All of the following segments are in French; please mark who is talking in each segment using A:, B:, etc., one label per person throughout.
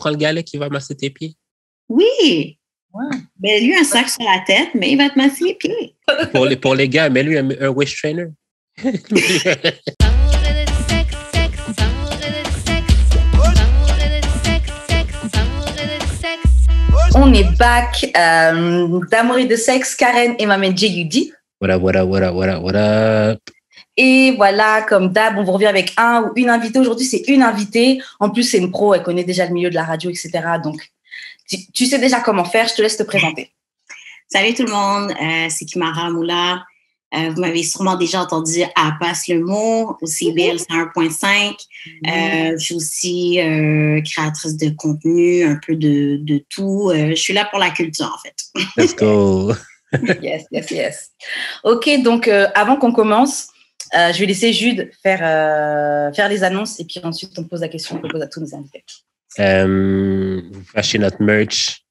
A: prends le gars là qui va masser tes pieds.
B: Oui. Ouais. Ben, lui, un sac sur la tête, mais il va te masser les pieds.
A: Pour les gars, mets-lui un waist trainer.
C: On est back d'Amour et de sexe, Karen et Maman J.U.D.
A: What up?
C: Et voilà, comme d'hab, on vous revient avec un ou une invitée. Aujourd'hui, c'est une invitée. En plus, c'est une pro, elle connaît déjà le milieu de la radio, etc. Donc, tu sais déjà comment faire. Je te laisse te présenter.
B: Salut tout le monde, c'est Kimara Moula. Vous m'avez sûrement déjà entendu à Passe le mot, au CBL 101.5. Je suis aussi créatrice de contenu, un peu de tout. Je suis là pour la culture, en fait.
A: Let's go!
C: Yes. OK, donc avant qu'on commence, je vais laisser Jude faire les annonces et puis ensuite on pose la question qu'on pose à tous nos invités.
A: Vous achetez notre merch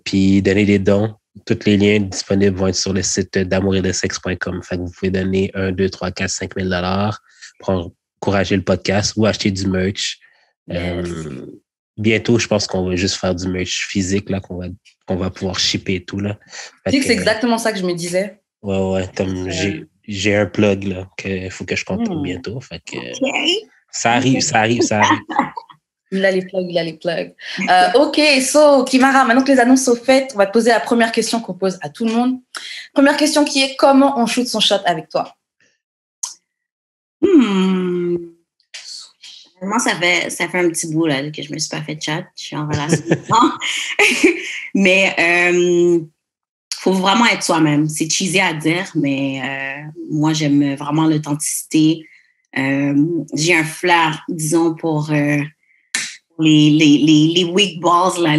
A: puis donnez des dons. Tous les liens disponibles vont être sur le site d'amouretdesexe.com. Fait que vous pouvez donner 1, 2, 3, 4, 5 000 $ pour encourager le podcast ou acheter du merch. Yes. Bientôt, je pense qu'on va juste faire du merch physique là, qu'on va pouvoir shipper et tout. Là.
C: Tu sais que c'est exactement ça que je me disais.
A: Ouais. Comme j'ai un plug là qu'il faut que je compte pour bientôt. Fait que ça arrive.
C: Il a les plugs. OK, so, Kimara, maintenant que les annonces sont faites, on va te poser la première question qu'on pose à tout le monde. Première question qui est, comment on shoot son shot avec toi?
B: Moi, ça fait un petit bout là, que je me suis pas fait de chat. Je suis en relation. Mais faut vraiment être soi-même. C'est cheesy à dire, mais moi, j'aime vraiment l'authenticité. J'ai un flair, disons, pour... les weak balls, là,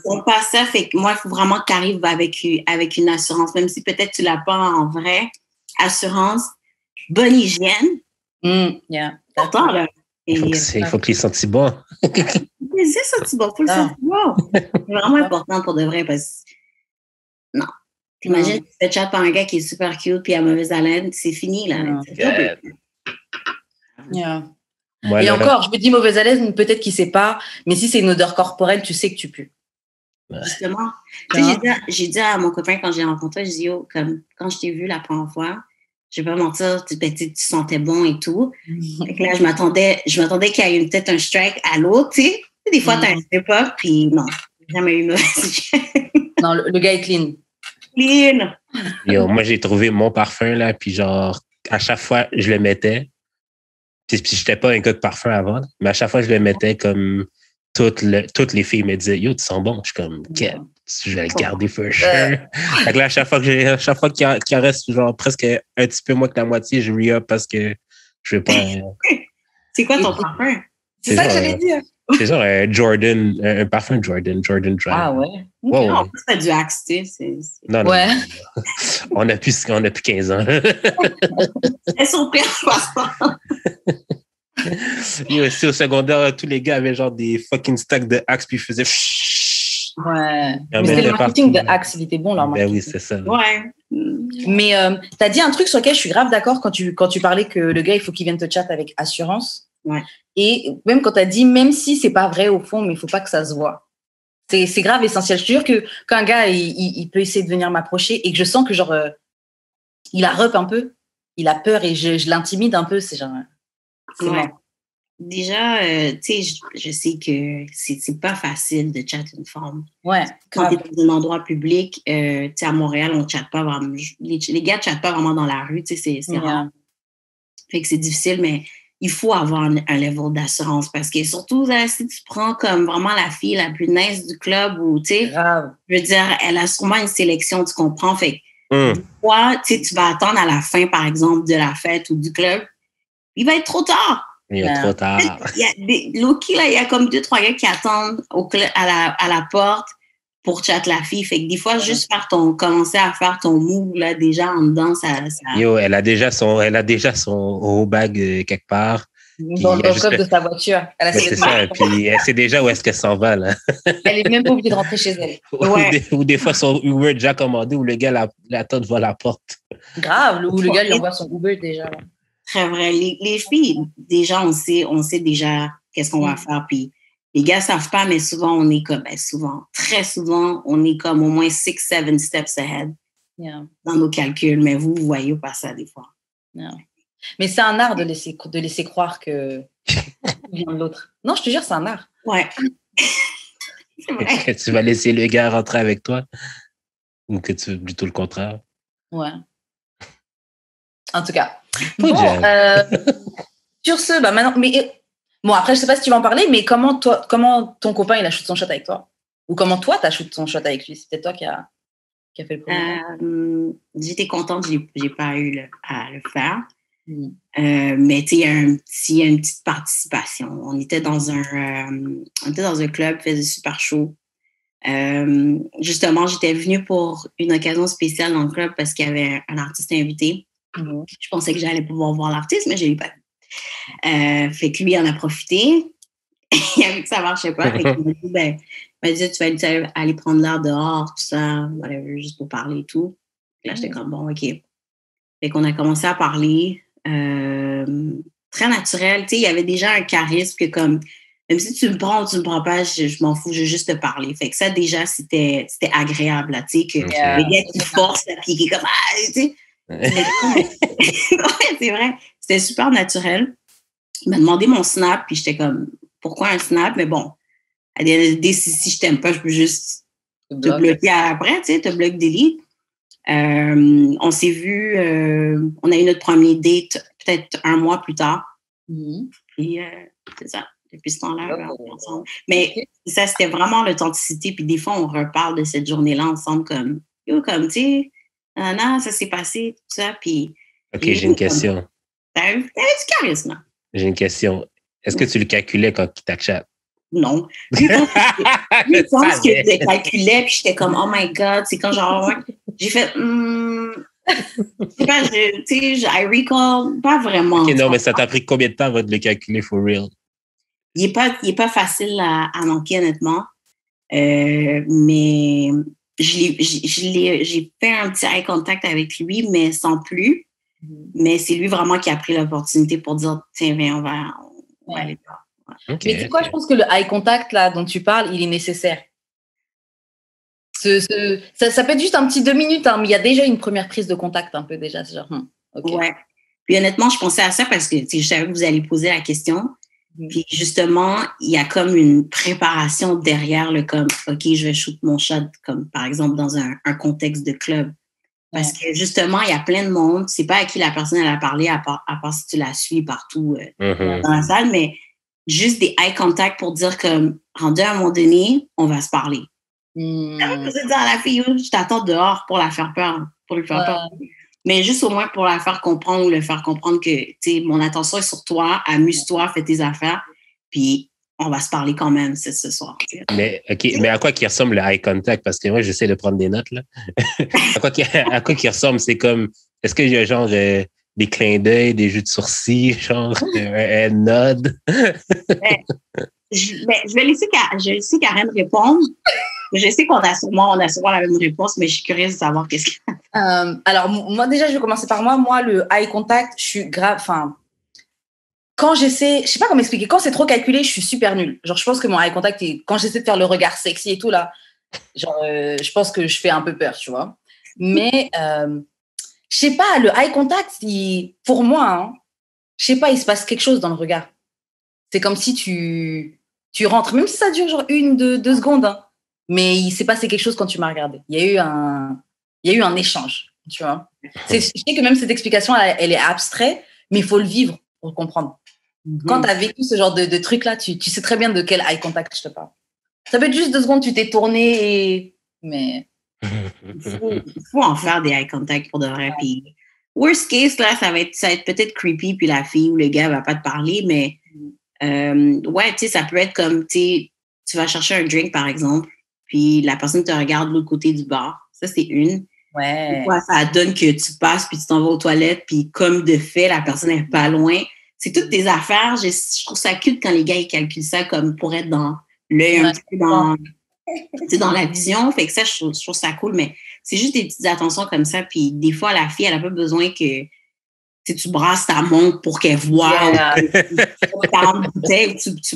B: sont pas ça. Fait que moi, il faut vraiment que tu arrives avec une assurance, même si peut-être tu l'as pas en vrai. Assurance, bonne hygiène. Attends, là.
A: Il faut qu'il sente bon.
B: C'est senti bon, faut le sentir bon. C'est vraiment important pour de vrai, parce que non. T'imagines, tu fais chat par un gars qui est super cute puis à mauvaise haleine, c'est fini, là.
C: Et encore, je me dis mauvaise haleine, peut-être qu'il ne sait pas, mais si c'est une odeur corporelle, tu sais que tu pues.
B: Justement. Tu sais, j'ai dit à mon copain quand j'ai rencontré, je dis, comme quand je t'ai vu la première fois, je vais pas mentir, tu sentais bon et tout. Fait que là, je m'attendais qu'il y ait peut-être un strike à l'autre, tu sais. Des fois, tu as un step-up, puis non, j'ai jamais eu mauvaise hygiène.
C: Non, le gars est clean.
A: Yo, moi, j'ai trouvé mon parfum, là, puis genre, à chaque fois, je le mettais. Puis j'étais pas un gars de parfum avant, mais à chaque fois que je le mettais, comme toutes les filles me disaient, yo, tu sens bon. Je suis comme, je vais le garder for sure. Fait que là, à chaque fois qu'il en reste genre presque un petit peu moins que la moitié, je re-up parce que je veux pas.
B: C'est quoi ton parfum?
C: C'est ça que j'allais dire.
A: C'est genre un parfum Jordan Dry.
C: Ah ouais?
B: Okay. Non, c'est du Axe, tu sais.
A: Non. On a plus 15 ans.
B: C'est surpris en passant.
A: Aussi au secondaire, tous les gars avaient genre des fucking stacks de Axe puis ils faisaient
C: Ouais. Mais c'était le marketing de Axe, il était bon leur marketing.
A: Ben oui, c'est ça.
B: Ouais.
C: Mais t'as dit un truc sur lequel je suis grave d'accord quand tu parlais que le gars, il faut qu'il vienne te chat avec assurance.
B: Ouais.
C: Et même quand t'as dit, même si c'est pas vrai au fond, mais il faut pas que ça se voit. C'est grave essentiel. Je te jure que quand un gars, il peut essayer de venir m'approcher et que je sens que genre, il a rep un peu, il a peur et je l'intimide un peu, c'est genre...
B: Ouais. Déjà, tu sais, je sais que c'est pas facile de chatter une femme.
C: Ouais.
B: Quand t'es dans un endroit public, tu sais, à Montréal, on chatte pas vraiment. Les gars chattent pas vraiment dans la rue, tu sais, c'est rare. Fait que c'est difficile, mais il faut avoir un level d'assurance parce que surtout, là, si tu prends comme vraiment la fille la plus nice du club ou, tu sais, je veux dire, elle a sûrement une sélection, tu comprends? Fait que, toi, tu sais, tu vas attendre à la fin, par exemple, de la fête ou du club. Il va être trop tard.
A: Il est trop tard.
B: Loki, là, il y a comme 2-3 gars qui attendent à la porte pour chat la fille. Fait que des fois, juste commencer à faire ton move, là, déjà en dedans, ça...
A: Yo, elle a déjà son haut bag quelque part.
C: Dans le coffre de sa voiture.
A: C'est ça. Puis elle sait déjà où est-ce qu'elle s'en va, là.
C: Elle est même pas obligée de rentrer chez elle.
A: Ou des fois, son Uber est déjà commandé où le gars l'attend devant la porte.
C: Grave, où le gars lui envoie son Uber déjà. Là.
B: Très vrai. Les filles, déjà, on sait déjà qu'est-ce qu'on va faire. Puis les gars savent pas, mais souvent, on est comme, très souvent, on est comme au moins 6, 7 steps ahead dans nos calculs. Mais vous voyez pas ça des fois.
C: Yeah. Mais c'est un art de laisser croire que vient de l'autre. Non, je te jure, c'est un art.
B: Ouais. C'est vrai.
A: Tu vas laisser le gars rentrer avec toi ou que tu veux plutôt le contraire?
C: Ouais. En tout cas. Bon, sur ce, maintenant, après, je sais pas si tu vas en parler, mais comment ton copain, il a shoot son shot avec toi? Ou comment toi, tu as shoot ton shot avec lui? C'est peut-être toi qui a fait le premier.
B: J'étais contente, j'ai pas eu à le faire. Mais tu sais, il y a une petite participation. On était dans un club, il faisait super chaud. Justement, j'étais venue pour une occasion spéciale dans le club parce qu'il y avait un artiste invité. Je pensais que j'allais pouvoir voir l'artiste, mais je ne l'ai pas vu. Fait que lui, il en a profité. Il a vu que ça ne marchait pas. Fait qu'il m'a dit, tu vas aller prendre l'air dehors, tout ça, juste pour parler et tout. Là, j'étais comme, bon, OK. Fait qu'on a commencé à parler. Très naturel. Tu sais, il y avait déjà un charisme que comme, même si tu me prends ou tu me prends pas, je m'en fous, je veux juste te parler. Fait que ça, déjà, c'était agréable, là, tu sais, que les gars qui forcent, puis qui est comme, tu sais. Ouais, c'est vrai. C'était super naturel. Il m'a demandé mon snap, puis j'étais comme, pourquoi un snap? Mais bon, si je t'aime pas, je peux juste te bloquer après, tu sais, te bloquer delete. On s'est vu, on a eu notre premier date peut-être un mois plus tard. Puis c'est ça, depuis ce temps-là, on est ensemble. Mais ça, c'était vraiment l'authenticité. Puis des fois, on reparle de cette journée-là ensemble comme, tu sais, non, ça s'est passé, tout ça. Puis,
A: OK, j'ai une question.
B: T'avais du charisme.
A: J'ai une question. Est-ce que tu le calculais quand il t'a chat?
B: Non. Je pense que je le calculais, puis j'étais comme, oh my God, c'est quand genre, j'ai fait, je sais pas, tu sais, I recall, pas vraiment.
A: OK, non, mais ça t'a pris combien de temps avant de le calculer for real?
B: Il est pas facile à manquer, honnêtement. Mais j'ai fait un petit eye contact avec lui, mais sans plus. Mais c'est lui vraiment qui a pris l'opportunité pour dire, tiens, viens, on va aller voir.
C: Ouais. Okay, mais c'est quoi, je pense que le eye contact là dont tu parles, il est nécessaire. Ça peut être juste un petit 2 minutes, hein, mais il y a déjà une première prise de contact un peu déjà. C'est genre,
B: okay. Ouais. Puis honnêtement, je pensais à ça parce que je savais que vous allez poser la question. Puis justement, il y a comme une préparation derrière le comme, OK, je vais shoot mon shot, comme par exemple dans un contexte de club. Parce que justement, il y a plein de monde. C'est pas à qui la personne elle a parlé, à part si tu la suis partout dans la salle, mais juste des eye contact pour dire que, rendu à un moment donné, on va se parler. Ça veut pas dire à la fille, je t'attends dehors pour la faire peur, pour lui faire peur. Mais juste au moins pour la faire comprendre ou le faire comprendre que, tu sais, mon attention est sur toi, amuse-toi, fais tes affaires, puis on va se parler quand même ce soir.
A: Mais, OK, mais à quoi qu'il ressemble le eye contact? Parce que moi, j'essaie de prendre des notes, là. à quoi qu'il ressemble? C'est comme, est-ce qu'il y a genre des clins d'œil, des jeux de sourcils, genre un nod?
B: Je vais laisser Karen répondre. Je sais qu'on a sûrement la même réponse, mais je suis curieuse de savoir qu'est-ce qu'il y a.
C: Alors, moi, déjà, je vais commencer par moi. Moi, le eye contact, je suis grave... Enfin, quand j'essaie... Je sais pas comment expliquer. Quand c'est trop calculé, je suis super nulle. Genre, je pense que mon eye contact, quand j'essaie de faire le regard sexy et tout, là, genre, je pense que je fais un peu peur, tu vois. Mais, je sais pas, le eye contact, pour moi, hein, je sais pas, il se passe quelque chose dans le regard. C'est comme si tu rentres, même si ça dure genre 1-2 secondes, hein, mais il s'est passé quelque chose quand tu m'as regardé. Il y a eu un échange, tu vois. Je sais que même cette explication, elle est abstraite, mais il faut le vivre pour le comprendre. Quand tu as vécu ce genre de truc-là, tu sais très bien de quel eye contact je te parle. Ça peut être juste 2 secondes, tu t'es tourné, mais...
B: Il faut en faire des eye contact pour de vrai. Puis, worst case, là, ça va être peut-être creepy, puis la fille ou le gars va pas te parler, mais ouais, tu sais, ça peut être comme, tu vas chercher un drink, par exemple, puis la personne te regarde de l'autre côté du bar. Ça, c'est une.
C: Ouais.
B: Des fois, ça donne que tu passes, puis tu t'en vas aux toilettes, puis comme de fait, la personne n'est pas loin. C'est toutes tes affaires. Je trouve ça cute quand les gars, ils calculent ça comme pour être dans l'œil, un petit peu dans la vision. Fait que ça, je trouve ça cool, mais c'est juste des petites attentions comme ça. Puis des fois, la fille, elle n'a pas besoin que tu brasses ta montre pour qu'elle voie. Tu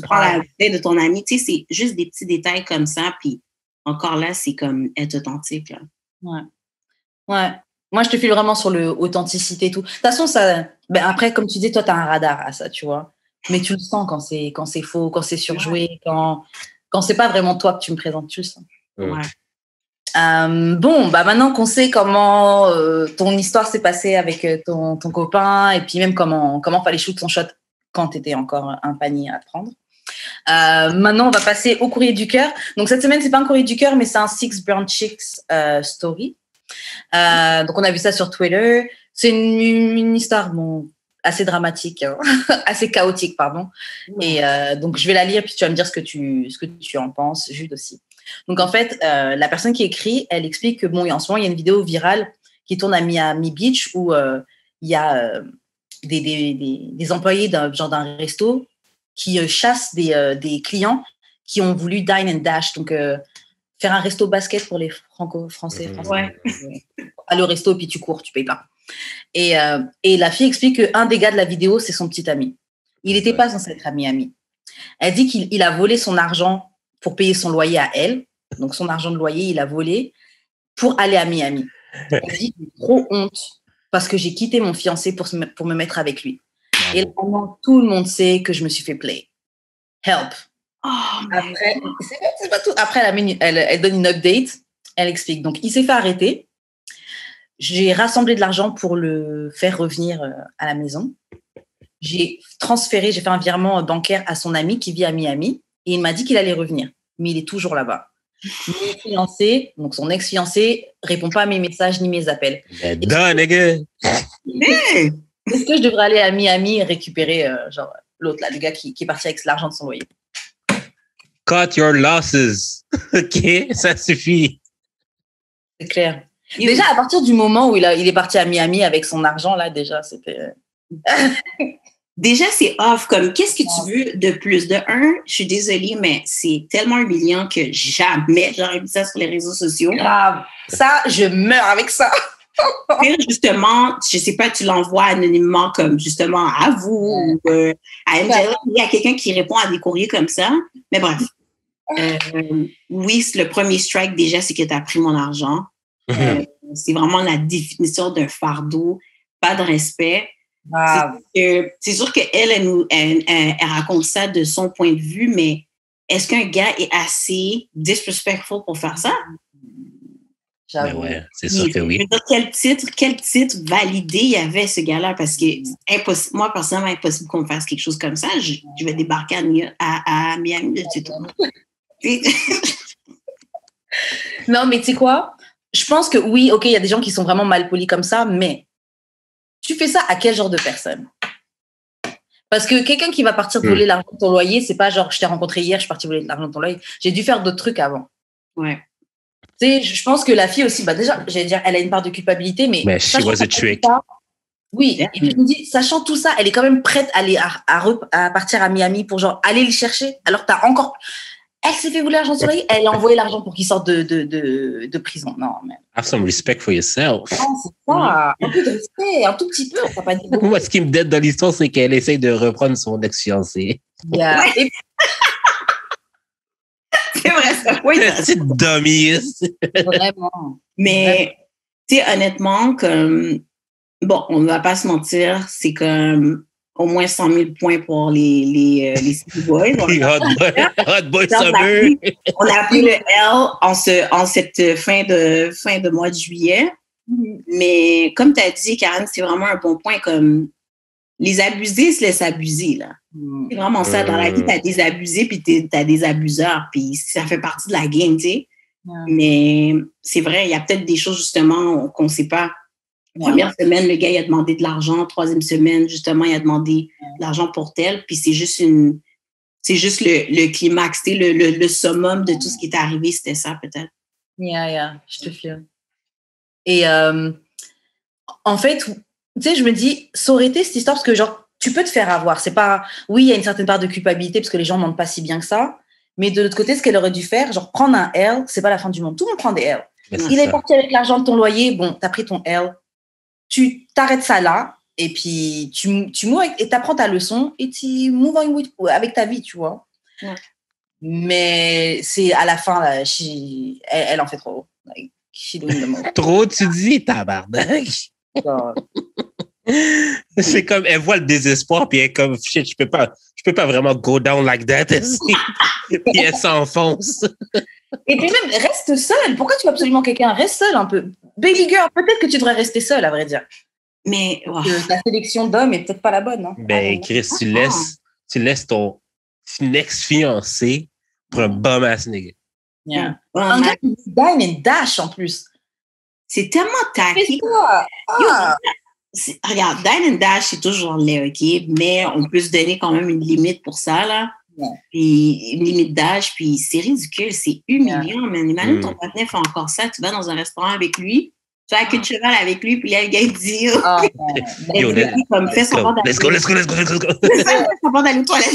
B: prends la bouteille de ton ami. Tu sais, c'est juste des petits détails comme ça. Puis encore là, c'est comme être authentique. Là.
C: Ouais. Moi, je te file vraiment sur l'authenticité et tout. De toute façon, ça, après, comme tu dis, toi, tu as un radar à ça, tu vois. Mais tu le sens quand c'est faux, quand c'est surjoué, quand c'est pas vraiment toi que tu me présentes, tu le sens.
B: Ouais.
C: Bon, maintenant qu'on sait comment ton histoire s'est passée avec ton copain et puis même comment fallait shoot son shot quand tu étais encore un panier à prendre. Maintenant, on va passer au courrier du cœur. Donc, cette semaine, c'est pas un courrier du cœur, mais c'est un Six Brown Chicks story. Donc, on a vu ça sur Twitter. C'est une histoire assez dramatique, hein. Assez chaotique, pardon. Et donc, je vais la lire, puis tu vas me dire ce que tu en penses, Jude aussi. Donc, en fait, la personne qui écrit, elle explique que, en ce moment, il y a une vidéo virale qui tourne à Miami Beach où il y a des employés d'un resto qui chassent des clients qui ont voulu dine and dash, donc faire un resto basket pour les franco-français.
B: Ouais.
C: Aller au resto, puis tu cours, tu payes pas. Et la fille explique qu'un des gars de la vidéo, c'est son petit ami. Il n'était pas censé être à Miami. Elle dit qu'il a volé son argent pour payer son loyer à elle. Donc, son argent de loyer, il a volé pour aller à Miami. Elle dit « J'ai trop honte parce que j'ai quitté mon fiancé pour me mettre avec lui. » Et là, tout le monde sait que je me suis fait play. Help. Après, c'est pas tout. Après, elle donne une update. Elle explique. Donc, il s'est fait arrêter. J'ai rassemblé de l'argent pour le faire revenir à la maison. J'ai fait un virement bancaire à son ami qui vit à Miami et il m'a dit qu'il allait revenir. Mais il est toujours là-bas. Mon fiancé, donc son ex-fiancé, répond pas à mes messages ni mes appels. Est-ce que je devrais aller à Miami et récupérer l'autre, là, le gars qui est parti avec l'argent de son loyer?
A: Cut your losses. OK, ça suffit.
C: C'est clair. Déjà, à partir du moment où il est parti à Miami avec son argent, là, déjà, c'était...
B: Déjà, c'est off. Comme, qu'est-ce que tu veux de plus? De un, je suis désolée, mais c'est tellement humiliant que jamais j'aurais vu ça sur les réseaux sociaux.
C: Grave. Ça, je meurs avec ça.
B: Justement, je sais pas, tu l'envoies anonymement comme justement à vous ou à Angela. Il y a quelqu'un qui répond à des courriers comme ça. Mais bref. Oui, le premier strike, déjà, c'est que tu as pris mon argent. C'est vraiment la définition d'un fardeau. Pas de respect. C'est sûr qu'elle raconte ça de son point de vue, mais est-ce qu'un gars est assez disrespectful pour faire ça?
A: J'avoue. Ouais, c'est sûr que oui.
B: Quel titre validé il y avait ce gars-là? Parce que moi, personnellement, impossible qu'on me fasse quelque chose comme ça. Je vais débarquer à Miami de suite.
C: Non, mais tu sais quoi? Je pense que oui, OK, il y a des gens qui sont vraiment mal polis comme ça, mais tu fais ça à quel genre de personne? Parce que quelqu'un qui va partir voler l'argent de ton loyer, c'est pas genre je t'ai rencontré hier, je suis partie voler l'argent de ton loyer. J'ai dû faire d'autres trucs avant.
B: Ouais.
C: Tu sais, je pense que la fille aussi, déjà, j'allais dire, elle a une part de culpabilité, mais
A: she was a trick.
C: Oui, et puis je me dis, sachant tout ça, elle est quand même prête à aller à partir à Miami pour genre aller le chercher. Alors t'as encore... Elle s'est fait voler l'argent de son loyer, elle a envoyé l'argent pour qu'il sorte de prison. Non, mais...
A: Have some respect for yourself.
C: Non, c'est ça. Un peu de respect, un tout petit peu. Ça pas dit
A: moi, ce qui me dette dans l'histoire, c'est qu'elle essaye de reprendre son ex-fiancé.
C: Yeah.
B: C'est vrai, ça. Oui,
A: c'est dummy.
C: Vraiment.
B: Mais, tu sais, honnêtement, comme... Bon, on ne va pas se mentir, c'est comme... au moins 100 000 points pour les City Boys.
A: Hot Boy Summer.
B: On a pris le L en cette fin de mois de juillet. Mais comme tu as dit, Karen, c'est vraiment un bon point. Comme les abusés se laissent abuser. Là. C'est vraiment ça. Dans la vie, tu as des abusés puis tu as des abuseurs. Puis ça fait partie de la game, tu sais. Mais c'est vrai, il y a peut-être des choses, justement, qu'on ne sait pas. Première semaine, le gars, il a demandé de l'argent. Troisième semaine, justement, il a demandé de l'argent pour tel. Puis c'est juste le climax, le summum de tout ce qui est arrivé, c'était ça, peut-être.
C: Yeah, je te file. Et en fait, tu sais, je me dis, ça aurait été cette histoire parce que, genre, tu peux te faire avoir. C'est pas... Oui, il y a une certaine part de culpabilité parce que les gens ne mentent pas si bien que ça. Mais de l'autre côté, ce qu'elle aurait dû faire, genre, prendre un L, c'est pas la fin du monde. Tout le monde prend des L. Il est parti avec l'argent de ton loyer. Bon, t'as pris ton L. Tu t'arrêtes ça là, Et puis, tu moves et t'apprends ta leçon et tu move on avec ta vie, tu vois.
B: Ouais.
C: Mais c'est à la fin, là, elle en fait trop. Like, she doing the most.
A: Trop, tu dis, tabarnak. C'est comme, elle voit le désespoir, puis elle est comme, shit, je peux pas vraiment go down like that. Puis elle s'enfonce.
C: Et puis même, reste seule. Pourquoi tu veux absolument quelqu'un? Reste seule un peu. Baby girl, peut-être que tu devrais rester seule, à vrai dire.
B: Mais
C: la sélection d'hommes est peut-être pas la bonne. Hein?
A: Ben, Chris, tu laisses ton ex-fiancé pour un bum-ass nigga.
C: Yeah. Un gars qui dine and dash en plus.
B: C'est tellement tacky. Regarde, dine and dash, c'est toujours laid, OK? Mais on peut se donner quand même une limite pour ça, là. Yeah. Puis une limite d'âge, puis c'est ridicule, c'est humiliant, man. Imagine ton partenaire fait encore ça, tu vas dans un restaurant avec lui, tu as la queue de cheval avec lui, puis là, le gars, il dit, fais semblant d'aller.
A: Let's go.
B: Fais semblant d'aller aux toilettes.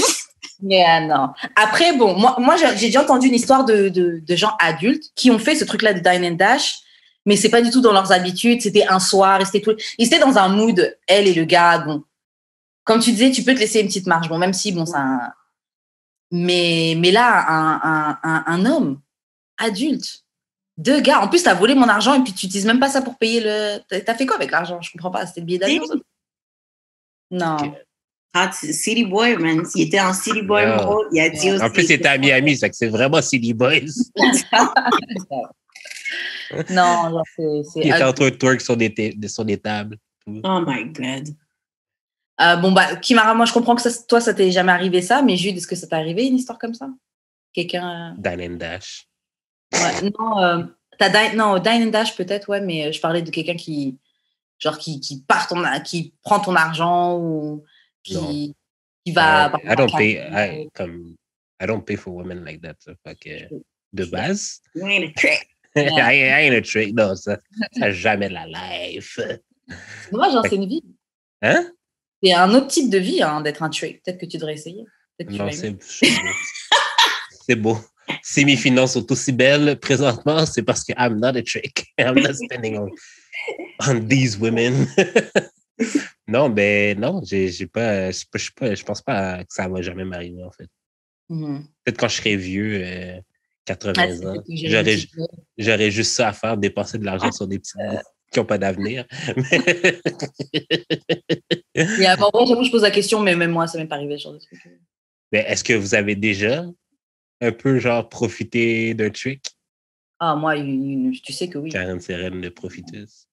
C: Yeah, non. Après, bon, moi j'ai déjà entendu une histoire de gens adultes qui ont fait ce truc-là de dine and dash, mais c'est pas du tout dans leurs habitudes. C'était un soir, ils étaient dans un mood, elle et le gars. Bon, comme tu disais, tu peux te laisser une petite marge. Bon, même si, bon, ça. Mais là, un homme adulte, 2 gars. En plus, t'as volé mon argent et puis tu n'utilises même pas ça pour payer le. T'as fait quoi avec l'argent? Je comprends pas. C'était le billet d'avion. Non.
B: Okay. Ah, City Boy, man. Il était en City Boy mode. Il a dit aussi.
A: En plus, il était à Miami, ça que c'est vraiment City Boys.
C: Non, genre, c'est.
A: Il était en train de twerk sur des tables.
B: Oh my God.
C: Bon, bah, Kimara, moi, je comprends que toi, ça t'est jamais arrivé ça, mais Jude, est-ce que ça t'est arrivé une histoire comme ça? Quelqu'un.
A: Dine and dash.
C: Ouais, non, Dine and dash peut-être, ouais, mais je parlais de quelqu'un qui prend ton argent ou qui va.
A: I don't pay for women like that. So, de base.
B: You ain't a trick.
A: I ain't a trick. Non, ça jamais la life.
C: C'est dommage, c'est une vie.
A: Hein?
C: C'est un autre type de vie, hein, d'être un trick. Peut-être que tu devrais essayer.
A: Non, c'est beau. Si mes finances sont aussi belles présentement, c'est parce que I'm not a trick. I'm not spending on these women. Non, ben non, je pense pas que ça va jamais m'arriver, en fait. Peut-être quand je serai vieux, 80 ans, j'aurais juste ça à faire, dépenser de l'argent sur des petits qui n'ont pas d'avenir.
C: En vrai, j'avoue, je pose la question, mais même moi, ça m'est pas arrivé, ce genre de truc.
A: Mais est-ce que vous avez déjà un peu, genre, profité d'un trick?
C: Ah, moi, tu sais que oui.
A: Karen Sérène, de profiteuse.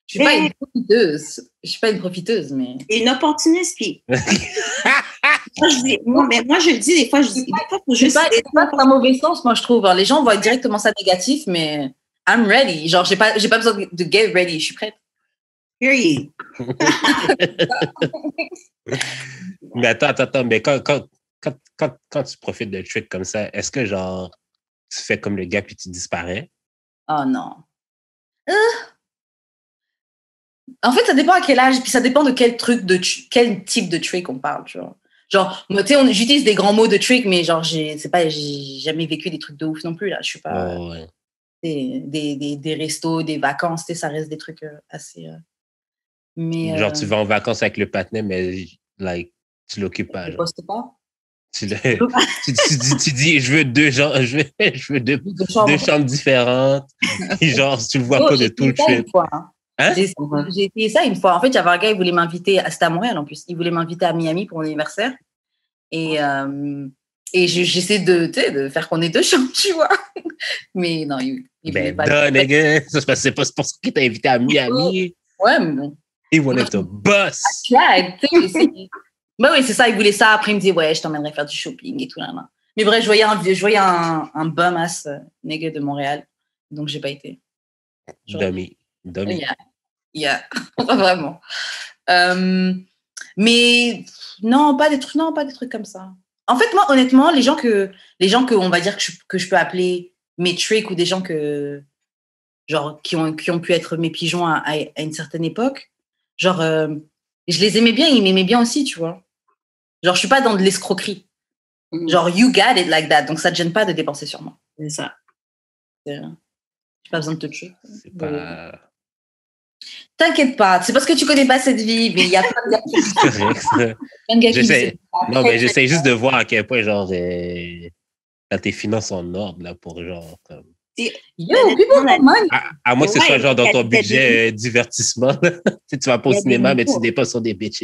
C: Je suis pas une profiteuse. Je suis pas une profiteuse, mais.
B: Une opportuniste, puis. moi, je le dis des fois, c'est
C: pas un mauvais sens, moi, je trouve. Les gens voient directement ça négatif, mais I'm ready. Genre, j'ai pas besoin de get ready. Je suis prête.
B: Period.
A: Mais attends, mais quand tu profites d'un trick comme ça, est-ce que, genre, tu fais comme le gars puis tu disparais?
C: Oh non. En fait, ça dépend à quel âge, puis ça dépend de quel type de trick on parle, tu vois. Genre, tu sais, j'utilise des grands mots de trick, mais genre, j'ai jamais vécu des trucs de ouf non plus, là. Je suis pas.
A: Oh, ouais.
C: Des restos, des vacances, tu sais, ça reste des trucs assez. Mais,
A: genre, tu vas en vacances avec le patinet, mais like, tu l'occupes pas.
C: Tu postes pas?
A: Tu dis, je veux deux chambres différentes. Et genre, tu le vois pas de tout le trip.
C: Hein? J'ai essayé ça une fois. En fait, il y avait un gars, il voulait m'inviter, c'était à Montréal en plus, il voulait m'inviter à Miami pour mon anniversaire. Et j'essaie de faire qu'on ait 2 chambres, tu vois. Mais non, il voulait pas.
A: Nigga, c'est pas pour ça qu'il t'a invité à Miami.
C: Ouais, mais bon.
A: He wanted to bust.
C: Bah oui, c'est ça, il voulait ça. Après, il me disait, ouais, je t'emmènerai faire du shopping et tout là. Mais bref, je voyais un bum-ass nigga de Montréal. Donc, j'ai pas été.
A: Dummy.
C: Yeah. Vraiment. Mais non, pas des trucs comme ça. En fait, moi, honnêtement, les gens que on va dire que je peux appeler mes tricks ou des gens genre, qui ont pu être mes pigeons à une certaine époque, genre, je les aimais bien, ils m'aimaient bien aussi, tu vois. Genre, je suis pas dans de l'escroquerie. Genre, you got it like that. Donc, ça te gêne pas de dépenser sur moi.
B: C'est ça.
C: J'ai pas besoin de te tuer.
A: C'est pas...
C: T'inquiète pas, c'est parce que tu connais pas cette vie, mais il y a plein de gars qui
A: C'est correct, ça.
C: plein de gars qui
A: J'essaie.
C: disent
A: Non, mais j'essaie juste de voir à quel point, genre, t'as tes finances en ordre, là, pour genre, comme.
C: Yo, people have money.
A: À moins que ce
B: Ouais,
A: soit, genre, dans
B: il y a
A: ton
B: des-
A: budget divertissement. Tu vas pas
B: Il
A: au
B: y a des
A: cinéma, mais tu
B: niveaux.
A: dépenses sur des bitches.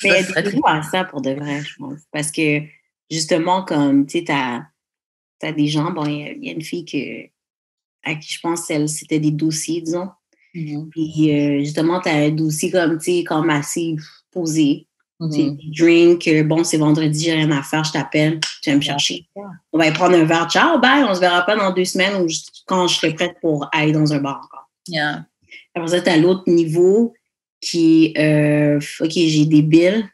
B: Mais il y a
C: Ça serait
B: des niveaux à ça pour de vrai, je pense. Parce que, justement, comme, tu sais, t'as des gens, bon, il y a une fille à qui je pense, c'était des dossiers, disons. Puis, justement, t'as un dossier comme, tu sais, comme assez posé. Tu sais, des drinks, bon, c'est vendredi, j'ai rien à faire, je t'appelle, tu viens me chercher. On va y prendre un verre, ciao, bye, on se verra pas dans 2 semaines ou quand je serai prête pour aller dans un bar encore.
C: Yeah.
B: Après ça, t'as l'autre niveau qui est, OK, j'ai des bills,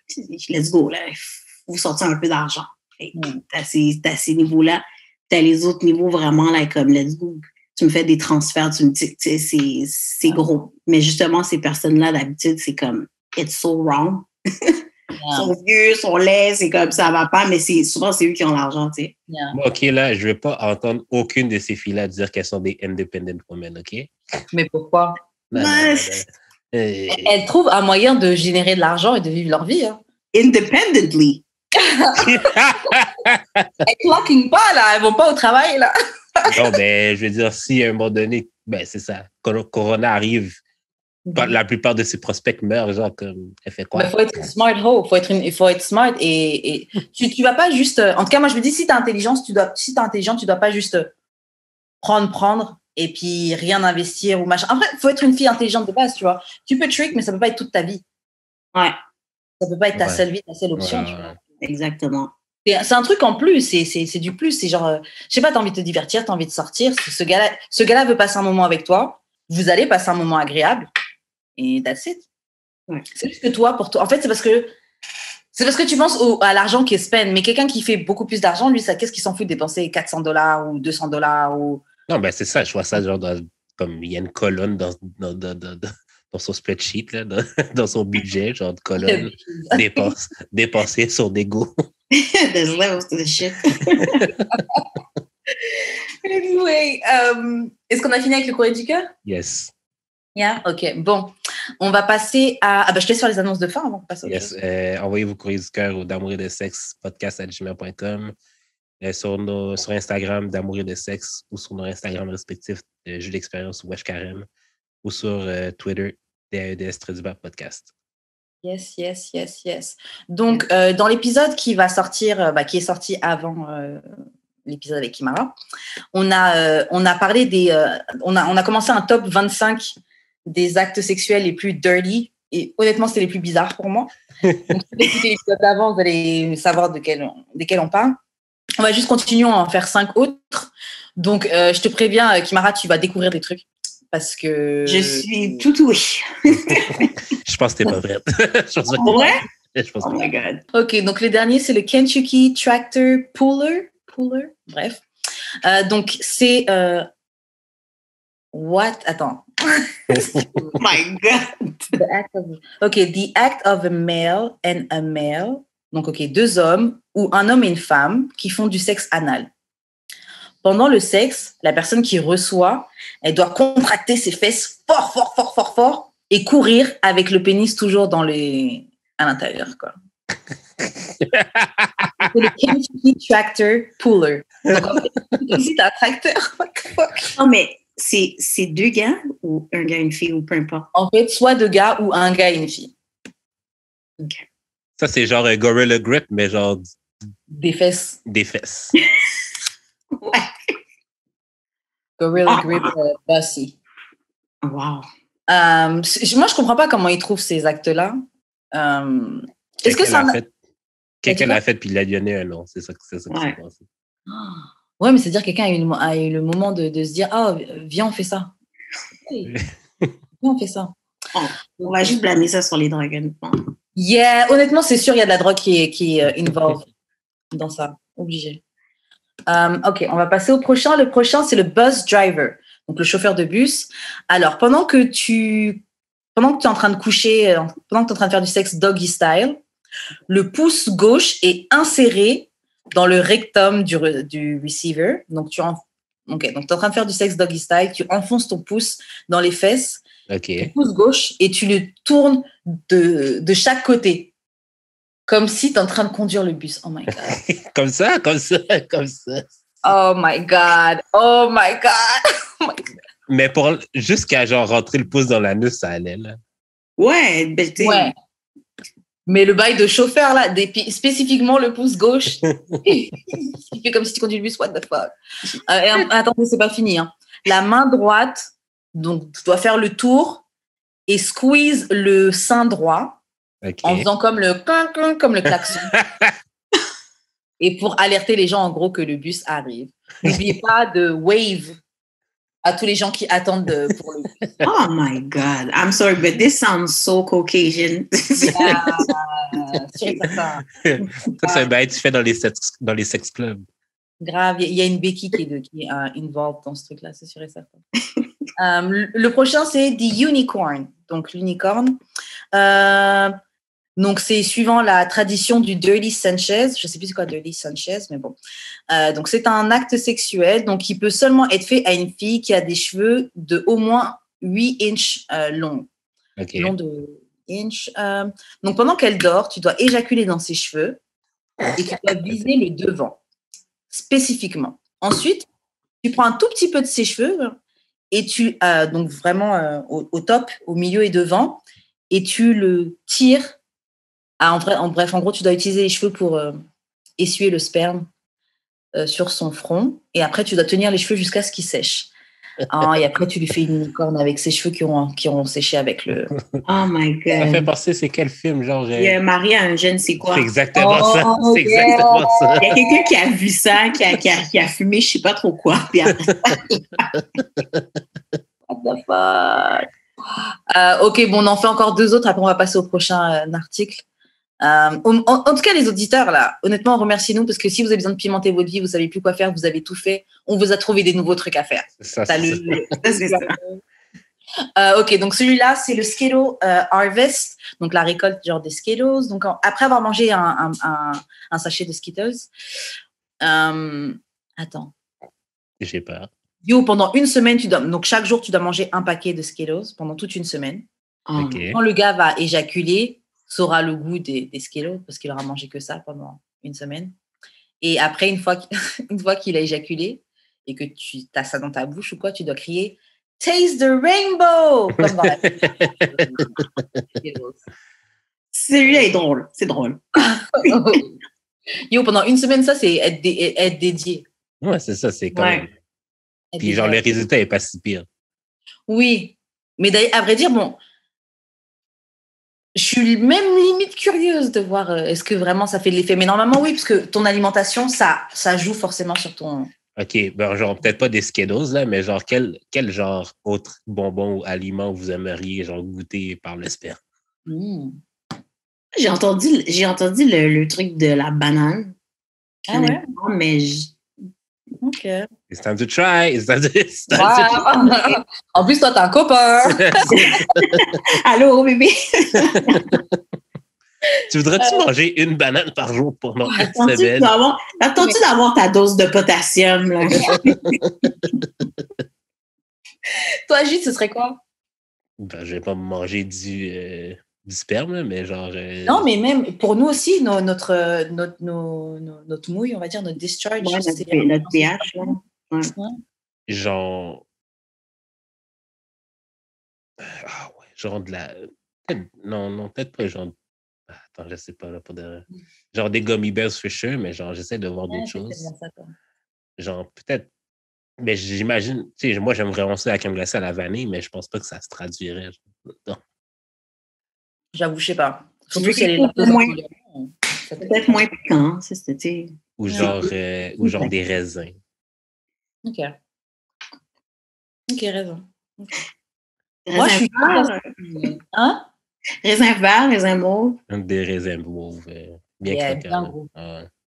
B: let's go, là, il faut sortir un peu d'argent. T'as ces niveaux-là. T'as les autres niveaux vraiment, là, comme let's go. Tu me fais des transferts, tu me dis, tu sais, c'est gros. Mais justement, ces personnes-là, d'habitude, c'est comme, it's so wrong. Ils sont vieux, ils sont laids, c'est comme ça va pas, mais souvent, c'est eux qui ont l'argent, tu sais.
C: Yeah.
A: Moi, OK, là, je vais pas entendre aucune de ces filles-là dire qu'elles sont des independent women, OK?
C: Mais pourquoi?
A: Non, non, non, non.
C: Elles trouvent un moyen de générer de l'argent et de vivre leur vie. Hein.
B: Independently.
C: Elles clocking pas, là. Elles vont pas au travail, là.
A: Non, mais je veux dire, si à un moment donné, ben c'est ça, quand Corona arrive, la plupart de ses prospects meurent, genre, comme, elle fait quoi?
C: Il faut être smart, il faut être smart et tu vas pas juste. En tout cas, moi, je me dis, si t'es intelligent, tu dois pas juste prendre et puis rien investir ou machin. Après, il faut être une fille intelligente de base, tu vois. Tu peux trick, mais ça peut pas être toute ta vie.
B: Ouais.
C: Ça peut pas être ta seule vie, ta seule option, tu vois.
B: Exactement.
C: C'est un truc en plus, c'est du plus. C'est genre, je sais pas, t'as envie de te divertir, t'as envie de sortir. Ce gars-là veut passer un moment avec toi. Vous allez passer un moment agréable. Et that's it.
B: Ouais.
C: C'est juste que toi, pour toi. En fait, c'est parce que tu penses à l'argent qui est spend. Mais quelqu'un qui fait beaucoup plus d'argent, lui, qu'est-ce qu'il s'en fout de dépenser $400 ou $200 ou.
A: Non, ben c'est ça, je vois ça, genre, comme il y a une colonne dans son spreadsheet, là, dans son budget, genre de colonne, dépenser sur des goûts.
B: There's levels to the shit.
C: Anyway, est-ce qu'on a fini avec le courrier du cœur?
A: Yes.
C: Yeah, ok. Bon, on va passer à. Ah, bah, je te laisse faire les annonces de fin avant qu'on passe au
A: Yes. Envoyez vos courriers du cœur au d'amour et de sexe podcast@gmail.com, sur Instagram d'amour et de sexe ou sur nos Instagram respectifs Jeux d'expérience ou Wesh Carême ou sur Twitter DAEDS podcast.
C: Yes. Donc, dans l'épisode qui va sortir, qui est sorti avant l'épisode avec Kimara, on a parlé on a commencé un top 25 des actes sexuels les plus dirty. Et honnêtement, c'est les plus bizarres pour moi. Donc, si vous écoutez l'épisode d'avant, vous allez savoir desquels on parle. On va juste continuer à en faire 5 autres. Donc, je te préviens, Kimara, tu vas découvrir des trucs. Parce que...
B: Je suis tout oui.
A: Je pense que t'es pas prête.
B: Ouais?
A: Je pense
B: Oh my God.
C: OK, donc le dernier, c'est le Kentucky Tractor Puller. Bref. Donc, c'est... What? Attends.
B: Oh my God.
C: The act of a male and a male. Donc, OK, 2 hommes ou un homme et une femme qui font du sexe anal. Pendant le sexe, la personne qui reçoit, elle doit contracter ses fesses fort et courir avec le pénis toujours à l'intérieur, quoi. C'est le Kentucky Tractor Puller. Donc, en fait, si t'as un tracteur, what the fuck?
B: Non, mais c'est 2 gars ou un gars, une fille ou peu importe?
C: En fait, soit 2 gars ou un gars et une fille.
B: OK.
A: Ça, c'est genre un Gorilla Grip, mais genre
C: Des fesses.
A: des fesses.
B: Ouais.
C: Gorilla Grip Bossy.
B: Wow.
C: Moi, je comprends pas comment ils trouvent ces actes-là. Est-ce que ça...
A: Quelqu'un l'a fait puis il a donné un nom. C'est ça qui s'est passé.
C: Ouais, mais c'est-à-dire que quelqu'un a eu le moment de se dire « Ah, viens, on fait ça. » Viens, on fait ça.
B: On va juste blâmer ça sur les drogues.
C: Yeah, honnêtement, c'est sûr, il y a de la drogue qui est involved dans ça. Obligé. OK, on va passer au prochain. Le prochain, c'est le bus driver, donc le chauffeur de bus. Alors, pendant que tu es en train de coucher, pendant que tu es en train de faire du sexe doggy style, le pouce gauche est inséré dans le rectum du receiver. Donc, Ok, donc tu es en train de faire du sexe doggy style, tu enfonces ton pouce dans les fesses,
A: OK.
C: ton pouce gauche, et tu le tournes de chaque côté, comme si tu es en train de conduire le bus. Oh my God.
A: Comme ça.
C: Oh my God. Oh my God. Oh my God.
A: Mais jusqu'à genre rentrer le pouce dans l'anus, ça allait, là.
B: Ouais, ben, tu sais.
C: Ouais. Mais le bail de chauffeur, là, spécifiquement le pouce gauche, il fait comme si tu conduis le bus, what the fuck. Attendez, c'est pas fini. Hein. La main droite, donc tu dois faire le tour et squeeze le sein droit en faisant comme le klaxon. Et pour alerter les gens, en gros, que le bus arrive. N'oubliez pas de wave à tous les gens qui attendent pour le bus.
B: Oh my God. I'm sorry, but this sounds so Caucasian.
A: Ça, c'est un bail que tu fais dans les sex clubs.
C: Grave, il y a une béquille qui est involved dans ce truc-là, c'est sûr et certain. Le prochain, c'est The Unicorn, donc l'unicorne. Donc, c'est suivant la tradition du Dirty Sanchez. Je ne sais plus c'est quoi Dirty Sanchez, mais bon. Donc, c'est un acte sexuel donc, qui peut seulement être fait à une fille qui a des cheveux de au moins 8 inches longs.
A: Okay.
C: Long de inches. Donc, pendant qu'elle dort, tu dois éjaculer dans ses cheveux et tu dois viser le devant, spécifiquement. Ensuite, tu prends un tout petit peu de ses cheveux et tu, donc vraiment au top, au milieu et devant, et tu le tires. En gros, tu dois utiliser les cheveux pour essuyer le sperme sur son front. Et après, tu dois tenir les cheveux jusqu'à ce qu'ils sèchent. Et après, tu lui fais une licorne avec ses cheveux qui auront séché avec le...
B: Oh my God.
A: Ça fait penser, c'est quel film? Genre,
B: Il y a Marie à un jeune, c'est quoi?
A: C'est exactement ça. C'est exactement ça.
B: Il y a quelqu'un qui a vu ça, qui a fumé, je ne sais pas trop quoi. Puis après...
C: What the fuck? Ok, bon, on en fait encore 2 autres. Après, on va passer au prochain article. En tout cas, les auditeurs, là, honnêtement, remerciez-nous parce que si vous avez besoin de pimenter votre vie, vous savez plus quoi faire, vous avez tout fait, on vous a trouvé des nouveaux trucs à faire.
A: C'est
C: ça. Ok, donc celui-là, c'est le Skittles Harvest, donc la récolte genre des Skittles. Donc après avoir mangé un sachet de Skittles, attends.
A: J'ai peur.
C: Yo, pendant une semaine, donc chaque jour, tu dois manger un paquet de Skittles pendant toute une semaine.
A: Okay.
C: Quand le gars va éjaculer, saura le goût des Skittles parce qu'il aura mangé que ça pendant une semaine. Et après, une fois qu'il a éjaculé et que tu as ça dans ta bouche ou quoi, tu dois crier « Taste the rainbow !» comme dans la
B: Celui-là est drôle. C'est drôle.
C: Yo, pendant une semaine, ça, c'est être dédié.
A: Ouais, c'est ça. C'est quand même... Puis genre, le résultat n'est pas si pire.
C: Oui. Mais à vrai dire, bon... Je suis même limite curieuse de voir est-ce que vraiment ça fait de l'effet. Mais normalement, oui, parce que ton alimentation, ça joue forcément sur ton...
A: OK. Ben, genre, peut-être pas des Skittles, là, mais genre, quel genre autre bonbon ou aliment vous aimeriez genre goûter par le sperme?
B: J'ai entendu le truc de la banane.
C: Ah ouais?
B: Mais
C: OK.
A: It's time to try. It's time to
C: try. En plus, toi, t'as un copain.
B: Allô, bébé.
A: Tu voudrais-tu manger une banane par jour pendant une semaine?
B: Attends-tu d'avoir ta dose de potassium? Là?
C: Toi, Jude, ce serait quoi?
A: Ben, je vais pas manger du sperme, mais genre...
C: Non, mais même pour nous aussi, notre mouille, on va dire, notre discharge.
B: Ouais, notre pH. Là. Ouais.
A: Genre... Ah ouais, genre de la... Non, peut-être pas genre... Attends, je sais pas, là, genre des gummy bears Fisher, mais genre, j'essaie de voir d'autres choses. Ça, genre, peut-être... Mais j'imagine... Tu sais, moi, j'aime vraiment ça la crème glacée à la vanille, mais je pense pas que ça se traduirait. Non.
C: J'avoue, je sais pas.
B: Surtout si elle est peut-être moins piquant, c'était...
A: Ou genre des raisins.
C: OK, raison. Okay.
B: Moi, je suis...
C: Hein?
B: Raisin vert, raisin mauve.
A: Des raisins mauves, bien croquants.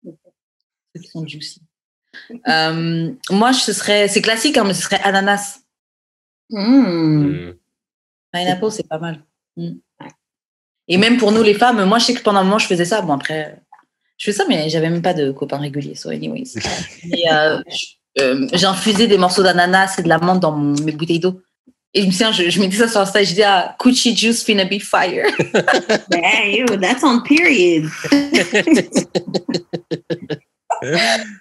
C: Ceux qui sont juicy. Moi, c'est classique, hein, mais ce serait ananas. Pineapple, c'est pas mal. Et même pour nous, les femmes, moi, je sais que pendant un moment, je faisais ça. Bon, après, je fais ça, mais j'avais même pas de copains réguliers. So anyways. Mais j'ai infusé des morceaux d'ananas et de l'amande dans mes bouteilles d'eau. Et je me souviens, je mettais ça sur Insta, je disais, Coochie juice finna be fire.
B: Yeah, yo, that's on period.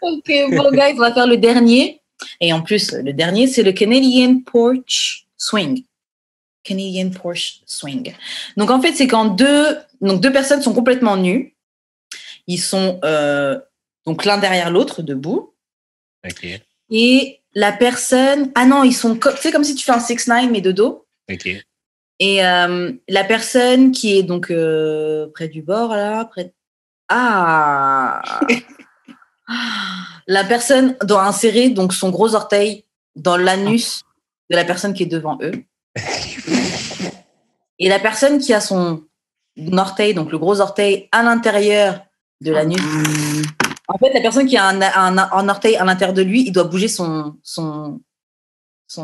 C: Ok, bon, guys, on va faire le dernier. Et en plus, le dernier, c'est le Canadian Porch Swing. Canadian Porch Swing. Donc, en fait, c'est quand deux personnes sont complètement nues. Ils sont donc l'un derrière l'autre, debout.
A: OK.
C: Et la personne... Ah non, ils sont... Tu sais, comme si tu fais un 6ix9ine, mais de dos.
A: OK.
C: Et la personne qui est donc près du bord, là, la personne doit insérer donc son gros orteil dans l'anus de la personne qui est devant eux. Et la personne qui a son orteil, donc le gros orteil, à l'intérieur de l'anus. En fait, la personne qui a un orteil à l'intérieur de lui, il doit bouger son tu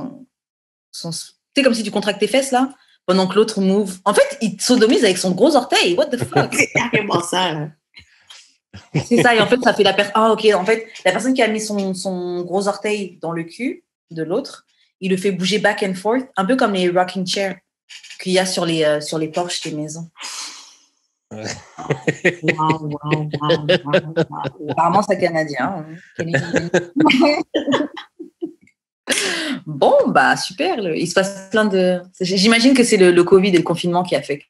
C: sais, comme si tu contractes tes fesses, là, pendant que l'autre move. En fait, il sodomise avec son gros orteil. What the fuck?
B: C'est carrément ça, là.
C: C'est ça, et en fait, ça fait la personne. Ah, ok, en fait, la personne qui a mis son gros orteil dans le cul de l'autre, il le fait bouger back and forth, un peu comme les rocking chairs qu'il y a sur les porches des maisons.
B: Wow.
C: Apparemment, c'est canadien. Bon, bah, super. Il se passe plein de. J'imagine que c'est le Covid et le confinement qui a fait que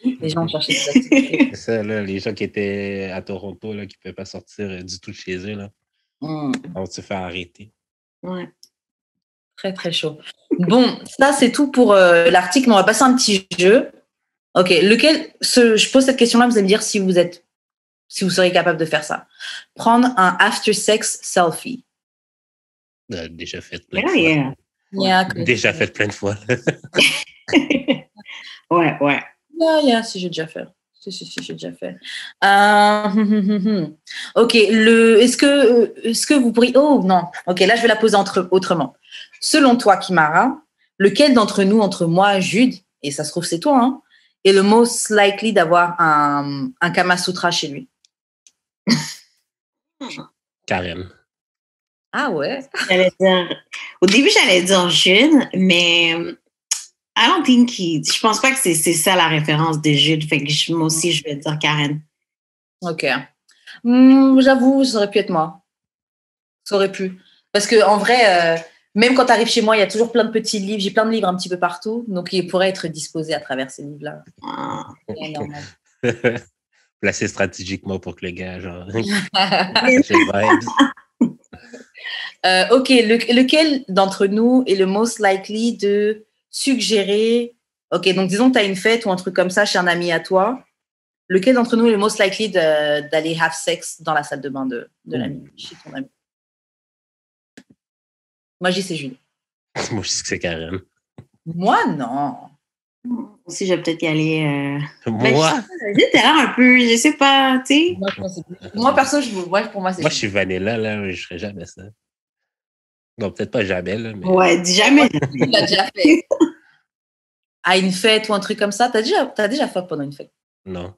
C: les gens ont cherché des activités.
A: C'est ça, là, les gens qui étaient à Toronto, là, qui ne pouvaient pas sortir du tout de chez eux, là, on se fait arrêter.
B: Ouais.
C: Très, très chaud. Bon, ça, c'est tout pour l'article, mais on va passer à un petit jeu. Ok, je pose cette question-là, vous allez me dire si vous serez capable de faire ça. Prendre un after-sex selfie.
A: Déjà fait plein de
B: Oh,
A: fois.
B: yeah.
A: Déjà fait plein de fois.
B: Ouais.
C: Si, j'ai déjà fait. Si, j'ai déjà fait. Ok, est-ce que vous pourriez... Oh, non. Ok, là, je vais la poser autrement. Selon toi, Kimara, lequel d'entre nous, entre moi, Jude, et ça se trouve, c'est toi, hein, est le most likely d'avoir un Kama Sutra chez lui?
A: Karen.
C: Ah ouais?
B: Au début, j'allais dire Jude, mais I don't think je pense pas que c'est ça la référence de Jude. Fait que moi aussi, je vais dire Karen.
C: Ok. J'avoue, ça aurait pu être moi. Ça aurait pu. Parce que en vrai, même quand tu arrives chez moi, il y a toujours plein de petits livres. J'ai plein de livres un petit peu partout. Donc, ils pourraient être disposés à travers ces livres-là.
A: Placé stratégiquement pour que le gars, genre...
C: Ok, lequel d'entre nous est le most likely de suggérer... Ok, donc disons que tu as une fête ou un truc comme ça chez un ami à toi. Lequel d'entre nous est le most likely d'aller have sex dans la salle de bain de l'ami, chez ton ami? Moi, je dis c'est Julie.
A: Moi, je dis que c'est Karen.
C: Moi, non.
B: Aussi, je vais peut-être y aller.
A: Moi?
B: T'as l'air un peu, je sais pas, tu sais.
C: Moi, perso, pour moi, c'est
A: Moi, je suis vanilla, là, je ferais jamais ça. Non, peut-être pas jamais, là, mais...
B: Ouais, dis jamais.
C: Tu l'as déjà fait. À une fête ou un truc comme ça, t'as déjà fait pendant une fête?
A: Non.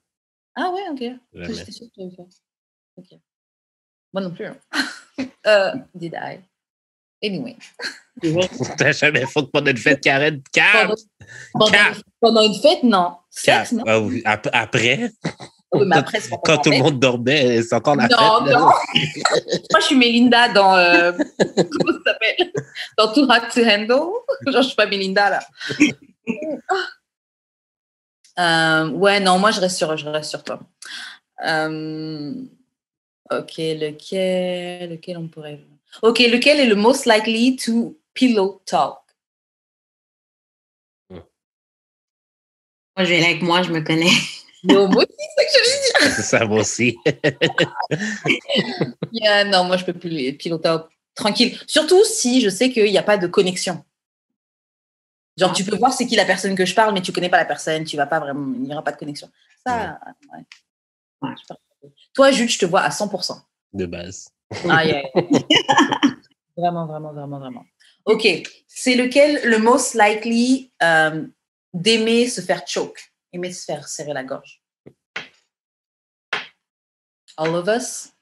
C: Ah ouais, ok.
A: Jamais.
C: J'étais sûre que tu avais fait. Ok. Moi non plus. Did I? Anyway.
A: T'as jamais fait pendant une fête, Karen?
C: Pendant une fête, non. Sexe, non?
A: Après?
C: Oui, mais après,
A: quand tout le monde dormait, c'est encore la fête.
C: Non. Moi, je suis Melinda dans... comment ça s'appelle? Dans Too Hot to Handle. Genre, je suis pas Melinda, là. Ouais, non, moi, je reste sur toi. Ok, lequel on pourrait... Ok, lequel est le most likely to pillow talk?
B: Moi, je vais aller avec moi, je me connais.
C: Non, moi aussi, c'est ça que je veux dire.
A: C'est ça, moi aussi.
C: Non, moi, je peux plus pillow talk tranquille. Surtout si je sais qu'il n'y a pas de connexion. Genre, tu peux voir c'est qui la personne que je parle, mais tu ne connais pas la personne, tu vas pas vraiment, il n'y aura pas de connexion. Ça, ouais. Toi, Jude, je te vois à 100%.
A: De base.
C: Ah, yeah. Vraiment. Ok, c'est lequel le most likely d'aimer se faire choke, aimer se faire serrer la gorge? All of us?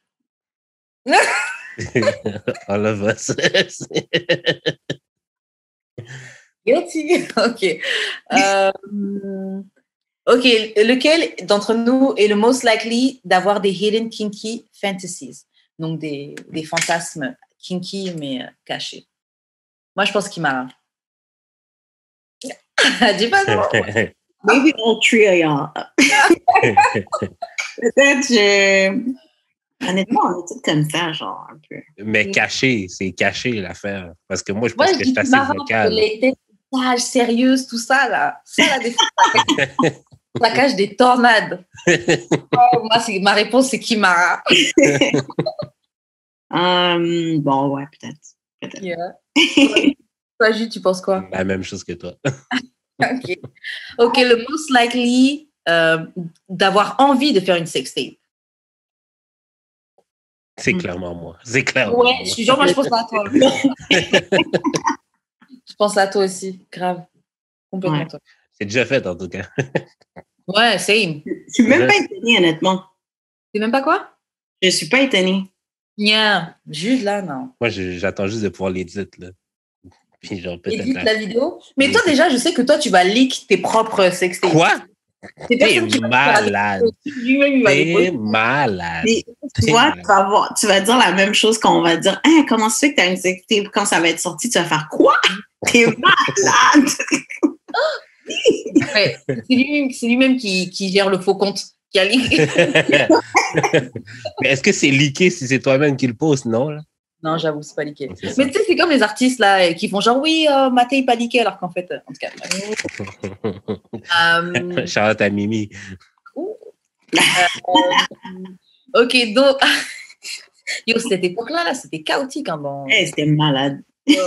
A: All of us.
C: Guilty. OK. OK. Lequel d'entre nous est le most likely d'avoir des hidden kinky fantasies? Donc, des fantasmes kinky, mais cachés. Moi, je pense Kimara. Dis pas non.
B: Maybe all three of y'all. Peut-être, honnêtement, on est tous comme ça, genre, un peu.
A: Mais caché, c'est caché l'affaire. Parce que moi, je pense que je suis assez
C: marrant,
A: vocal.
C: Les tâches sérieuses, tout ça, là. Ça, là, des fois, ça cache des tornades. Moi, ma réponse, c'est Kimara.
B: Bon, ouais, peut-être.
C: Yeah. Toi, Jules, tu penses quoi?
A: La même chose que toi.
C: OK, le most likely d'avoir envie de faire une sextape.
A: C'est clairement moi. C'est clairement
C: Ouais,
A: moi.
C: je suis genre, moi, je pense à toi. Je pense à toi aussi, grave. Complètement
B: Ouais.
C: toi.
A: C'est déjà fait, en tout cas.
C: Ouais, same.
B: Je suis même pas étonnée, honnêtement.
C: C'est même pas quoi?
B: Je suis pas étonnée.
C: Yeah. Jude, là, non.
A: Moi, j'attends juste de pouvoir l'éditer, là. Puis genre, peut-être...
C: Édite la vidéo. Mais toi, déjà, je sais que toi, tu vas leak tes propres sextapes.
A: Quoi?
C: C'est
A: T'es
C: personne qui va
A: malade.
C: lui-même, il va les
A: T'es
C: poster.
A: malade.
B: Mais, tu vois, tu vas dire la même chose quand on va dire hein, comment ça fait que tu as une sextape quand ça va être sorti, tu vas faire quoi? T'es malade!
C: Ouais, c'est lui-même qui gère le faux compte. Qui a leak.
A: Mais est-ce que c'est leaké si c'est toi-même qui le poste, non? Là?
C: Non, j'avoue, c'est pas leaké.
A: C'est ça.
C: Mais tu sais, c'est comme les artistes là qui font genre oui, ma tape pas leaké alors qu'en fait, en tout cas.
A: Shout-out à Mimi.
C: Ok, donc yo, cette époque-là, là, c'était chaotique. Hein, bon.
B: Hey, c'était malade.
A: Yo,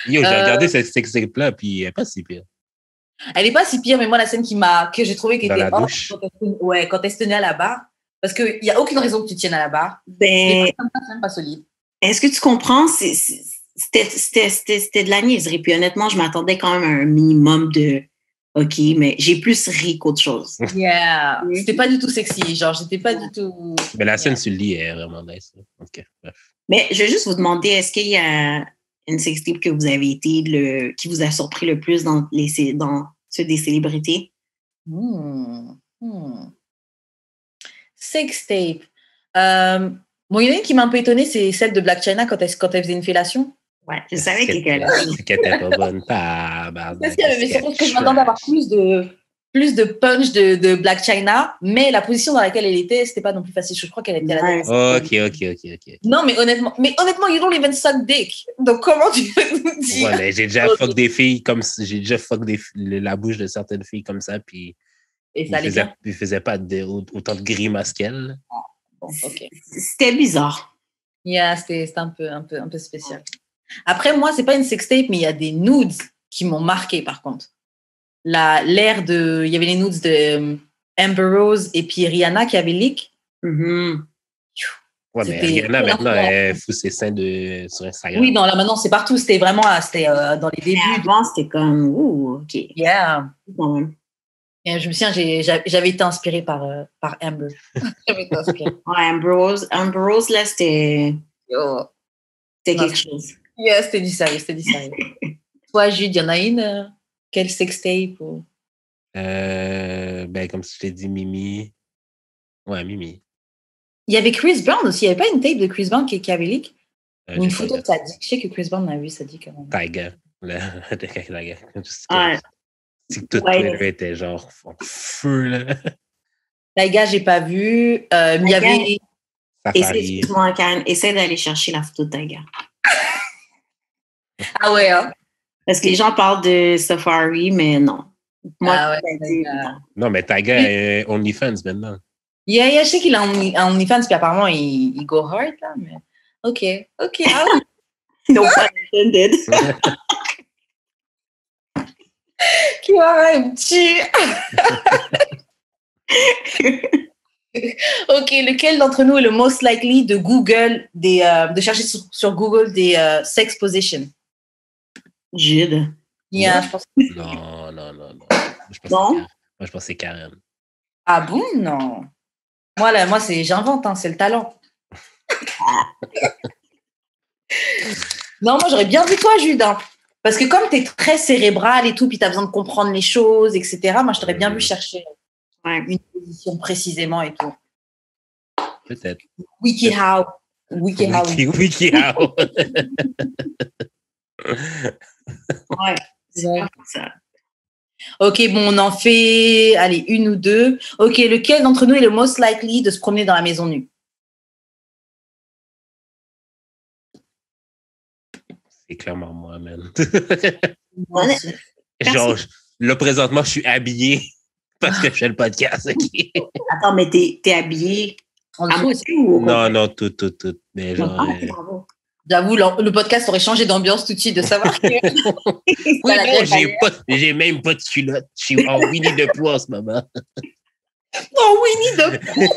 A: j'ai regardé cette sextape-là, puis elle est pas si pire.
C: Elle est pas si pire, mais moi, la scène que j'ai trouvé qui
A: Dans
C: était
A: la douche.
C: quand elle se tenait à la barre, parce qu'il n'y a aucune raison que tu tiennes à la barre.
B: Ben,
C: C'est même pas solide.
B: est-ce que tu comprends? C'était de la niaiserie. Puis honnêtement, je m'attendais quand même à un minimum de OK, mais j'ai plus ri qu'autre chose.
C: Yeah. C'était pas du tout sexy. Genre, j'étais pas du tout.
A: Mais la scène sur le lit est vraiment nice. OK, bref.
B: Mais je vais juste vous demander, est-ce qu'il y a une sextape que vous avez été qui vous a surpris le plus dans ceux des célébrités?
C: Sextape. Bon, il y en a une qui m'a un peu étonnée, c'est celle de Black China quand elle faisait une fellation.
B: Ouais, je savais qu'elle était là.
A: Qu'elle était pas bonne.
C: Parce que je m'attendais à avoir plus de punch de Black China, mais la position dans laquelle elle était, c'était pas non plus facile. Je crois qu'elle était à la
A: OK.
C: Non, mais honnêtement, you don't even suck dick. Donc, comment tu peux nous dire?
A: Ouais, mais j'ai déjà fuck des filles comme ça. J'ai déjà fuck la bouche de certaines filles comme ça, puis
C: et ça
A: ils faisaient pas autant de grimaces qu'elle.
C: Bon, OK.
B: C'était bizarre.
C: Yeah, c'était un peu spécial. Après, moi, c'est pas une sextape, mais il y a des nudes qui m'ont marqué, par contre. Il y avait les nudes de Amber Rose et puis Rihanna qui avaient leak.
B: Mm-hmm.
A: Ouais, mais Rihanna, maintenant, elle fout ses seins sur Instagram.
C: Oui, non, là, maintenant, c'est partout. C'était vraiment dans les débuts.
B: Mais avant, c'était comme, OK.
C: Yeah.
B: Quand même.
C: Et je me souviens, j'avais été inspirée par Amber. J'avais été inspirée.
B: Ouais, Amber Rose, là, c'était quelque chose.
C: Yeah, c'était du sérieux. Toi, Jude, il y en a une? Quelle sextape?
A: Ben, comme je t'ai dit, Mimi. Ouais, Mimi.
C: Il y avait Chris Brown aussi. Il n'y avait pas une tape de Chris Brown qui avait leak? Une photo de Sadik. Je sais que Chris Brown a vu Sadik quand même.
A: Tiger.
B: Ouais.
A: C'est que tout Twitter était genre en feu, là.
C: Tiger, j'ai pas vu. Il y avait...
B: Excuse-moi, Karen, essaie d'aller chercher la photo de Tiger.
C: Ah ouais, hein?
B: Parce que les gens parlent de Safari, mais non. Moi,
A: non, mais Tiger est OnlyFans maintenant.
C: Yeah, je sais qu'il a un OnlyFans, puis apparemment, il go hard, là, mais... OK. Ah oui.
B: No pun intended.
C: Qui aura un petit... OK, lequel d'entre nous est le most likely de Google, de chercher sur Google des sex positions?
B: Jude.
C: Yeah, je pense...
A: Non.
B: Non?
A: Moi, je pense que c'est Karen.
C: Ah bon? Non. Moi, j'invente, hein, c'est le talent. Non, moi, j'aurais bien vu toi, Jude. Hein. Parce que comme tu es très cérébral et tout, puis tu as besoin de comprendre les choses, etc., moi, je t'aurais bien vu chercher une position précisément et tout.
A: Peut-être.
C: WikiHow.
A: WikiHow.
B: Ouais, c'est ça.
C: Ok, bon, on en fait, allez, une ou deux. Ok, lequel d'entre nous est le most likely de se promener dans la maison nue?
A: C'est clairement moi, man.
B: Ouais.
A: Genre, là, présentement, je suis habillé parce que je fais le podcast. Okay?
B: Attends, mais t'es habillé
C: En
B: à
C: dessous aussi.
B: moitié ou au complet?
A: Non, tout. Mais genre.
B: Bravo.
C: J'avoue, le podcast aurait changé d'ambiance tout de suite de savoir que.
A: Oui, non, j'ai même pas de culotte. Je suis en Winnie the Pooh en ce moment.
C: Oh, Winnie the Pooh!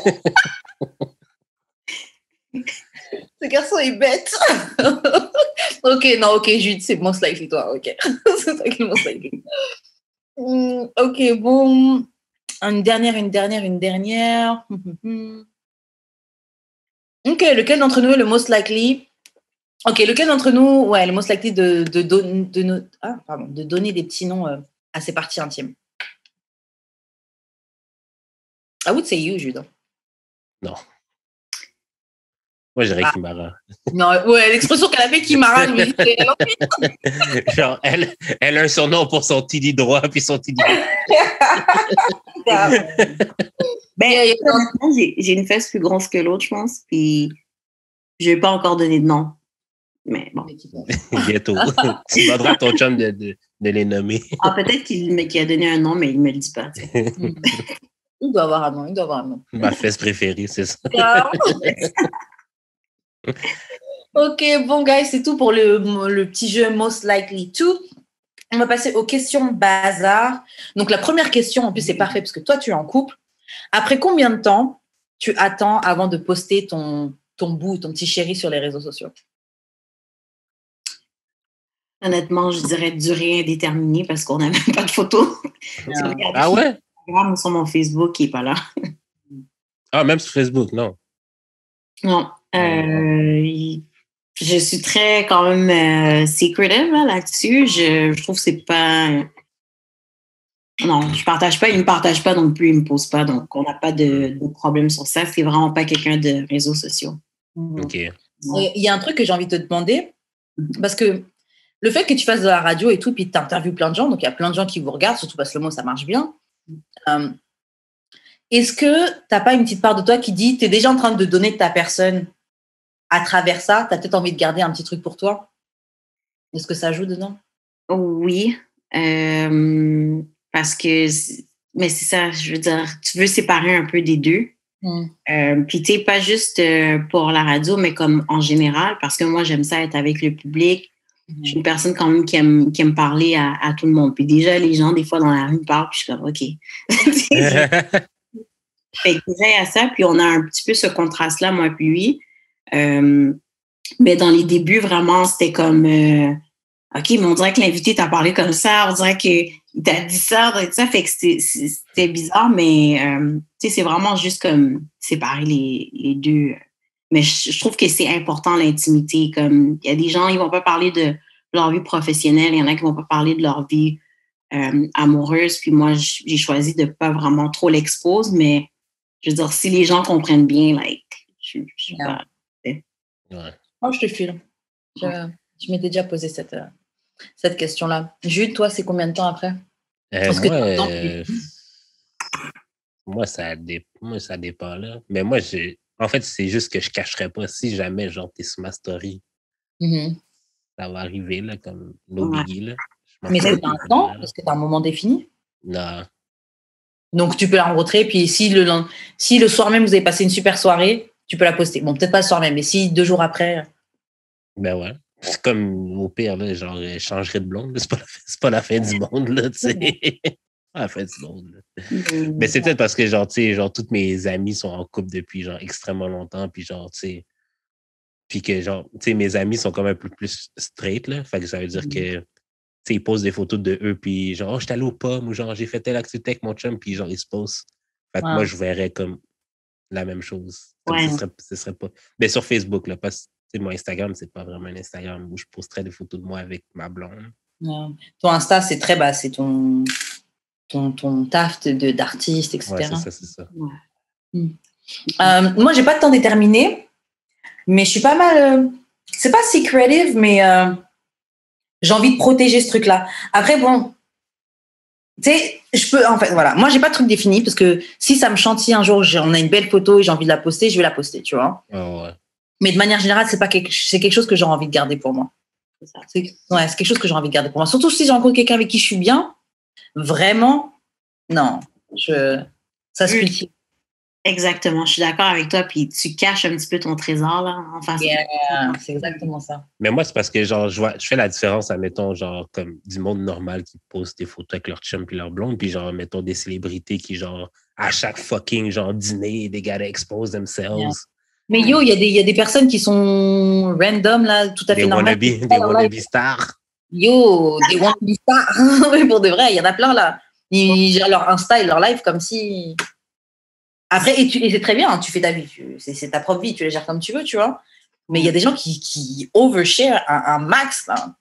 C: Ce garçon est bête. Ok, Jude, c'est most likely toi. Ok. C'est toi qui est most likely. Ok, bon. Une dernière. Ok, lequel d'entre nous est le most likely? Ok, lequel d'entre nous, ouais, le most likely de donner des petits noms à ses parties intimes? I would say you, Jude.
A: Non. Moi, je dirais Kimara.
C: Non, ouais, l'expression qu'elle a fait Kimara, je me dis, c'est elle.
A: Genre, elle a un surnom pour son tidi droit puis son tidi.
B: J'ai une fesse plus grosse que l'autre, je pense, puis je vais pas encore donner de nom. Mais bon.
A: Bientôt. Tu demanderas à ton chum de les nommer.
B: Ah, peut-être qu'il a donné un nom, mais il me le dit pas.
C: Il doit avoir un nom.
A: Ma fesse préférée, c'est ça.
C: Ok, bon, guys, c'est tout pour le petit jeu Most Likely To. On va passer aux questions bazar. Donc, la première question, en plus, c'est parfait parce que toi, tu es en couple. Après combien de temps tu attends avant de poster ton bout, ton petit chéri sur les réseaux sociaux?
B: Honnêtement, je dirais durée indéterminée parce qu'on n'a même pas de photos.
A: Ah ouais?
B: Instagram ou sur mon Facebook qui n'est pas là.
A: Ah, même sur Facebook, non?
B: Non. Je suis très quand même secretive là-dessus. Je trouve que c'est pas... Non, je partage pas, il me partage pas non plus, il me pose pas, donc on n'a pas de problème sur ça. C'est vraiment pas quelqu'un de réseaux sociaux.
A: OK.
C: Il y a un truc que j'ai envie de te demander, parce que le fait que tu fasses de la radio et tout, puis tu interviews plein de gens, donc il y a plein de gens qui vous regardent, surtout parce que le mot, ça marche bien. Est-ce que tu n'as pas une petite part de toi qui dit, tu es déjà en train de donner de ta personne à travers ça, tu as peut-être envie de garder un petit truc pour toi? Est-ce que ça joue dedans?
B: Oui, parce que, mais c'est ça, je veux dire, tu veux séparer un peu des deux. Puis tu sais, pas juste pour la radio, mais comme en général, parce que moi, j'aime ça être avec le public. Je suis une personne quand même qui aime parler à tout le monde. Puis déjà, les gens, des fois, dans la rue, me parlent, puis je suis comme, OK. Fait que déjà, à ça, puis on a un petit peu ce contraste-là, moi puis lui. Mais dans les débuts, vraiment, c'était comme, OK, mais on dirait que l'invité t'a parlé comme ça, on dirait qu'il t'a dit ça, fait que c'était bizarre, mais tu sais, c'est vraiment juste comme séparer les deux. Mais je trouve que c'est important, l'intimité. Comme il y a des gens, ils vont pas parler de leur vie professionnelle, il y en a qui vont pas parler de leur vie amoureuse, puis moi, j'ai choisi de pas vraiment trop l'exposer, mais je veux dire, si les gens comprennent bien, like, je suis pas...
A: Ouais.
C: Moi, je te file. Je m'étais déjà posé cette question-là. Jude, toi, c'est combien de temps après?
A: Moi, ça dépend, là. Mais moi, en fait, c'est juste que je cacherais pas si jamais, genre, t'es sur ma story. Ça va arriver, là, comme no biggie, là.
C: Mais est-ce que t'as un temps? Est-ce que t'as un moment défini?
A: Non.
C: Donc, tu peux la rencontrer, puis si le soir même, vous avez passé une super soirée, tu peux la poster. Bon, peut-être pas le soir même, mais si 2 jours après...
A: Ben ouais. C'est comme, au pire, là, genre, je changerais de blonde. C'est pas la fin du monde, là, tu sais. Pas la fin du monde, là. Mais c'est peut-être parce que, genre, tu sais, genre, toutes mes amies sont en couple depuis, genre, extrêmement longtemps, puis genre, tu sais... Puis que, genre, tu sais, mes amis sont comme un peu plus straight, là. Fait que ça veut dire que, tu sais, ils posent des photos de eux, puis genre, oh, j'étais allé aux pommes, ou genre, j'ai fait telle activité avec mon chum, puis genre, ils se posent. Fait que moi, je verrais comme la même chose. Comme ce serait pas... Mais sur Facebook, là, sais, mon Instagram, c'est pas vraiment un Instagram où je posterais des photos de moi avec ma blonde.
C: Non. Ton Insta, c'est très bas, c'est ton taf d'artiste, etc.
A: Ouais, c'est ça.
C: Moi, j'ai pas de temps déterminé, mais je suis pas mal. C'est pas secretive, mais j'ai envie de protéger ce truc-là. Après, bon, tu sais, je peux. En fait, voilà. Moi, j'ai pas de truc défini parce que si ça me chantille un jour, on a une belle photo et j'ai envie de la poster, je vais la poster, tu vois.
A: Oh, ouais.
C: Mais de manière générale, c'est quelque chose que j'ai envie de garder pour moi. C'est quelque chose que j'ai envie de garder pour moi. Surtout si je rencontre quelqu'un avec qui je suis bien, vraiment, non, ça se cultive.
B: Exactement, je suis d'accord avec toi. Puis tu caches un petit peu ton trésor là, en face.
C: C'est exactement ça.
A: Mais moi, c'est parce que genre, je fais la différence, admettons, genre, comme du monde normal qui poste des photos avec leur chum puis leur blonde, puis genre, mettons, des célébrités qui, genre, à chaque fucking genre dîner, they gotta expose themselves.
C: Yeah. Mais yo, il y a des personnes qui sont random, là, tout à fait normales.
A: Des wannabe stars.
C: Yo, des wannabe stars. Oui, pour de vrai, il y en a plein, là. Ils gèrent leur Insta et leur live comme si... Après, et c'est très bien, hein, tu fais ta vie, c'est ta propre vie, tu la gères comme tu veux, tu vois. Mais il y a des gens qui overshare un max, là.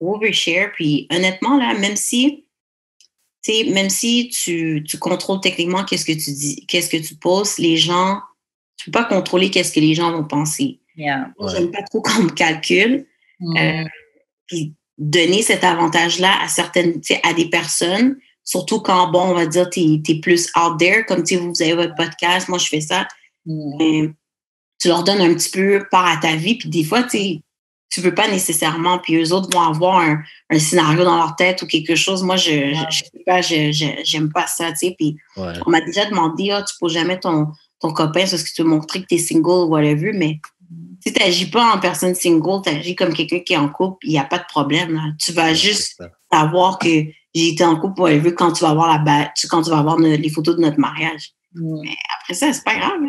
B: Overshare, puis honnêtement, là, même si tu contrôles techniquement qu'est-ce que tu dis, qu'est-ce que tu postes, les gens, tu peux pas contrôler qu'est-ce que les gens vont penser.
C: Yeah.
B: Moi, j'aime pas trop qu'on me calcule. Puis donner cet avantage-là à des personnes, surtout quand, bon, on va dire, t'es plus out there, comme vous avez votre podcast, moi, je fais ça. Tu leur donnes un petit peu part à ta vie, puis des fois, tu veux pas nécessairement, puis eux autres vont avoir un scénario dans leur tête ou quelque chose. Moi, je sais pas, j'aime pas ça, tu sais. Puis on m'a déjà demandé, tu poses jamais ton copain parce que tu veux montrer que t'es single ou whatever, mais tu t'agis pas en personne single, t'agis comme quelqu'un qui est en couple, il n'y a pas de problème, là. Tu vas juste savoir que j'ai été en couple, whatever, quand tu vas voir quand tu vas voir les photos de notre mariage. Mais après ça, c'est pas grave,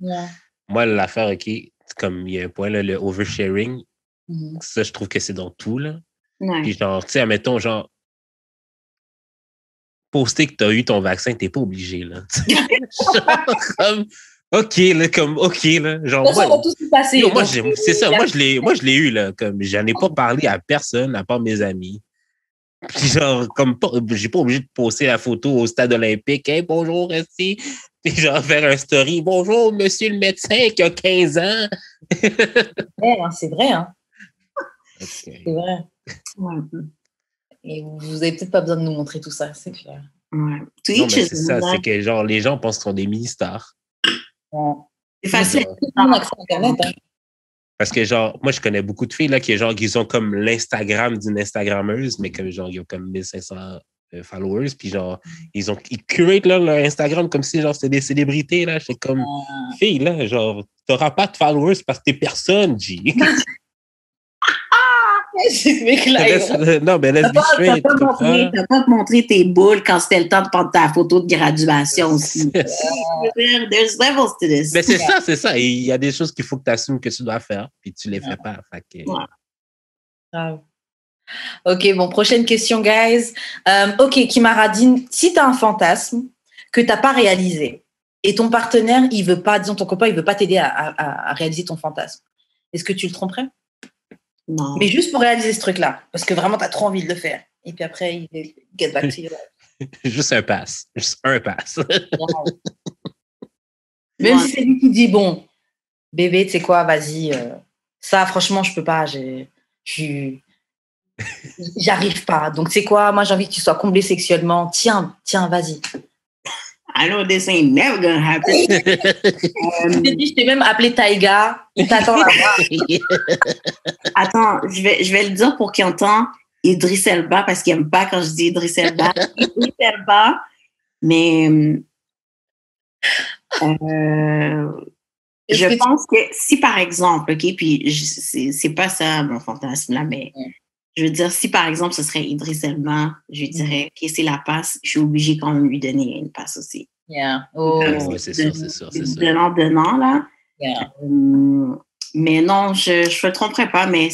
B: là.
A: Moi, l'affaire, OK, comme il y a un point, là, le oversharing, ça, je trouve que c'est dans tout, là. Puis genre, tu sais, admettons, genre, poster que tu as eu ton vaccin, t'es pas obligé, là. Genre, comme, OK, là. Genre,
C: ça va tout se passer.
A: C'est ça, moi, je l'ai eu, là. Comme, j'en ai pas parlé à personne, à part mes amis. Puis genre, comme, j'ai pas obligé de poster la photo au stade olympique. Hey, bonjour, Rusty. Puis genre, faire un story. Bonjour, monsieur le médecin qui a 15 ans.
C: C'est vrai, hein.
A: Okay.
C: C'est vrai. Et vous avez peut-être pas besoin de nous montrer tout ça, c'est clair.
A: Non, mais c'est ça, c'est que genre, les gens pensent qu'on est mini-stars.
B: C'est facile.
C: Internet, hein.
A: Parce que genre, moi, je connais beaucoup de filles là, qui ont comme l'Instagram d'une Instagrammeuse, mais comme genre, ils ont comme 1500 followers, puis genre, ils curate là, leur Instagram comme si genre c'était des célébrités, là. C'est comme, fille, là, genre, t'auras pas de followers parce que t'es personne, G. Non, mais laisse be straight.
B: T'as pas montré tes boules quand c'était le temps de prendre ta photo de graduation aussi. There's levels to this.
A: Mais c'est ça. Il y a des choses qu'il faut que tu assumes que tu dois faire, puis tu les fais pas. Fait que...
C: OK, bon, prochaine question, guys. OK, Kimaradine, si tu as un fantasme que tu n'as pas réalisé et ton partenaire, il veut pas, disons ton copain, il veut pas t'aider à réaliser ton fantasme, est-ce que tu le tromperais?
B: Non.
C: Mais juste pour réaliser ce truc-là, parce que vraiment, tu as trop envie de le faire. Et puis après, il get back to you.
A: Juste un pass.
C: Même si c'est lui qui dit, bon, bébé, tu sais quoi, vas-y, ça, franchement, je peux pas, j'arrive pas. Donc, tu sais quoi, moi, j'ai envie que tu sois comblé sexuellement. Tiens, vas-y.
B: I know this ain't never gonna happen.
C: Je t'ai même appelé Taïga. Il t'attend là-bas.
B: Attends, je vais le dire pour qu'il entende Idriss Elba, parce qu'il n'aime pas quand je dis Idriss Elba. Idriss Elba, mais je pense que si, par exemple, OK, puis c'est pas ça mon fantasme là, mais je veux dire, si par exemple, ce serait Idriss Elba, je dirais, OK, c'est la passe, je suis obligée quand même de lui donner une passe aussi.
C: Yeah.
A: C'est sûr.
B: Donnant, là.
C: Yeah.
B: Mais non, je ne me tromperais pas, mais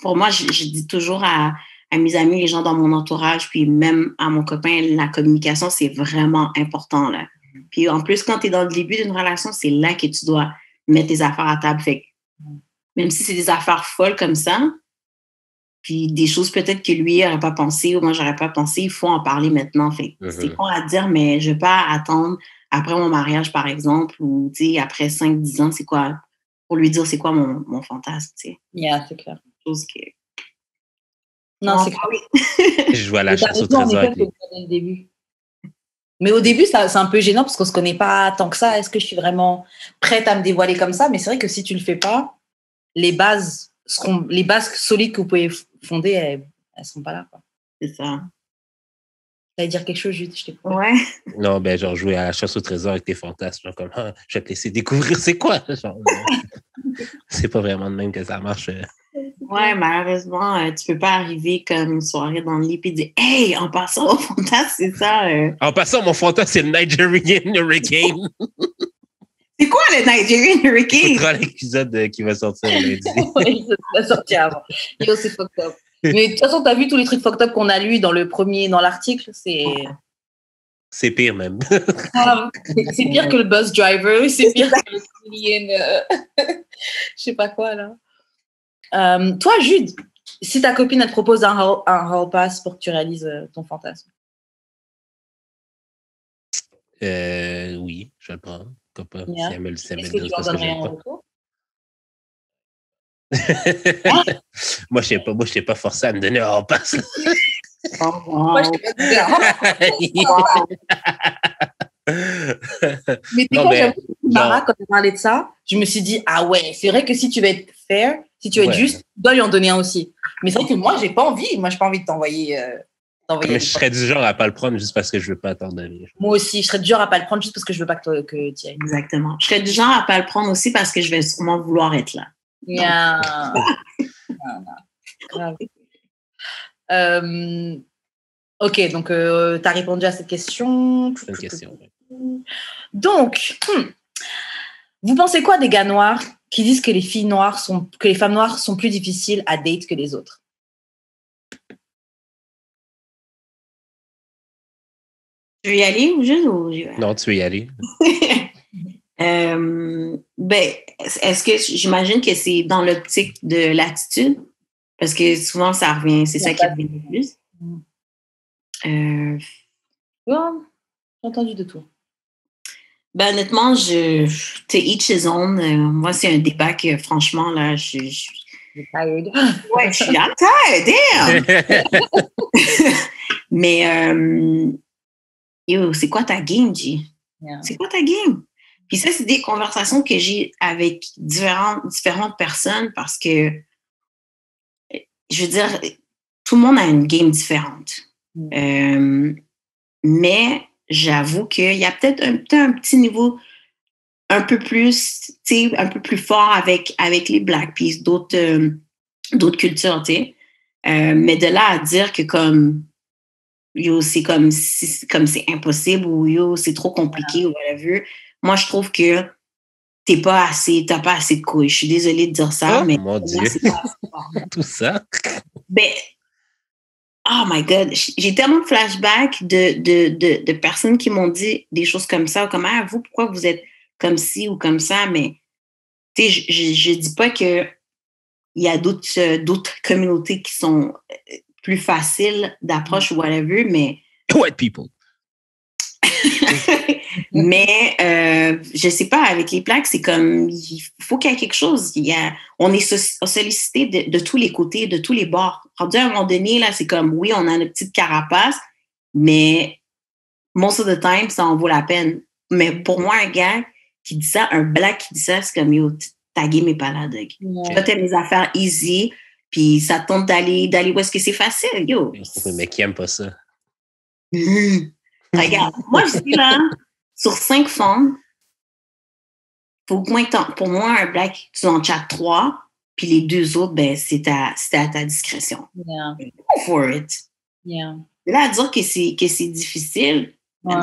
B: pour moi, je dis toujours à mes amis, les gens dans mon entourage, puis même à mon copain, la communication, c'est vraiment important, là. Puis en plus, quand tu es dans le début d'une relation, c'est là que tu dois mettre tes affaires à table. Fait même si c'est des affaires folles comme ça, puis des choses peut-être que lui n'aurait pas pensé ou moi, j'aurais pas pensé, il faut en parler maintenant. Fait c'est con à dire, mais je vais pas attendre après mon mariage, par exemple, ou après 5-10 ans, c'est quoi, pour lui dire c'est quoi mon fantasme, tu sais.
C: Yeah, c'est clair.
B: Chose que...
C: Non, c'est clair.
A: Je joue à la chasse au trésor avec lui.
C: Début. Mais au début, c'est un peu gênant parce qu'on se connaît pas tant que ça. Est-ce que je suis vraiment prête à me dévoiler comme ça? Mais c'est vrai que si tu le fais pas, les bases solides que vous pouvez fonder, elles sont pas là, quoi.
B: C'est ça.
C: T'allais dire quelque chose, Jude? Je t'ai coupé.
B: Ouais.
A: Non, ben, genre, jouer à la chasse au trésor avec tes fantasmes. Genre, comme, je vais te laisser découvrir c'est quoi. Genre, c'est pas vraiment de même que ça marche.
B: Ouais, malheureusement, tu peux pas arriver comme une soirée dans le lit et dire « Hey, en passant au fantasme, c'est ça. »
A: En passant, mon fantasme, c'est le Nigerian Hurricane.
B: C'est quoi le Nigerian Hurricane?
A: Il faudra l'épisode qui va sortir lundi.
C: Oui, ça va sortir avant. Yo, c'est fucked up. Mais de toute façon, t'as vu tous les trucs fucked up qu'on a lus dans l'article, c'est...
A: C'est pire même.
C: C'est pire que le bus driver, c'est pire que le Canadian, je sais pas quoi, là. Toi, Jude, si ta copine, elle te propose un hall pass pour que tu réalises ton fantasme.
A: Oui, je vais le prendre.
C: Yeah.
A: Si elle me
C: Est-ce que tu en donnerais un retour?
A: Moi, je sais pas forcé à me donner un hall pass.
C: Moi, je sais pas. Mais tu sais quoi, j'avoue, Mara, quand elle parlait de ça, je me suis dit, ah ouais, c'est vrai que si tu veux être fair, si tu veux être juste, tu dois lui en donner un aussi. Mais c'est vrai que moi, j'ai pas envie. Moi, j'ai pas envie de t'envoyer.
A: Mais je serais du genre à pas le prendre juste parce que je veux pas t'en donner.
C: Moi aussi, je serais du genre à pas le prendre juste parce que je veux pas que tu ailles.
B: Exactement. Je serais du genre à pas le prendre aussi parce que je vais sûrement vouloir être là.
C: Yeah. Grave. Ok, donc tu as répondu à cette question.
A: C'est une question.
C: Donc, vous pensez quoi des gars noirs qui disent que les femmes noires sont plus difficiles à date que les autres?
B: Tu veux y aller ou juste
A: Non, tu veux y aller.
B: Ben, est-ce que j'imagine que c'est dans l'optique de l'attitude? Parce que souvent, ça revient, c'est ça qui revient le plus.
C: Ouais, j'ai entendu de tout.
B: Ben, honnêtement, t'es each his own. Moi, c'est un débat que, franchement, là, je
C: tired.
B: Ouais, je suis tired, damn! Mais, yo, c'est quoi ta game, G? Yeah. C'est quoi ta game? Puis ça, c'est des conversations que j'ai avec différentes personnes parce que, je veux dire, tout le monde a une game différente. Mais j'avoue qu'il y a peut-être un petit niveau un peu plus, tu sais, un peu plus fort avec les Black Peas, d'autres cultures, tu sais. Mais de là à dire que comme, yo, c'est comme c'est impossible ou yo, c'est trop compliqué ou whatever, moi, je trouve que t'as pas assez de couilles. Je suis désolée de dire ça, mais...
A: Mon Dieu! Tout ça?
B: Ben, oh my God! J'ai tellement de flashbacks de personnes qui m'ont dit des choses comme ça, comme, ah, vous, pourquoi vous êtes comme ci ou comme ça, mais, tu sais, je dis pas que il y a d'autres communautés qui sont plus faciles d'approche ou whatever, mais...
A: White people!
B: Mais je sais pas, avec les plaques, c'est comme il faut qu'il y ait quelque chose. On est sollicité de tous les côtés, de tous les bords. Rendu à un moment donné, là, c'est comme oui, on a une petite carapace, mais most of the time, ça en vaut la peine. Mais pour moi, un gars qui dit ça, un black qui dit ça, c'est comme yo, ta game est pas là, Doug. Tu vas t'aimer les affaires easy, puis ça tente d'aller où est-ce que c'est facile, yo.
A: Mais qui aime pas ça?
B: Regarde, moi, je dis là, sur 5 femmes, pour moi, un black, tu en chattes 3, puis les 2 autres, ben, c'est à ta discrétion.
C: Yeah.
B: Go for it.
C: Yeah.
B: Là, à dire que c'est difficile.
C: Ouais.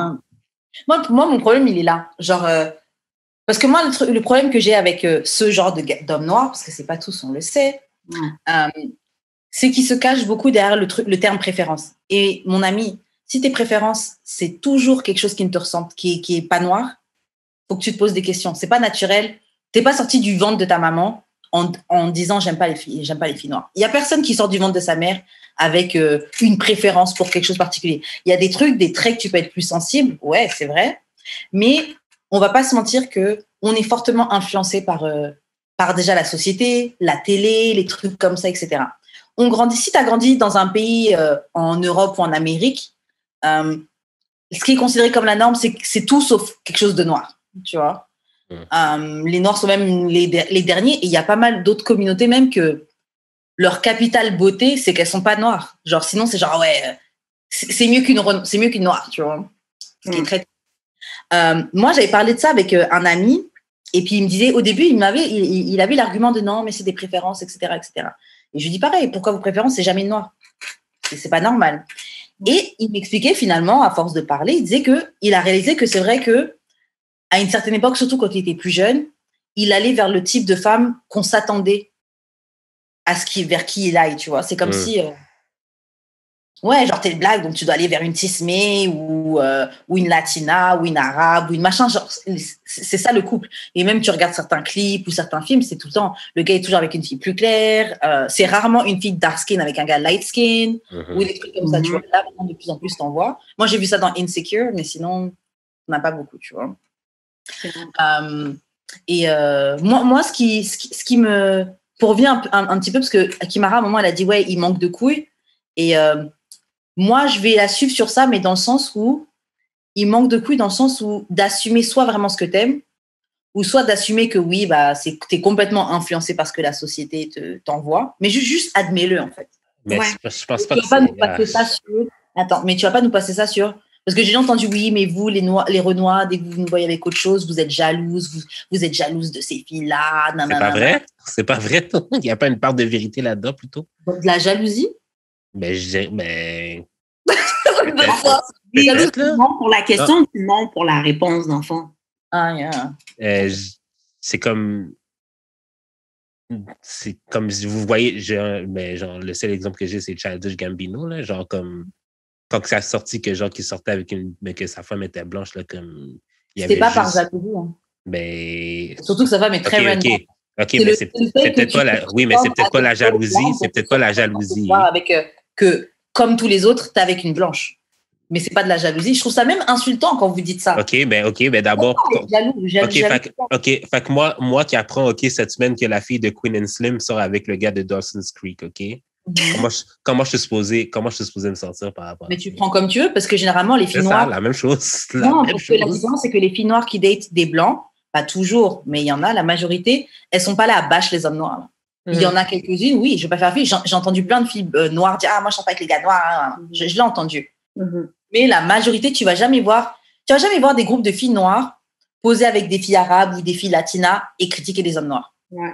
C: Moi, mon problème, il est là. Genre, parce que moi, le problème que j'ai avec ce genre d'hommes noirs, parce que c'est pas tous, on le sait, c'est qu'ils se cachent beaucoup derrière le terme préférence. Et mon ami, si tes préférences, c'est toujours quelque chose qui ne te ressemble, qui est pas noir, faut que tu te poses des questions. C'est pas naturel. T'es pas sorti du ventre de ta maman en disant j'aime pas les filles noires. Il y a personne qui sort du ventre de sa mère avec une préférence pour quelque chose de particulier. Il y a des trucs, des traits que tu peux être plus sensible, ouais, c'est vrai, mais on va pas se mentir que on est fortement influencé par déjà la société, la télé, les trucs comme ça, etc. Si tu as grandi dans un pays en Europe ou en Amérique, ce qui est considéré comme la norme, c'est tout sauf quelque chose de noir, tu vois. Les Noirs sont même les derniers, et il y a pas mal d'autres communautés même que leur capitale beauté, c'est qu'elles sont pas noires. Genre, sinon, c'est genre, ouais, c'est mieux qu'une noire, tu vois. Ce qui est très... moi, j'avais parlé de ça avec un ami, et puis il me disait, au début, il avait l'argument de non, mais c'est des préférences, etc., etc. Et je lui dis pareil, pourquoi vos préférences, c'est jamais une noire? C'est pas normal. Et il m'expliquait finalement, à force de parler, il disait qu'il a réalisé que c'est vrai que à une certaine époque, surtout quand il était plus jeune, il allait vers le type de femme qu'on s'attendait vers qui il aille, tu vois. C'est comme si, ouais, genre t'es black, donc tu dois aller vers une Tismé ou une Latina ou une Arabe ou une machin, genre, c'est ça le couple. Et même tu regardes certains clips ou certains films, c'est tout le temps, le gars est toujours avec une fille plus claire, c'est rarement une fille dark skin avec un gars light skin, ou des trucs comme ça, tu vois. Là, maintenant, de plus en plus, t'en vois. Moi, j'ai vu ça dans Insecure, mais sinon, on n'a pas beaucoup, tu vois. Moi, ce qui me... Pour revenir un petit peu, parce que Kimara, à un moment, elle a dit, ouais, il manque de couilles. Et moi, je vais la suivre sur ça, mais dans le sens où il manque de couilles, dans le sens où d'assumer soit vraiment ce que t'aimes, ou soit d'assumer que oui, bah, t'es complètement influencé par ce que la société t'envoie, mais juste admets-le, en fait.
A: Mais
C: ouais.
A: je pense pas
C: que c'est... Attends, mais tu vas pas nous passer ça sur... Parce que j'ai entendu, oui, mais vous, les Renois, dès que vous nous voyez avec autre chose, vous êtes jalouses, vous êtes jalouses de ces filles-là.
A: C'est pas vrai? C'est pas vrai, non? Il n'y a pas une part de vérité là-dedans, plutôt?
C: De la jalousie?
A: Ben, je dirais, ben...
B: Oui, non pour la question, non pour la réponse, d'enfant.
C: Ah, yeah.
A: C'est comme si vous voyez, mais genre, le seul exemple que j'ai, c'est Childish Gambino, là, genre comme quand ça a sorti que genre qu'il sortait mais que sa femme était blanche, là, comme
C: c'était pas par jalousie, hein.
A: Ben,
C: surtout que sa femme est très random.
A: OK, mais c'est peut-être pas la... Oui, mais c'est peut-être pas la jalousie. C'est peut-être pas la jalousie.
C: Avec que, comme tous les autres, t'es avec une blanche. Mais c'est pas de la jalousie. Je trouve ça même insultant quand vous dites ça.
A: OK, ben d'abord... Fait que moi qui apprends, OK, cette semaine que la fille de Queen and Slim sort avec le gars de Dawson's Creek, OK? Comment je suis supposé me sentir par rapport à ça?
C: Mais tu prends comme tu veux, parce que généralement, les filles noires...
A: C'est ça, la même chose.
C: La différence, c'est que les filles noires qui datent des blancs, pas toujours, mais il y en a, la majorité, elles sont pas là à bâcher les hommes noirs. Il y en a quelques-unes, oui, je vais pas faire fille. J'ai entendu plein de filles noires dire « Ah, moi, je sors pas avec les gars noirs. » Je l'ai entendu. Mais la majorité, tu vas jamais voir des groupes de filles noires poser avec des filles arabes ou des filles latinas et critiquer les hommes noirs.
B: Ouais.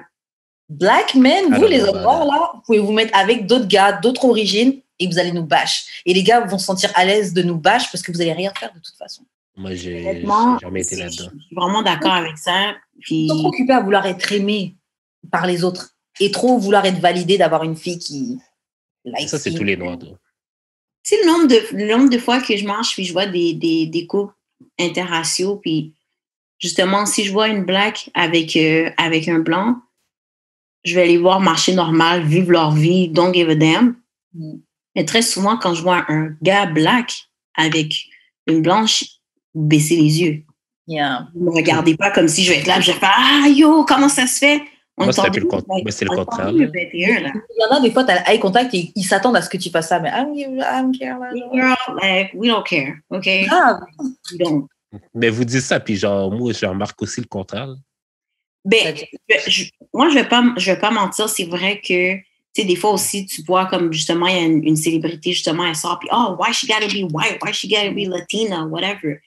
C: Black men, vous, les hommes noirs, là, vous pouvez vous mettre avec d'autres gars, d'autres origines, et vous allez nous bâcher. Et les gars vont se sentir à l'aise de nous bâcher parce que vous allez rien faire de toute façon.
A: Moi, j'ai jamais été là-dedans.
B: Je suis vraiment d'accord avec ça. Puis...
C: Ils sont trop occupés à vouloir être aimés par les autres et trop vouloir être validés d'avoir une fille qui...
A: Ça, c'est tous les noirs.
B: Tu sais, le nombre de fois que je marche puis je vois des couples interraciaux, puis justement, si je vois une black avec un blanc, je vais les voir marcher normal, vivre leur vie, don't give a damn. Mais très souvent, quand je vois un gars black avec une blanche, vous baissez les yeux.
C: Yeah.
B: Vous ne me regardez pas comme si je vais être là, je vais faire « Ah, yo, comment ça se fait? »
A: Moi, c'est le contraire.
B: Il
C: y en a des fois, tu as eye contact et ils s'attendent à ce que tu fasses ça, mais I don't care.
B: Girl, like, we don't care, OK? We don't.
A: Mais vous dites ça, puis genre, moi, je remarque aussi le contraire.
B: Ben, moi, je vais pas mentir, c'est vrai que, tu sais, des fois aussi, tu vois comme, justement, il y a une célébrité, justement, elle sort, puis, oh, why she gotta be white? Why she gotta be Latina? Whatever.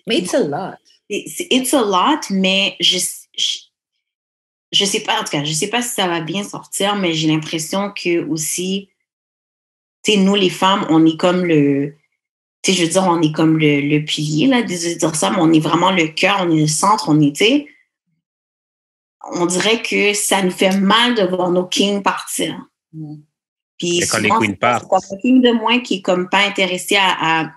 C: Mais it's a lot.
B: It's a lot, mais je sais pas, en tout cas, je sais pas si ça va bien sortir, mais j'ai l'impression que aussi, tu sais, nous, les femmes, on est comme tu sais, je veux dire, on est comme le pilier, là, de dire ça, mais on est vraiment le cœur, on est le centre, on est, tu sais, on dirait que ça nous fait mal de voir nos kings partir. Puis
A: quand les queens partent.
B: C'est un king de moins qui est comme pas intéressé à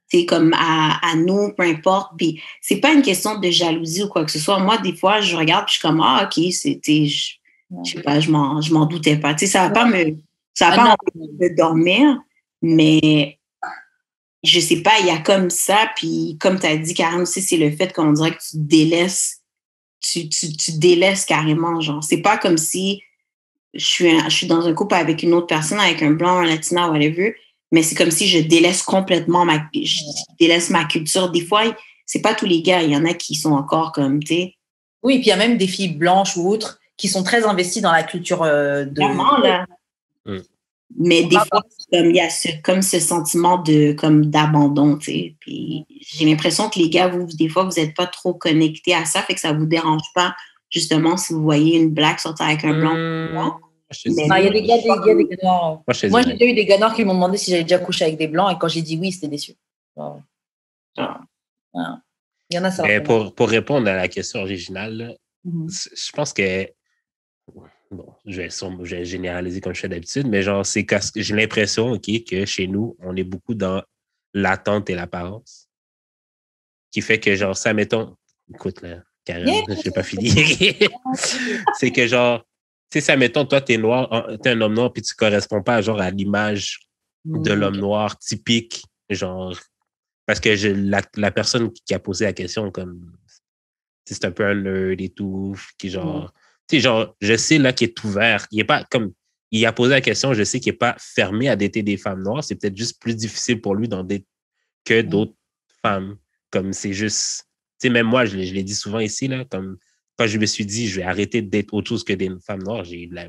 B: c'est comme à nous, peu importe. Puis c'est pas une question de jalousie ou quoi que ce soit. Moi, des fois, je regarde puis je suis comme, ah, OK, c'était, je sais pas, je m'en doutais pas. Tu sais, ça va pas me dormir, mais je sais pas, il y a comme ça. Puis comme tu as dit, Karen aussi, c'est le fait qu'on dirait que tu délaisses, tu délaisses carrément, genre. C'est pas comme si je suis dans un couple avec une autre personne, avec un blanc, un latina, whatever, mais c'est comme si je délaisse complètement je délaisse ma culture. Des fois, c'est pas tous les gars, il y en a qui sont encore comme, tu sais.
C: Oui, puis il y a même des filles blanches ou autres qui sont très investies dans la culture de...
B: Vraiment, là. Mais des fois, il y a ce sentiment d'abandon, tu sais. Puis j'ai l'impression que les gars, des fois, vous n'êtes pas trop connectés à ça, fait que ça vous dérange pas, justement, si vous voyez une black sortir avec un blanc.
C: Il y a des gars noirs. Moi, j'ai déjà eu des gars noirs qui m'ont demandé si j'avais déjà couché avec des blancs, et quand j'ai dit oui, c'était déçu. Il y en a ça.
A: Mais pour répondre à la question originale, là, je pense que bon, je vais généraliser comme je fais d'habitude, mais genre, c'est que j'ai l'impression, OK, que chez nous, on est beaucoup dans l'attente et l'apparence. Qui fait que, genre, ça, mettons, écoute, là, Karen, j'ai pas fini. C'est que, genre, tu sais, ça, mettons, toi, t'es un homme noir, puis tu corresponds pas, genre, à l'image de l'homme noir typique, genre, parce que la personne qui a posé la question, comme, c'est un peu un nerd et tout, qui, genre, tu sais, genre, je sais, là, qu'il est ouvert. Il est pas comme, il a posé la question, je sais qu'il n'est pas fermé à dater des femmes noires. C'est peut-être juste plus difficile pour lui d'en dater que d'autres femmes. Comme c'est juste, tu sais, même moi, je l'ai dit souvent ici, là, comme quand je me suis dit, je vais arrêter de dater autre chose que des femmes noires, j'ai de la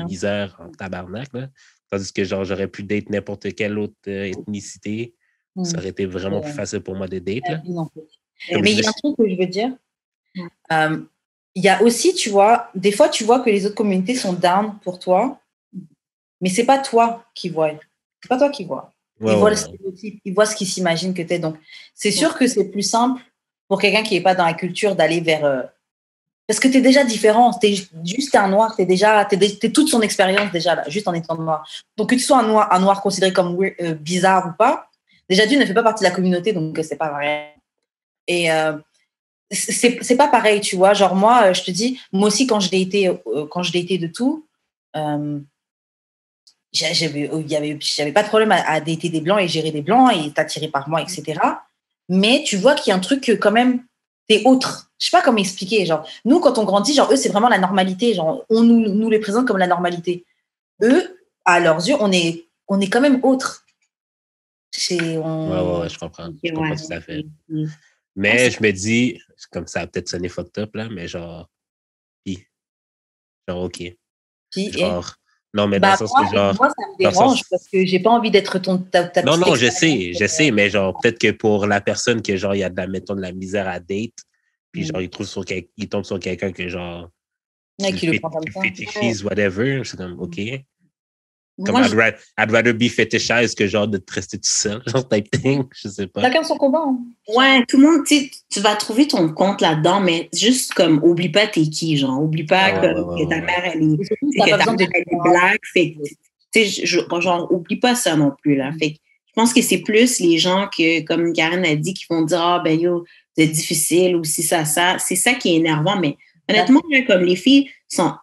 A: misère en tabarnak, là. Tandis que, genre, j'aurais pu date n'importe quelle autre ethnicité. Ça aurait été vraiment plus facile pour moi de date, là.
C: Mais il y a un truc que je veux dire. Il y a aussi, tu vois, des fois, tu vois que les autres communautés sont down pour toi, mais c'est pas toi qui vois. C'est pas toi qui vois. Ils voient le stéréotype, ils voient ce qu'ils s'imaginent que tu es. Donc, c'est sûr que c'est plus simple pour quelqu'un qui n'est pas dans la culture d'aller vers... Parce que tu es déjà différent. Tu es juste un noir. Tu es toute son expérience déjà, là, juste en étant noir. Donc, que tu sois un noir considéré comme bizarre ou pas, déjà, d'une ne fait pas partie de la communauté, donc c'est pas vrai. Et c'est pas pareil, tu vois. Genre, moi, je te dis, moi aussi, quand je l'ai été de tout, j'avais pas de problème à dater des blancs et gérer des blancs et être attiré par moi, etc. Mais tu vois qu'il y a un truc que quand même, t'es autre. Je sais pas comment expliquer. Genre, nous, quand on grandit, genre, eux, c'est vraiment la normalité. Genre, on nous les présente comme la normalité. Eux, à leurs yeux, on est quand même autre.
A: Ouais, je comprends. Je comprends tout à fait. Mais je me dis, comme ça a peut-être sonné fucked up, là, mais genre, OK. Genre, non, mais dans le sens que genre...
C: Moi, ça me dérange parce que j'ai pas envie d'être ta
A: Non, je sais, mais genre, peut-être que pour la personne que genre, il y a mettons, de la misère à date, puis genre, il tombe sur quelqu'un que genre,
C: qui le prend comme ça.
A: Fétichise, whatever, c'est comme, OK. Comme I'd rather be fetishized que genre de te rester tout seul, genre type thing, je sais pas.
C: Chacun son combat. Hein.
B: Ouais, tout le monde, tu vas trouver ton compte là-dedans, mais juste comme, oublie pas t'es qui, genre, oublie pas que ta mère, elle est black, fait tu sais, genre, oublie pas ça non plus, là. Fait que je pense que c'est plus les gens que, comme Karen a dit, qui vont dire, ah, ben yo, c'est difficile, ou si ça, c'est ça qui est énervant, mais honnêtement, là, comme les filles,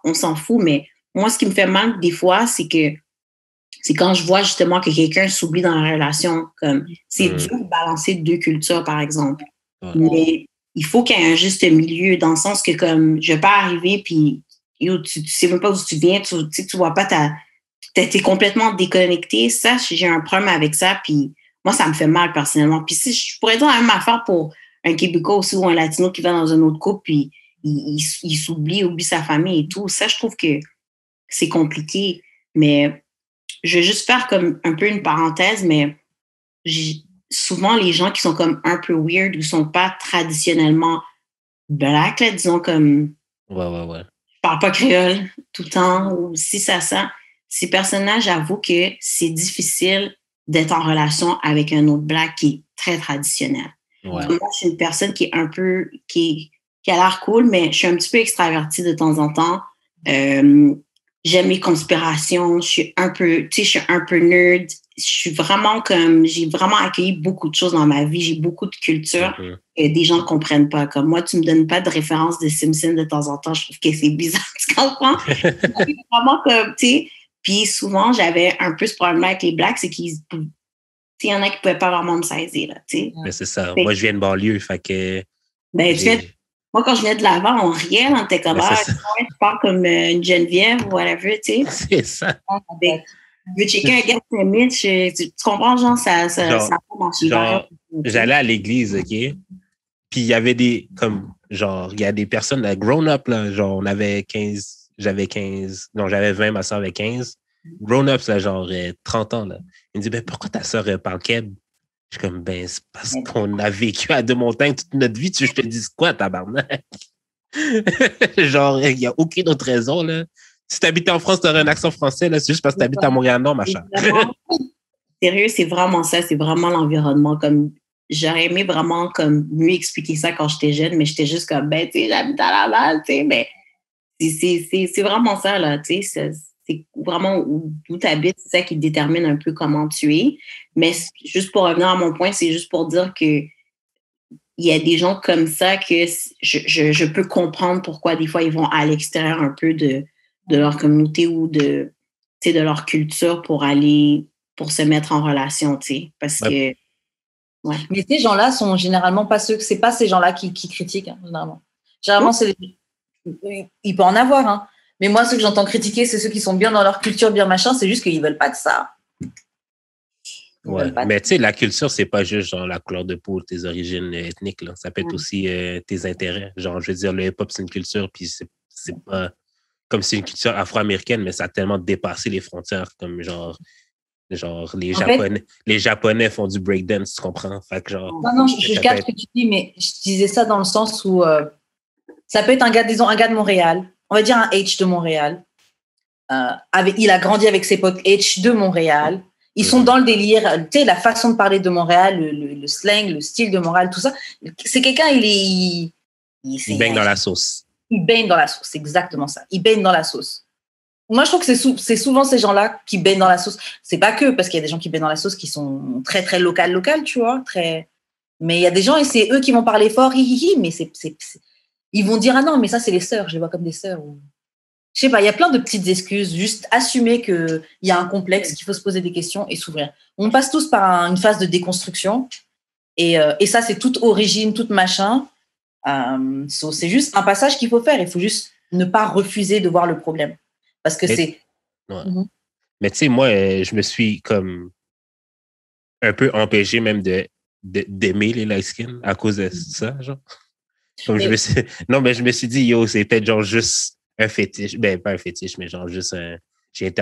B: on s'en fout, mais moi, ce qui me fait mal des fois, c'est quand je vois justement que quelqu'un s'oublie dans la relation, comme c'est dur de balancer deux cultures, par exemple. Mais il faut qu'il y ait un juste milieu, dans le sens que comme je vais pas arriver, puis tu sais même pas d'où tu viens, tu vois pas t'es complètement déconnecté. Ça, j'ai un problème avec ça, puis moi, ça me fait mal personnellement. Puis si je pourrais dire la même affaire pour un Québécois aussi ou un Latino qui va dans un autre couple, puis il oublie sa famille et tout. Ça, je trouve que c'est compliqué. Mais je vais juste faire comme un peu une parenthèse, mais souvent les gens qui sont comme un peu weird ou sont pas traditionnellement black, là, disons comme je parle pas créole tout le temps ou si ça, ces personnages, j'avoue que c'est difficile d'être en relation avec un autre black qui est très traditionnel. Moi, je suis une personne qui est un peu qui a l'air cool, mais je suis un petit peu extravertie de temps en temps. J'aime les conspirations, je suis un peu nerd. suis vraiment j'ai vraiment accueilli beaucoup de choses dans ma vie. J'ai beaucoup de culture que des gens ne comprennent pas. Comme moi, tu me donnes pas de référence de Simpson de temps en temps. Je trouve que c'est bizarre. Tu comprends? Vraiment comme, tu sais. Puis souvent, j'avais un peu ce problème avec les Blacks, c'est qu'il y en a qui pouvaient pas vraiment me saisir, là, tu sais.
A: Mais c'est ça. Moi, je viens de banlieue, fait que...
B: Moi, quand je venais de l'avant, on riait, on était comme, tu parles comme une Geneviève ou whatever, tu sais.
A: C'est ça.
B: Je veux checker un gars de Mitch, tu comprends, genre, ça a pas marché.
A: J'allais à l'église, OK? Puis il y avait il y a des personnes, grown-up, là, genre, on avait 15, j'avais 15, non, j'avais 20, ma soeur avait 15. Grown-ups, là, genre, 30 ans, là. Il me dit, ben, pourquoi ta soeur parle keb? Je suis comme, ben, c'est parce qu'on a vécu à Deux-Montagnes toute notre vie. Tu veux que je te dise quoi, tabarnak? Genre, il n'y a aucune autre raison, là. Si tu habitais en France, tu aurais un accent français, là. C'est juste parce que tu habites à Montréal-Nord, machin.
B: Sérieux, c'est vraiment ça. C'est vraiment l'environnement. Comme, j'aurais aimé vraiment comme mieux expliquer ça quand j'étais jeune, mais j'étais juste comme, ben, tu sais, j'habite à Laval, tu sais, mais c'est vraiment ça, là, tu sais. C'est vraiment où tu habites, c'est ça qui détermine un peu comment tu es. Mais juste pour revenir à mon point, c'est juste pour dire que il y a des gens comme ça que je peux comprendre pourquoi des fois ils vont à l'extérieur un peu de leur communauté ou de leur culture pour se mettre en relation, tu sais. Parce que... Ouais.
C: Mais ces gens-là sont généralement pas c'est pas ces gens-là qui critiquent, hein, généralement. Généralement, il peut en avoir, hein. Mais moi, ceux que j'entends critiquer, c'est ceux qui sont bien dans leur culture, bien machin, c'est juste qu'ils veulent pas de ça.
A: Ouais. Mais tu sais, la culture, c'est pas juste genre la couleur de peau, tes origines ethniques, là. Ça peut être aussi tes intérêts. Genre, je veux dire, le hip-hop, c'est une culture, puis c'est pas comme c'est une culture afro-américaine, mais ça a tellement dépassé les frontières, comme genre les Japonais font du breakdance, tu comprends? Fait que genre...
C: Non, je garde ce que tu dis, mais je disais ça dans le sens où ça peut être un gars de Montréal, on va dire un H de Montréal. Il a grandi avec ses potes H de Montréal. Ils sont dans le délire, tu sais, la façon de parler de Montréal, le slang, le style de Montréal, tout ça. C'est quelqu'un, il
A: baigne dans la sauce.
C: Il baigne dans la sauce, c'est exactement ça. Il baigne dans la sauce. Moi, je trouve que c'est souvent ces gens-là qui baignent dans la sauce. C'est pas que, parce qu'il y a des gens qui baignent dans la sauce qui sont très, très local, tu vois. Mais il y a des gens, et c'est eux qui vont parler fort, mais ils vont dire, ah non, mais ça, c'est les sœurs, je les vois comme des sœurs. Ou... Je sais pas, il y a plein de petites excuses, juste assumer qu'il y a un complexe, qu'il faut se poser des questions et s'ouvrir. On passe tous par une phase de déconstruction, et ça, c'est toute origine, toute machin. C'est juste un passage qu'il faut faire, il faut juste ne pas refuser de voir le problème. Parce que c'est...
A: Ouais. Mais tu sais, moi, je me suis comme un peu empêché même d'aimer les light skin à cause de ça, genre. Comme je me suis dit, yo, c'est peut-être genre juste un fétiche. Ben, pas un fétiche, mais genre juste j'ai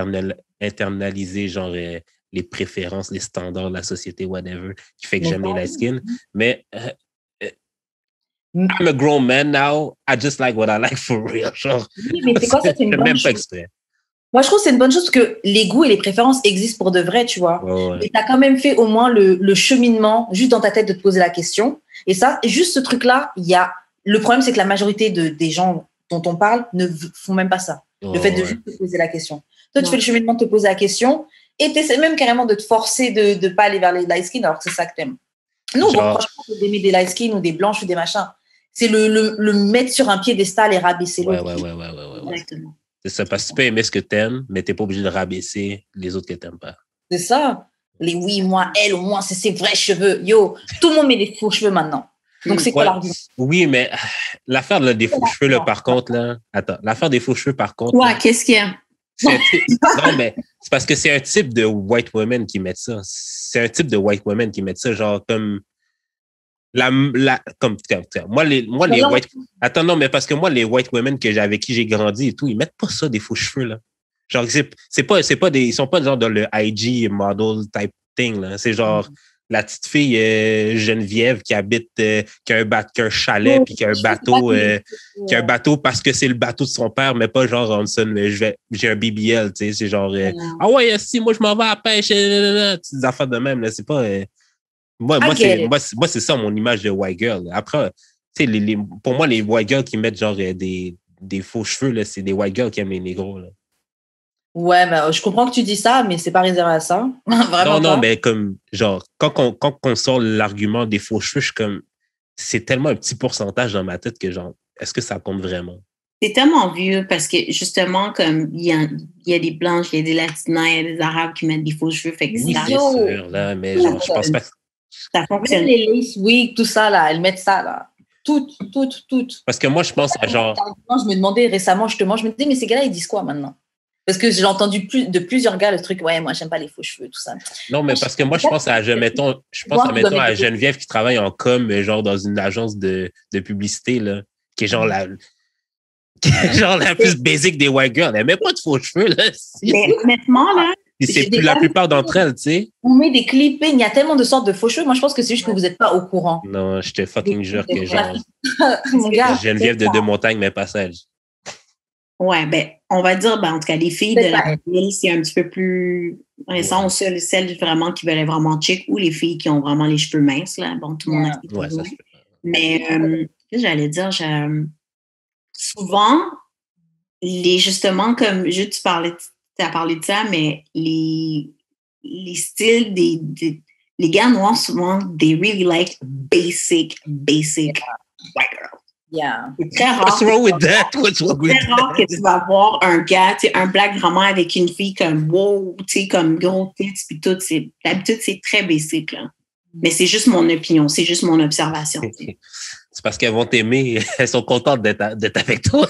A: internalisé genre les préférences, les standards de la société, whatever, qui fait que j'aime les light skin. Mais I'm a grown man now. I just like what I like for real. Genre,
C: oui, mais c'est quoi ça, c'est une bonne chose. Moi, je trouve que c'est une bonne chose parce que les goûts et les préférences existent pour de vrai, tu vois.
A: Ouais.
C: Et tu as quand même fait au moins le cheminement juste dans ta tête de te poser la question. Et ça, juste ce truc-là, le problème, c'est que la majorité des gens dont on parle ne font même pas ça. Le fait de juste te poser la question. Toi, tu fais le cheminement de te poser la question et tu essaies même carrément de te forcer de ne pas aller vers les light skin alors que c'est ça que tu aimes. Nous, franchement, d'aimer des light skin ou des blanches ou des machins, c'est le mettre sur un piédestal et rabaisser l'autre.
A: Ouais. Exactement. C'est ça, parce que tu peux aimer ce que t'aimes, mais t'es pas obligé de rabaisser les autres que t'aimes pas.
C: C'est ça. Moi, elle, au moins, c'est ses vrais cheveux. Yo, tout le monde met des faux cheveux maintenant. Donc, c'est quoi l'argument?
A: Oui, mais l'affaire des faux cheveux, là, par contre, là... Attends, l'affaire des faux cheveux, par contre...
B: Ouais, qu'est-ce qu'il y a?
A: Non, mais c'est parce que c'est un type de white woman qui met ça. C'est un type de white woman qui met ça, genre comme... Moi, les white... Attends, non, mais parce que moi, les white women avec qui j'ai grandi et tout, ils mettent pas ça, des faux cheveux, là. Genre, ils sont pas genre dans le IG model type thing, là. C'est genre la petite fille Geneviève qui habite, qui a un chalet puis qui a un bateau parce que c'est le bateau de son père, mais pas genre Hanson, j'ai un BBL, tu sais, c'est genre ah ouais, si moi je m'en vais à la pêche, des affaires de même, là, c'est pas moi c'est ça mon image de white girl. Après, tu sais, pour moi les white girls qui mettent genre des faux cheveux là, c'est des white girls qui aiment les négros là.
C: Ouais, bah, je comprends que tu dis ça, mais c'est pas réservé à ça. Vraiment
A: Non,
C: pas.
A: mais comme, genre, quand on sort l'argument des faux cheveux, je suis comme, c'est tellement un petit pourcentage dans ma tête que, genre, est-ce que ça compte vraiment?
B: C'est tellement vieux parce que justement, comme il y a des Blanches, il y a des Latinas, il y a des Arabes qui mettent des faux cheveux. Fait que
A: Oui,
B: ça,
A: bien sûr, là, mais genre, je pense pas que...
B: ça
C: Même
B: fonctionne.
C: les lace wigs, tout ça, là, elles mettent ça, là. Toutes.
A: Parce que moi, je pense à genre...
C: Je me demandais récemment, je me disais, mais ces gars-là, ils disent quoi maintenant? Parce que j'ai entendu de plusieurs gars le truc, ouais, moi, j'aime pas les faux cheveux, tout ça.
A: Non, mais parce que moi, je pense à Geneviève qui travaille en com, genre dans une agence de publicité, là, qui est genre la plus basique des white girls. Elle met pas de faux cheveux, là.
B: Mais honnêtement, là,
A: C'est plus la plupart d'entre elles, tu sais.
C: On met des clippings, il y a tellement de sortes de faux cheveux. Moi, je pense que c'est juste que vous n'êtes pas au courant.
A: Non, je te fucking jure que genre...
C: Mon gars,
A: Geneviève de Deux-Montagnes, mais pas ça.
B: ouais, ben, on va dire, ben, en tout cas, les filles de la ville, c'est un petit peu plus récent, ouais. Celles vraiment qui veulent être vraiment chic ou les filles qui ont vraiment les cheveux minces, là. Bon, tout le monde a des
A: ouais, ça,
B: mais, j'allais dire, souvent, justement, comme, tu as parlé de ça, mais les styles les gars noirs, souvent, they really like basic white girls.
C: Yeah.
B: C'est très rare.
A: What's wrong with that? What's wrong with that?
B: C'est très rare que tu vas voir un gars, un black vraiment avec une fille comme wow, comme gros tits, puis tout. D'habitude, c'est très basic, là. Mais c'est juste mon opinion, c'est juste mon observation.
A: C'est parce qu'elles vont t'aimer, elles sont contentes d'être avec toi.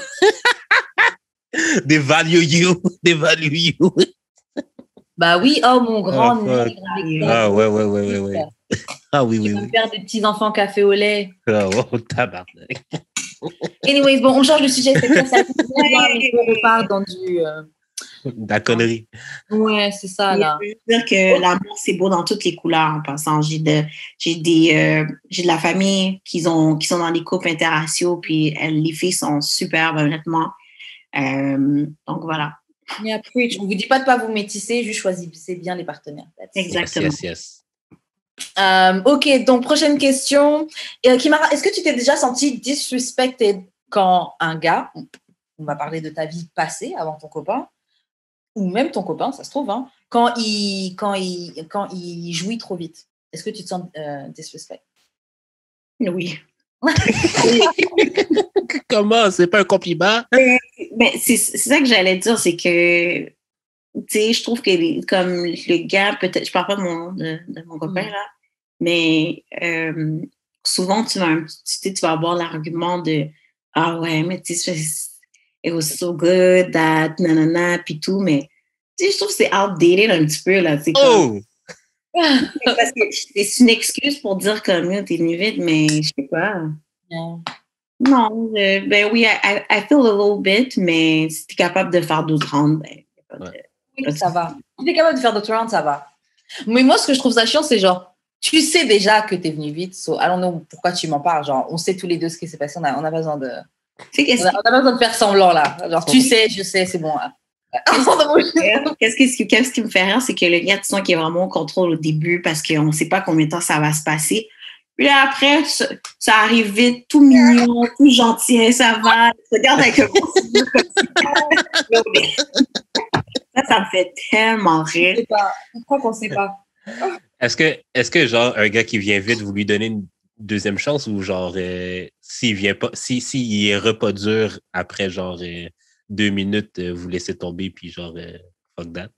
A: They value you.
C: Bah oui, oh mon grand nègre.
A: Ah ouais. Ah oui.
C: Tu vas me faire des petits-enfants café au lait.
A: Ah oh, tabarnak.
C: Anyways, bon, on change de sujet. C'est ça. On repart dans du...
A: La connerie.
C: Ouais, c'est ça, là.
B: Je veux dire que l'amour, c'est beau dans toutes les couleurs, en passant. J'ai de la famille qui sont dans des couples interraciaux, puis les filles sont superbes, honnêtement. Donc, voilà.
C: Yeah, preach. On ne vous dit pas de ne pas vous métisser, juste choisissez bien les partenaires.
B: Exactement.
A: Yes.
C: Ok, donc prochaine question. Kimara, est-ce que tu t'es déjà senti disrespected quand un gars, on va parler de ta vie passée avant ton copain, ou même ton copain, ça se trouve, hein, quand il jouit trop vite? Est-ce que tu te sens disrespect?
B: Oui.
A: Comment? C'est pas un compliment?
B: Mais c'est ça que j'allais dire, c'est que, tu sais, je trouve que comme le gars, peut-être, je parle pas de mon copain, là, mais souvent, tu vas avoir l'argument de « Ah ouais, mais tu sais, it was so good, that, nanana, puis tout », mais tu sais, je trouve que c'est outdated un petit peu, là, c'est comme... Parce que c'est une excuse pour dire comme t'es venu vite, mais je sais pas.
C: Yeah.
B: Non, ben oui, I feel a little bit, mais si t'es capable de faire d'autres rounds, ben
C: ça va. Si t'es capable de faire d'autres rounds, ça va. Mais moi, ce que je trouve ça chiant, c'est genre, tu sais déjà que t'es venu vite, so I don't know pourquoi tu m'en parles. Genre, on sait tous les deux ce qui s'est passé, on a besoin de... On a besoin de faire semblant, là. Genre, tu sais, je sais, c'est bon. Hein.
B: Qu'est-ce qui me fait rire, c'est que le gars, tu sens qu'il est vraiment au contrôle au début parce qu'on ne sait pas combien de temps ça va se passer. Puis là, après, ça arrive vite, tout mignon, tout gentil, ça va. Regarde avec un bon sourire comme ça. Ça me fait tellement rire.
C: Je crois qu'on ne sait pas.
A: Est-ce que, genre, un gars qui vient vite, vous lui donnez une deuxième chance ou, genre, s'il vient pas, s'il est repas dur après, genre, 2 minutes, vous laissez tomber, puis genre, fuck that?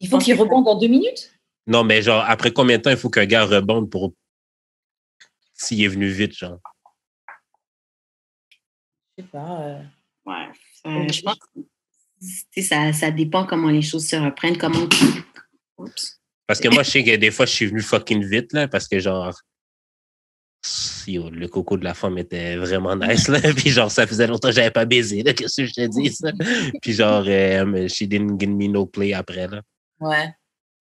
C: Il faut qu'il rebonde en 2 minutes?
A: Non, mais genre, après combien de temps il faut qu'un gars rebonde pour s'il est venu vite, genre?
C: Je sais pas.
B: Ouais, je pense que ça dépend comment les choses se reprennent, comment... Oups.
A: Parce que moi, je sais que des fois, je suis venu fucking vite, là, parce que genre... Yo, le coco de la femme était vraiment nice, là. Puis genre, ça faisait longtemps que j'avais pas baisé, là, qu'est-ce que je te dis, ça? Puis genre, she didn't give me no play après, là.
C: Ouais.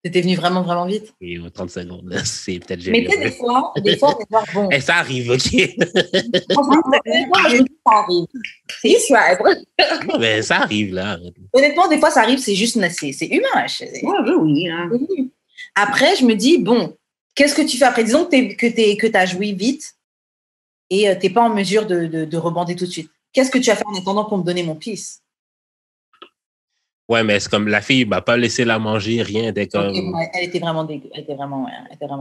C: T'étais venu vraiment, vraiment vite.
A: Et 30 secondes, là, c'est peut-être génial.
C: Mais tu sais, des fois, on est genre, bon.
A: Et ça arrive, OK?
C: Honnêtement, je dis ça arrive. C'est sûr.
A: Mais ça arrive, là.
C: Honnêtement, des fois, ça arrive, c'est juste, c'est humain.
B: Oui. Hein.
C: Après, je me dis, bon, qu'est-ce que tu fais après? Disons que tu as joui vite et tu n'es pas en mesure de rebander tout de suite. Qu'est-ce que tu vas faire en attendant pour me donner mon pisse?
A: Ouais, mais c'est comme la fille m'a pas laissé la manger, rien. Elle était comme.
C: Okay, elle était vraiment dégueu. Elle était vraiment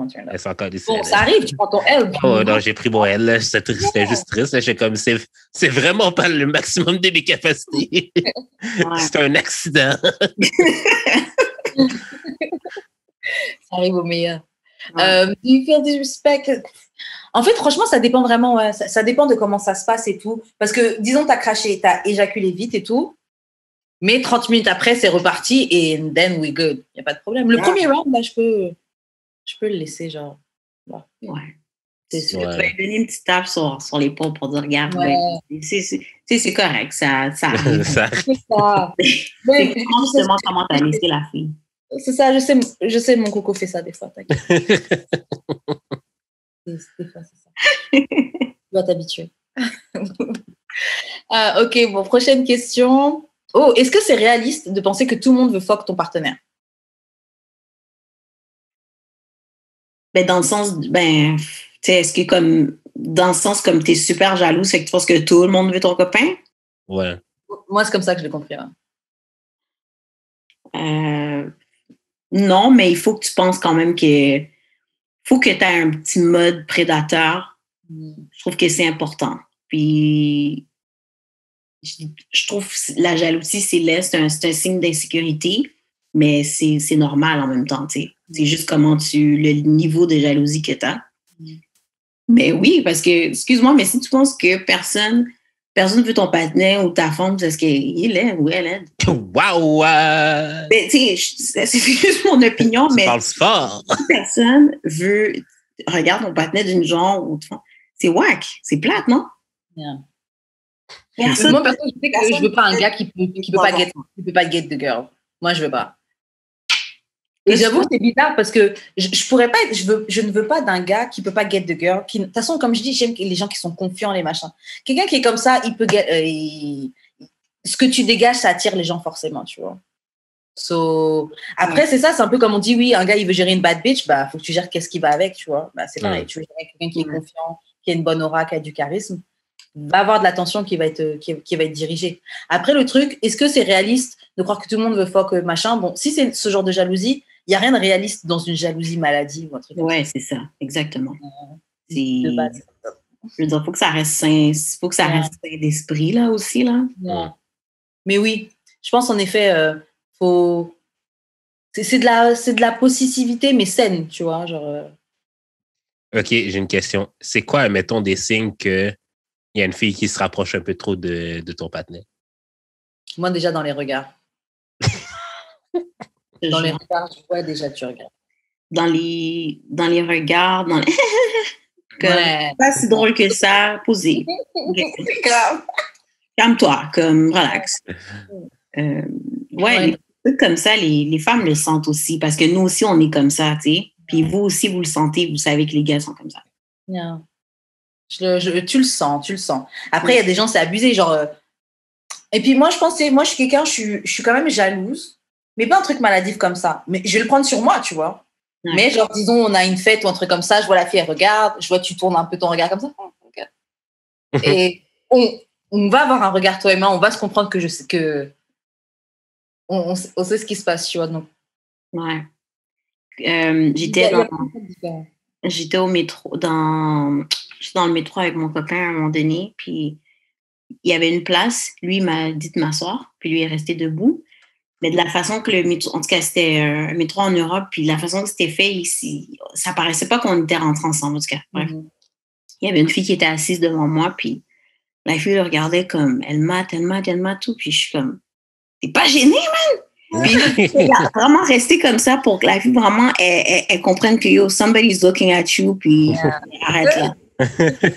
C: turned
A: Elle s'est encore
C: bon, ça arrive, tu prends ton L.
A: Oh non, j'ai pris mon L. Là. C'était juste triste. Là. J'étais comme, c'est vraiment pas le maximum de mes capacités. Ouais. C'est un accident.
C: Ça arrive au meilleur. Do you feel disrespect? En fait, franchement, ça dépend vraiment. Ouais. Ça dépend de comment ça se passe et tout. Parce que, disons, t'as craché, t'as éjaculé vite et tout. Mais 30 minutes après, c'est reparti et then we good. Il n'y a pas de problème. Le premier round, là, je peux le laisser, genre. Là.
B: Ouais. C'est sûr. Tu vas lui donner une petite tape sur l'épaule pour dire, regarde, c'est correct, ça arrive.
A: Ça
B: arrive. C'est ça. Mais justement comment t'as laissé la fille.
C: C'est ça, je sais, mon coco fait ça des fois. T'inquiète. Des fois, c'est ça. Tu dois t'habituer. Ok, bon, prochaine question. Oh, est-ce que c'est réaliste de penser que tout le monde veut fuck ton partenaire?
B: Ben, dans le sens, ben, tu sais, est-ce que comme, dans le sens comme t'es super jaloux, c'est que tu penses que tout le monde veut ton copain?
A: Ouais.
C: Moi, c'est comme ça que je l'ai compris.
B: Ouais. Non, mais il faut que tu penses quand même faut que tu aies un petit mode prédateur. Je trouve que c'est important. Puis, je trouve que la jalousie, c'est laid, c'est un signe d'insécurité, mais c'est normal en même temps, tu sais. C'est juste le niveau de jalousie que tu as. Mais oui, parce que, excuse-moi, mais si tu penses que personne veut ton partenaire ou ta femme parce qu'il est laid ou elle est laide.
A: Wow!
B: Ben, tu sais, c'est juste mon opinion, mais.
A: Tu parles fort!
B: Si personne regarde ton partenaire d'une genre ou c'est whack, c'est plate, non?
C: Yeah. Moi, personne, je sais que je veux pas un gars qui peut pas get the girl. Moi, je veux pas. Et j'avoue que c'est bizarre parce que je pourrais pas je ne veux pas d'un gars qui peut pas get the girl. De toute façon, comme je dis, j'aime les gens qui sont confiants, les machins. Quelqu'un qui est comme ça, il peut ce que tu dégages, ça attire les gens forcément, tu vois. Après, c'est ça, c'est un peu comme on dit, oui, un gars, il veut gérer une bad bitch, bah, faut que tu gères qu'est-ce qui va avec, tu vois. Bah, c'est pareil, tu veux gérer quelqu'un qui est confiant, qui a une bonne aura, qui a du charisme, va avoir de l'attention qui va être dirigée. Après, le truc, est-ce que c'est réaliste de croire que tout le monde veut fuck machin? Bon, si c'est ce genre de jalousie, il n'y a rien de réaliste dans une jalousie maladie ou un truc comme ça.
B: Ouais, c'est ça, exactement. De base. Je veux dire, faut que ça reste sain, reste sain d'esprit, là, aussi, là.
C: Ouais. Mais oui, je pense, en effet, c'est de la possessivité, mais saine, tu vois, genre...
A: OK, j'ai une question. C'est quoi, mettons, des signes qu'il y a une fille qui se rapproche un peu trop de ton partenaire?
C: Moi, déjà, dans les regards. Dans les regards, je vois déjà, tu regardes.
B: Dans les regards, pas si drôle que ça, posé.
C: C'est grave.
B: Calme-toi, comme relax. Les trucs comme ça, les femmes le sentent aussi, parce que nous aussi, on est comme ça, tu sais. Puis vous aussi, vous le sentez, vous savez que les gars sont comme ça.
C: Yeah. Tu le sens. Après, il y a des gens, c'est abusé, genre... Et puis moi, je pense que moi, je suis quelqu'un, je suis quand même jalouse, mais pas un truc maladif comme ça. Mais je vais le prendre sur moi, tu vois. Ouais. Mais genre, disons, on a une fête ou un truc comme ça, je vois la fille, elle regarde, je vois que tu tournes un peu ton regard comme ça. Et on va avoir un regard, toi et moi, on va se comprendre que je sais que... On sait ce qui se passe, tu vois. Donc.
B: Ouais. J'étais au métro, j'étais dans le métro avec mon copain à un moment donné, puis il y avait une place, lui, il m'a dit de m'asseoir, puis lui est resté debout. Mais de la façon que le métro, en tout cas, c'était un métro en Europe, puis de la façon que c'était fait ici, ça paraissait pas qu'on était rentrés ensemble, en tout cas. Bref. Il y avait une fille qui était assise devant moi, puis la fille le regardait comme, elle mate, tout, puis je suis comme, t'es pas gênée, man? Puis il a vraiment resté comme ça pour que la fille vraiment elle comprenne que yo, somebody's looking at you, puis arrête là.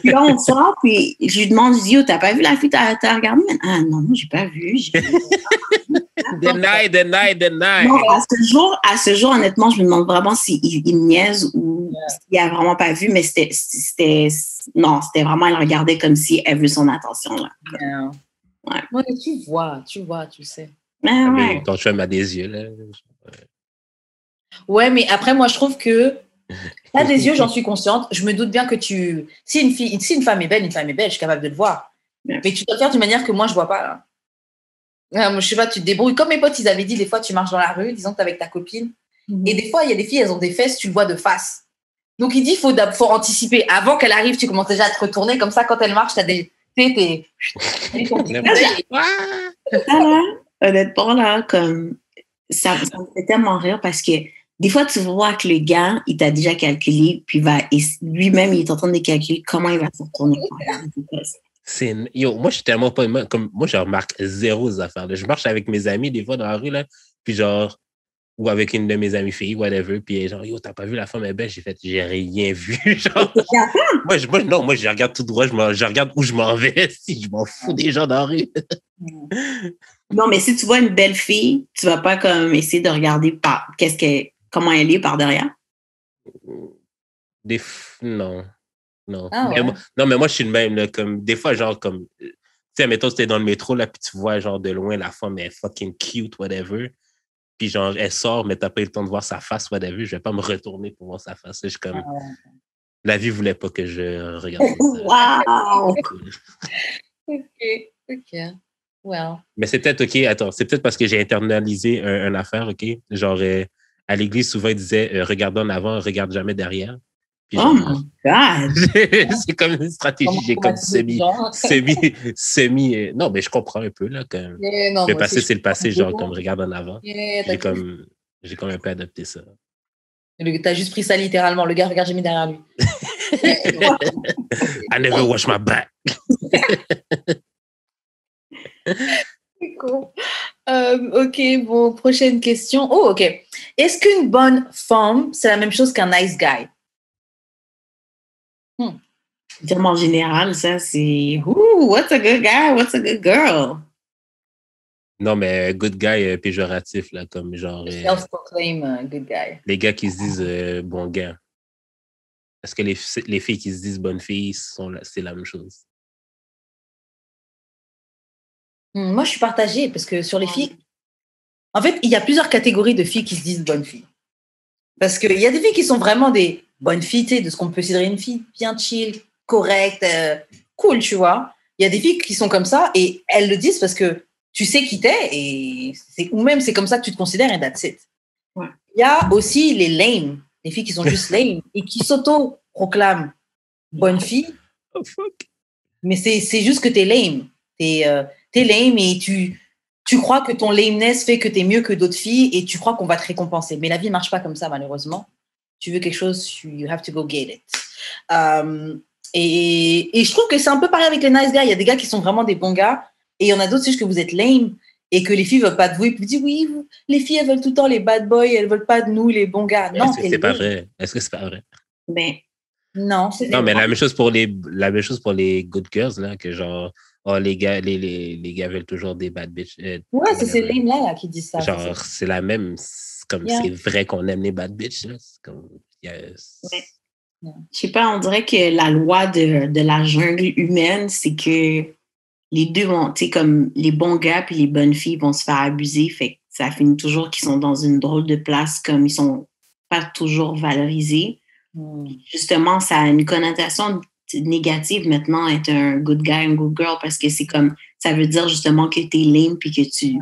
B: Puis là, on sort, puis je lui demande, je dis, yo, t'as pas vu la fille, t'as regardé? Ah non, j'ai pas vu.
A: Deny.
B: Non, à ce jour, honnêtement, je me demande vraiment s'il me niaise ou s'il a vraiment pas vu, mais c'était vraiment, elle regardait comme si elle veut son attention, là.
C: Ouais. Ouais, tu vois, tu sais.
B: Ouais.
A: Ton chum a des yeux, là.
C: Ouais, mais après, moi, je trouve que t'as des yeux, j'en suis consciente. Je me doute bien que si une femme est belle, je suis capable de le voir. Mais tu dois le faire d'une manière que moi, je vois pas, là. Moi, je sais pas, tu te débrouilles. Comme mes potes, ils avaient dit, des fois, tu marches dans la rue, disons que t'es avec ta copine. Et des fois, il y a des filles, elles ont des fesses, tu le vois de face. Donc, il dit, faut anticiper. Avant qu'elle arrive, tu commences déjà à te retourner. Comme ça, quand elle marche, t'as des...
B: Honnêtement, là, comme ça me fait tellement rire parce que des fois, tu vois que le gars, il t'a déjà calculé, puis lui-même, il est en train de calculer comment il va se retourner.
A: Moi, je suis tellement pas comme moi, je remarque zéro affaires. Je marche avec mes amis des fois dans la rue, là, puis genre, ou avec une de mes amies filles, whatever, puis genre, t'as pas vu la femme est belle? J'ai rien vu. Genre, moi, je regarde tout droit, je regarde où je m'en vais, si je m'en fous des gens dans la rue.
B: Non, mais si tu vois une belle fille, tu vas pas comme essayer de regarder comment elle est par derrière?
A: Non.
C: Ah, ouais.
A: Mais moi, je suis le même, là, comme, des fois, genre, comme, tu sais, mettons, t'es dans le métro, là, puis tu vois, genre, de loin, la femme est fucking cute, whatever. Puis, genre, elle sort, mais t'as pas eu le temps de voir sa face, whatever. Je vais pas me retourner pour voir sa face. Je suis comme, la vie voulait pas que je regarde
B: ça. Wow!
C: OK. Well.
A: Mais c'est peut-être, OK, attends, c'est peut-être parce que j'ai internalisé une affaire, OK? Genre, à l'église, souvent, ils disaient, regarde en avant, regarde jamais derrière. Puis,
B: genre, oh my God!
A: c'est comme une stratégie, j'ai comme non, mais je comprends un peu, là, quand le passé, c'est le passé, genre, comme regarde en avant. J'ai comme un peu adopté ça.
C: T'as juste pris ça littéralement, le gars regarde jamais derrière lui.
A: I never wash my back.
C: C'est cool. OK, bon, prochaine question. Oh, OK. Est-ce qu'une bonne femme, c'est la même chose qu'un nice guy?
B: En général, ça, c'est what's a good guy, what's a good girl?
A: Non, mais good guy péjoratif, là, comme genre.
C: Self-proclaim good guy.
A: Les gars qui se disent bon gars. Est-ce que les filles qui se disent bonnes filles, c'est la même chose?
C: Moi, je suis partagée parce que sur les filles, en fait, il y a plusieurs catégories de filles qui se disent bonnes filles. Parce qu'il y a des filles qui sont vraiment des bonnes filles, tu sais, de ce qu'on peut considérer une fille bien chill, correcte, cool, tu vois. Il y a des filles qui sont comme ça et elles le disent parce que tu sais qui t'es ou même c'est comme ça que tu te considères et that's it.
B: Ouais.
C: Il y a aussi les lame, les filles qui sont juste lame et qui s'auto-proclament bonnes filles.
A: Oh fuck.
C: Mais c'est juste que t'es lame. T'es lame et tu crois que ton lameness fait que t'es mieux que d'autres filles et tu crois qu'on va te récompenser. Mais la vie ne marche pas comme ça, malheureusement. Tu veux quelque chose, you have to go get it. Et je trouve que c'est un peu pareil avec les nice guys. Il y a des gars qui sont vraiment des bons gars et il y en a d'autres, c'est juste que vous êtes lame et que les filles ne veulent pas de vous. Et puis vous dites, oui, les filles, elles veulent tout le temps les bad boys, elles ne veulent pas de nous, les bons gars. Non,
A: c'est pas vrai. Est-ce que c'est pas vrai?
B: Ben,
C: non,
A: mais la même chose pour les good girls, là, que genre, les gars veulent toujours des bad bitches.
C: Ouais, c'est ces lame-là qui disent ça.
A: Genre, c'est la même. C'est vrai qu'on aime les bad bitches, là. C'est comme.
B: Je sais pas, on dirait que la loi de la jungle humaine, c'est que les deux vont, tu sais, comme les bons gars puis les bonnes filles vont se faire abuser. Fait que ça finit toujours qu'ils sont dans une drôle de place, comme ils sont pas toujours valorisés. Justement, ça a une connotation négative maintenant, être un good guy, un good girl, parce que c'est comme, ça veut dire justement que t'es lame puis que tu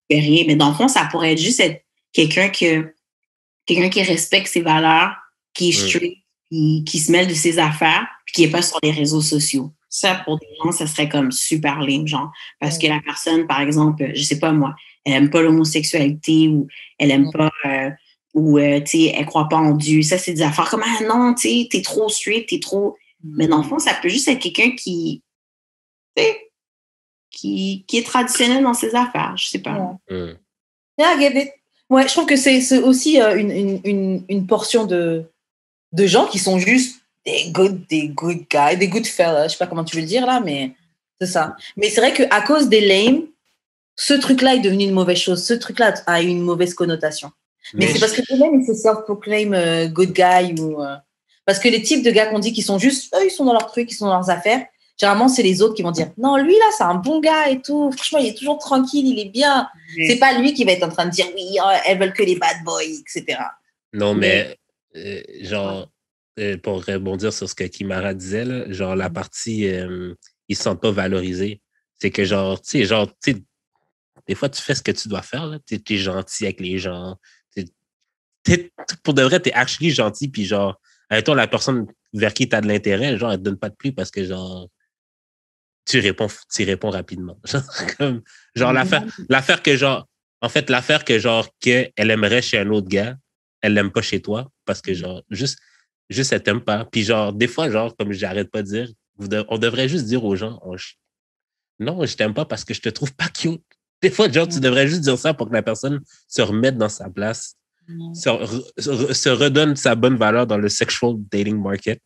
B: fais rien. Mais dans le fond, ça pourrait être juste être quelqu'un qui respecte ses valeurs, qui est straight, qui se mêle de ses affaires, puis qui n'est pas sur les réseaux sociaux. Ça, pour des gens, ça serait comme super lame, genre. Parce que la personne, par exemple, je sais pas moi, elle aime pas l'homosexualité ou elle aime pas, ou, tu sais, elle croit pas en Dieu. Ça, c'est des affaires comme, ah non, tu sais, t'es trop straight, t'es trop... Mais dans le fond, ça peut juste être quelqu'un qui est traditionnel dans ses affaires, je sais pas.
C: Yeah, get it. Ouais, je trouve que c'est aussi une portion de gens qui sont juste des good guys, des good fellas, je sais pas comment tu veux le dire là, mais c'est ça. Mais c'est vrai qu'à cause des lame, ce truc-là est devenu une mauvaise chose. Ce truc-là a une mauvaise connotation. Mais c'est parce que eux-mêmes, ils se self-proclaim good guy ou... parce que les types de gars qu'on dit qui sont juste... Eux, ils sont dans leurs trucs, ils sont dans leurs affaires. Généralement, c'est les autres qui vont dire « Non, lui, là, c'est un bon gars et tout. Franchement, il est toujours tranquille, il est bien. » C'est pas lui qui va être en train de dire « Oui, elles veulent que les bad boys, etc. »
A: Non, mais genre, pour rebondir sur ce que Kimara disait, là, genre la partie ils ne se sentent pas valorisés, c'est que genre, tu sais, Des fois, tu fais ce que tu dois faire, là. T'es gentil avec les gens. Pour de vrai, t'es actually gentil, puis genre, toi, la personne vers qui t'as de l'intérêt, genre, elle te donne pas de pluie parce que, genre, tu réponds rapidement. Genre, l'affaire que, genre, en fait, l'affaire que, genre, qu'elle aimerait chez un autre gars, elle l'aime pas chez toi parce que, genre, juste, elle t'aime pas. Puis, genre, des fois, genre, comme j'arrête pas de dire, on devrait juste dire aux gens, non, je t'aime pas parce que je te trouve pas cute. Des fois, genre, tu devrais juste dire ça pour que la personne se remette dans sa place, se redonne sa bonne valeur dans le sexual dating market.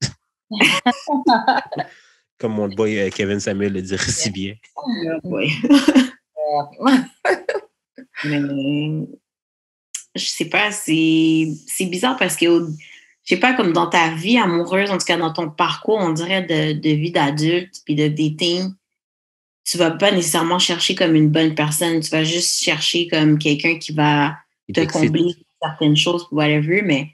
A: Comme mon boy Kevin Samuel le dirait si bien.
B: Oui. Mais je sais pas, c'est bizarre parce que, je sais pas, comme dans ta vie amoureuse, en tout cas dans ton parcours, on dirait de vie d'adulte puis de dating, tu vas pas nécessairement chercher comme une bonne personne, tu vas juste chercher comme quelqu'un qui va te combler certaines choses, whatever, mais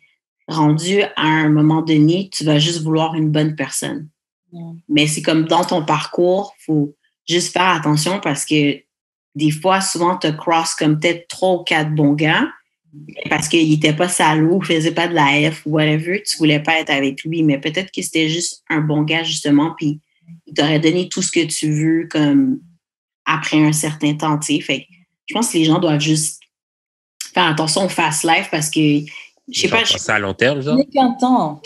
B: rendu à un moment donné, tu vas juste vouloir une bonne personne. Mais c'est comme dans ton parcours, il faut juste faire attention parce que des fois, souvent, tu cross comme peut-être 3 ou 4 bons gars parce qu'il n'était pas salaud, il ne faisait pas de la F ou whatever, tu ne voulais pas être avec lui, mais peut-être que c'était juste un bon gars, justement, puis il t'aurait donné tout ce que tu veux comme après un certain temps, tu sais. Fait que je pense que les gens doivent juste faire attention au fast life parce que, je sais pas...
A: Ça à long terme, genre?
C: Ça n'est qu'un temps.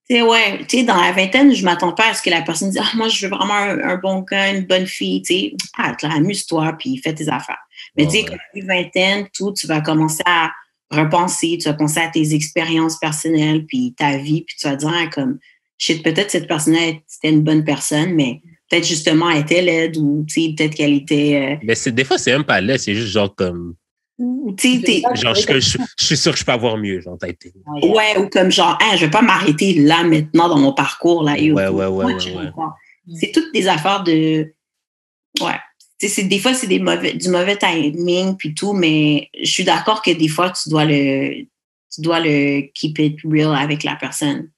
B: Ouais, ouais, tu sais, dans la vingtaine, je m'attends pas à ce que la personne dise « Ah, moi, je veux vraiment un bon gars, une bonne fille. » Tu sais, amuse-toi, puis fais tes affaires. Mais tu sais, quand tu as vingtaine, tu vas commencer à repenser, tu vas penser à tes expériences personnelles, puis ta vie, puis tu vas dire comme « Shit, peut-être cette personne-là, c'était une bonne personne, mais peut-être justement, elle était laide, ou tu sais, peut-être qu'elle était...
A: Mais des fois, c'est même pas laid, c'est juste genre comme... Genre, je suis sûr que je peux avoir mieux, genre, t'as été.
B: Ouais, ou comme genre, je vais pas m'arrêter là maintenant dans mon parcours. Là,
A: ouais.
B: C'est toutes des affaires de. Ouais. Des fois, c'est du mauvais timing puis tout, mais je suis d'accord que des fois, tu dois le keep it real avec la personne.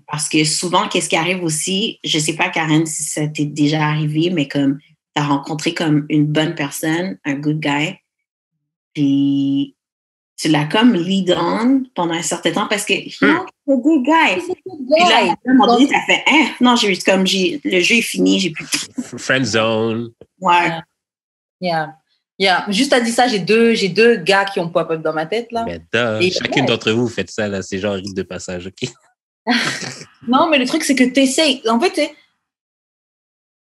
B: Parce que souvent, qu'est-ce qui arrive aussi, je sais pas, Karen, si ça t'est déjà arrivé, mais comme tu as rencontré comme une bonne personne, un good guy, puis tu l'as comme lead on pendant un certain temps parce que non, c'est good guy. Puis là, à un moment donné, t'as fait non, le jeu est fini, j'ai plus.
A: Friend zone.
B: Ouais.
C: Yeah. Juste à dire ça, j'ai deux gars qui ont pop-up dans ma tête là.
A: Mais chacune d'entre vous faites ça là, c'est genre rite de passage, ok?
C: Non, mais le truc c'est que t'essayes. En fait,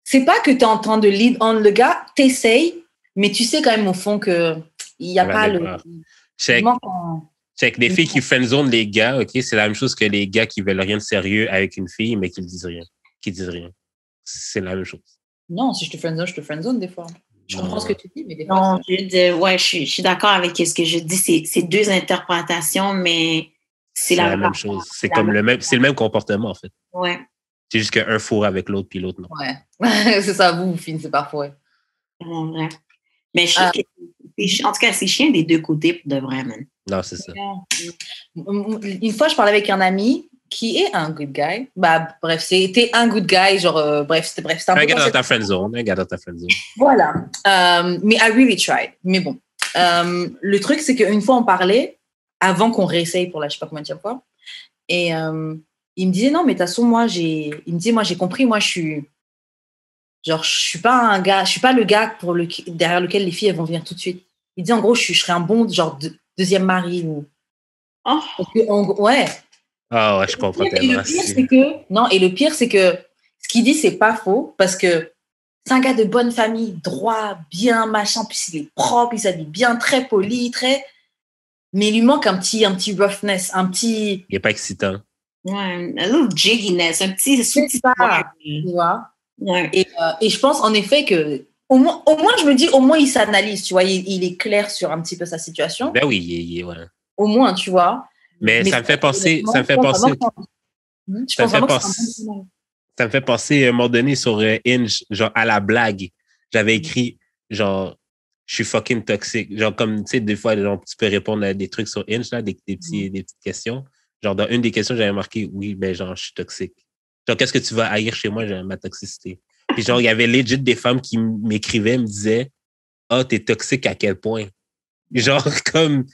C: c'est pas que t'es en train de lead on le gars, t'essayes, mais tu sais quand même au fond que il y a pas le.
A: C'est que les filles qui friendzone les gars, ok, c'est la même chose que les gars qui veulent rien de sérieux avec une fille, mais qui disent rien. C'est la même chose.
C: Non, si je te friendzone des fois. Je comprends ce que tu dis, mais des fois.
B: Non, je suis d'accord avec ce que je dis. C'est deux interprétations, mais c'est la
A: même chose. C'est le même comportement, en fait.
B: Ouais.
A: C'est juste qu'un fourre avec l'autre, puis l'autre non.
C: Ouais. C'est ça, vous finissez parfois.
B: C'est vrai. Mais je trouve que, en tout cas, c'est chiant des deux côtés pour de vrai, man.
A: Non, c'est ça.
C: Une fois, je parlais avec un ami qui est un good guy. Bref, c'était un good guy, genre, c'était
A: un gars dans ta friend zone.
C: Voilà. Mais I really tried. Mais bon. Le truc, c'est qu'une fois, on parlait, avant qu'on réessaye pour la je sais pas combien de fois, et il me disait, non, mais de toute façon, j'ai compris, moi, je suis pas un gars, je suis pas le gars derrière lequel les filles elles vont venir tout de suite. Il dit en gros, je serais un bon genre deuxième mari ou.
B: Oh.
C: Ouais.
A: Ah ouais, je comprends tellement.
C: Et le pire c'est que ce qu'il dit c'est pas faux parce que c'est un gars de bonne famille, droit, bien machin, puis il est propre, il s'habille bien, très poli, mais il lui manque un petit roughness, un petit.
A: Il est pas excitant.
B: Ouais, un little jigginess, un petit.
C: Tu vois.
B: Ouais.
C: Et je pense en effet que au moins je me dis au moins il s'analyse, tu vois, il est clair sur un petit peu sa situation.
A: Ben oui, ouais.
C: Au moins, tu vois.
A: Mais ça me fait penser à un moment donné sur Hinge, genre à la blague, j'avais écrit genre je suis fucking toxique, genre comme tu sais des fois genre, tu peux répondre à des trucs sur Hinge là, des petites questions. Genre dans une des questions, j'avais marqué oui, ben genre je suis toxique. Genre, qu'est-ce que tu vas haïr chez moi? J'ai ma toxicité. Puis genre, il y avait legit des femmes qui m'écrivaient, me disaient ah, t'es toxique à quel point? Genre, comme,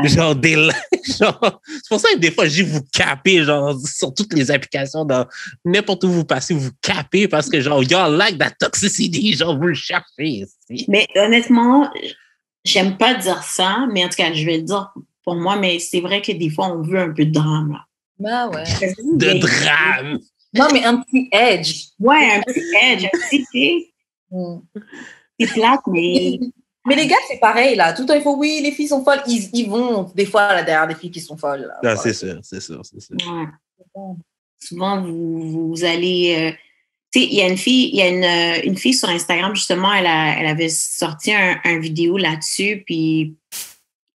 A: genre, genre, c'est pour ça que des fois, je dis vous capez, genre, sur toutes les applications, dans n'importe où vous passez, vous capez parce que, genre, y'all like that toxicity, genre, vous le cherchez ici.
B: Mais honnêtement, j'aime pas dire ça, mais en tout cas, je vais le dire pour moi, mais c'est vrai que des fois, on veut un peu de drame, là.
C: Bah ouais.
A: De drame.
C: Non, mais un petit edge.
B: Ouais, un petit edge, un petit, c'est plate, mais...
C: Mais les gars, c'est pareil, là. Tout le temps, il faut, oui, les filles sont folles. Ils vont, des fois, là, derrière des filles qui sont folles. Là.
A: Non,
C: Ouais.
A: c'est sûr.
B: Ouais. Souvent, vous allez... tu sais, il y a une fille sur Instagram, justement, elle avait sorti un vidéo là-dessus, puis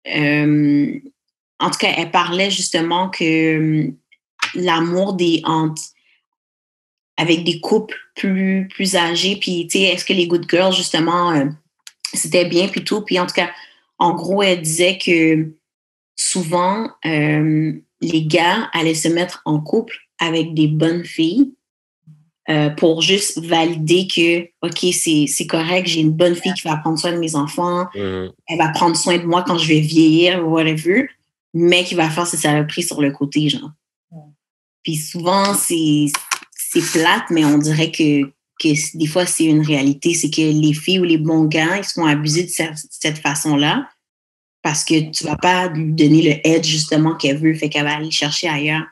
B: en tout cas, elle parlait justement que l'amour avec des couples plus âgés, puis tu sais, est-ce que les good girls, justement, c'était bien, puis tout. Puis en tout cas, en gros, elle disait que souvent, les gars allaient se mettre en couple avec des bonnes filles pour juste valider que, OK, c'est correct, j'ai une bonne fille qui va prendre soin de mes enfants, elle va prendre soin de moi quand je vais vieillir, whatever, mais qui va faire ses saloperies sur le côté, genre. Puis souvent, c'est plate, mais on dirait que des fois, c'est une réalité, c'est que les filles ou les bons gars, ils se font abuser de cette façon-là parce que tu vas pas lui donner le edge, justement, qu'elle veut, fait qu'elle va aller chercher ailleurs.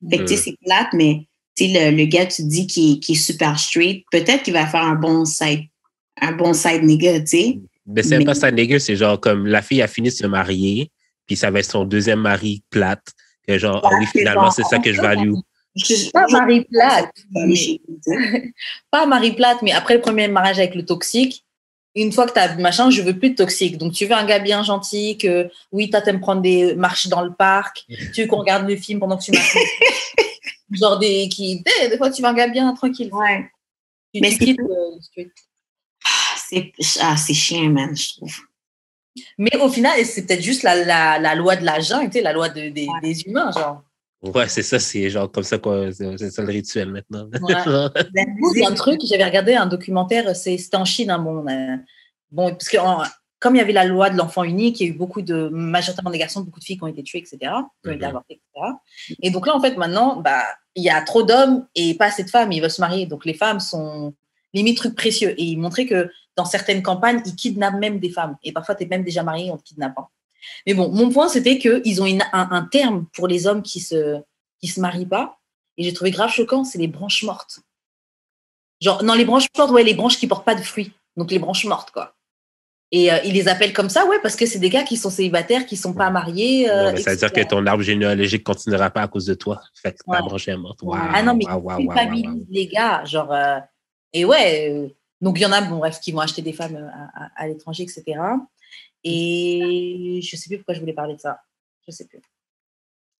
B: Fait que, tu sais, c'est plate, mais tu sais, le gars, tu dis, qui est super straight, peut-être qu'il va faire un bon side nigga, tu sais.
A: Mais c'est pas side nigga, c'est genre comme la fille a fini de se marier, puis ça va être son deuxième mari plate, que genre, ah oui, finalement, c'est ça que je value.
C: Pas Marie Plate. Pas Marie Plate, mais après le premier mariage avec le toxique, une fois que tu as machin, je veux plus de toxique. Donc, tu veux un gars bien gentil, que oui, t'aimes prendre des marches dans le parc, tu veux qu'on regarde le film pendant que tu marches. Genre des fois, tu veux un gars bien tranquille.
B: Ouais.
C: Mais c'est
B: c'est chiant, man, je trouve.
C: Mais au final, c'est peut-être juste la loi de la jungle, la loi des humains, genre.
A: Ouais, c'est ça, c'est genre comme ça, quoi. C'est ça le rituel maintenant.
C: Ouais. Il y a un truc, j'avais regardé un documentaire, c'était en Chine, hein, bon, parce que comme il y avait la loi de l'enfant unique, il y a eu majoritairement des garçons, beaucoup de filles qui ont été tuées, etc., qui ont été avortées, etc. Et donc là, en fait, maintenant, il y a trop d'hommes et pas assez de femmes, ils veulent se marier. Donc les femmes sont limite trucs précieux. Et ils montraient que dans certaines campagnes, ils kidnappent même des femmes. Et parfois, tu es même déjà marié, on te kidnappe. Mais bon, mon point, c'était qu'ils ont un terme pour les hommes qui se marient pas. Et j'ai trouvé grave choquant, c'est les branches mortes. Genre, non, les branches mortes, ouais, les branches qui portent pas de fruits. Donc, les branches mortes, quoi. Et ils les appellent comme ça, ouais, parce que c'est des gars qui sont célibataires, qui sont pas mariés.
A: Non, mais ça veut dire que ton arbre généalogique continuera pas à cause de toi. Fait que ta branche est morte. Wow,
C: ah non, mais culpabilise les gars, genre... et ouais, donc il y en a, bon, bref, qui vont acheter des femmes à l'étranger, etc. Et je sais plus pourquoi je voulais parler de ça. Je sais plus.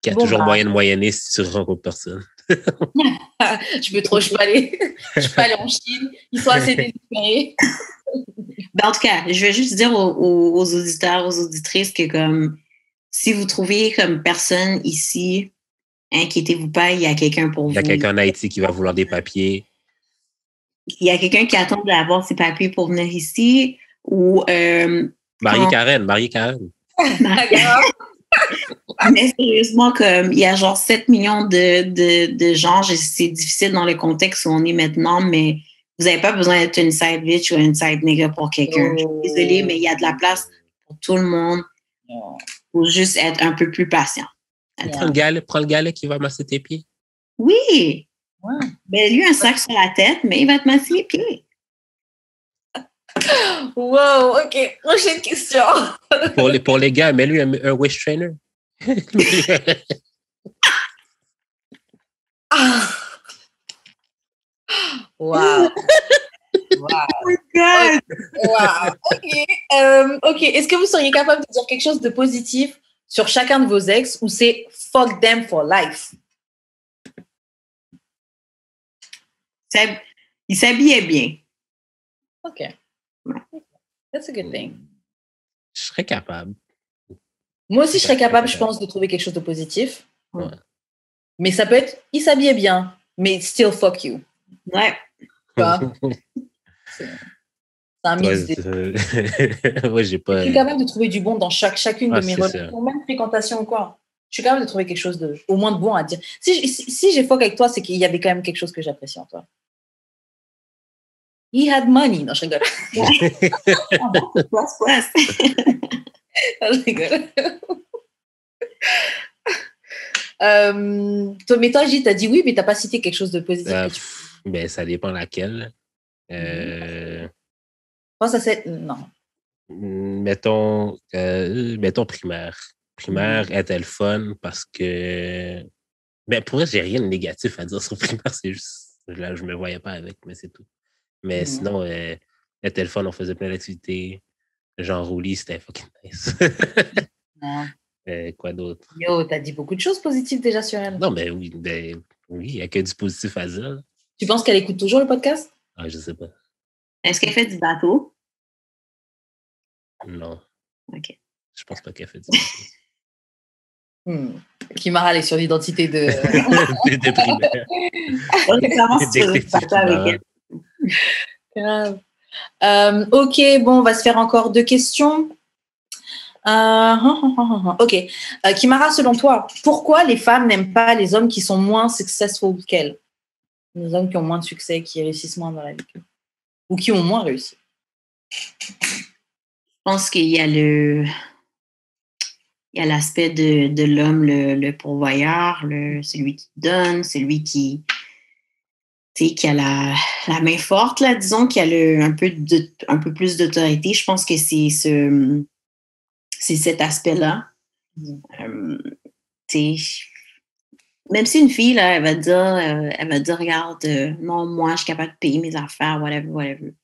A: Il y a toujours moyen de moyenner si tu rencontres personne.
C: je peux aller en Chine. Ils sont assez désespérés.
B: En tout cas, je vais juste dire aux auditeurs, aux auditrices que comme si vous trouvez comme personne ici, inquiétez-vous pas, il y a quelqu'un pour vous.
A: Il y a quelqu'un en Haïti qui va vouloir des papiers.
B: Il y a quelqu'un qui attend d'avoir ses papiers pour venir ici ou
A: Marie-Karen.
B: Mais sérieusement, comme il y a genre 7 millions de gens, c'est difficile dans le contexte où on est maintenant, mais vous n'avez pas besoin d'être une side bitch ou une side nigga pour quelqu'un. Je suis désolée, mais il y a de la place pour tout le monde. Il faut juste être un peu plus patient.
A: Prends le galet qui va masser tes pieds.
B: Oui. Ouais. Ben, lui, un sac sur la tête, mais il va te masser les pieds.
C: Wow, OK. Prochaine question.
A: Pour les gars, mets-lui un waist trainer.
C: Wow. Wow.
B: Oh my God.
C: Wow. OK. Est-ce que vous seriez capable de dire quelque chose de positif sur chacun de vos ex ou c'est fuck them for life?
B: Il s'habillait bien.
C: OK. That's a good thing.
A: Je serais capable.
C: Moi aussi, je serais capable, je pense, de trouver quelque chose de positif.
A: Ouais.
C: Mais ça peut être, il s'habillait bien, mais still fuck you.
B: Ouais.
C: C'est C'est un mix.
A: Ouais, j'ai pas.
C: Je suis capable de trouver du bon dans chacune de mes relations, même fréquentation ou quoi. Je suis capable de trouver quelque chose au moins de bon à dire. Si j'ai fuck avec toi, c'est qu'il y avait quand même quelque chose que j'apprécie en toi. He had money. Non, je rigole. Je rigole. Mais toi, Gilles, t'as dit oui, mais t'as pas cité quelque chose de positif.
A: Ben, ça dépend laquelle.
C: Je pense à cette... Non.
A: Mettons primaire. Primaire est-elle fun parce que... Ben, pour vrai, j'ai rien de négatif à dire sur primaire. C'est juste... Là, je me voyais pas avec, mais c'est tout. Mais sinon, était-elle fun? On faisait plein d'activités. Genre roulis, c'était fucking nice. Quoi d'autre?
C: Yo, t'as dit beaucoup de choses positives déjà sur elle.
A: Non, mais oui, il n'y a que du positif à dire.
C: Tu penses qu'elle écoute toujours le podcast?
A: Ah, je sais pas.
B: Est-ce qu'elle fait du bateau?
A: Non.
B: OK.
A: Je pense pas qu'elle fait du bateau.
C: Kimara, elle est sur l'identité de...
A: de primaire.
B: On est vraiment sur le bateau avec elle.
C: OK, bon, on va se faire encore 2 questions. OK. Kimara, selon toi, pourquoi les femmes n'aiment pas les hommes qui sont moins successful qu'elles? Les hommes qui ont moins de succès, qui réussissent moins dans la vie qu'eux. Ou qui ont moins réussi?
B: Je pense qu'il y a l'aspect de l'homme, le pourvoyeur, celui qui donne, celui qui a la main forte, là, disons, qui a un peu plus d'autorité. Je pense que c'est cet aspect-là. Même si une fille, là, elle va dire regarde, non, moi, je suis capable de payer mes affaires, whatever.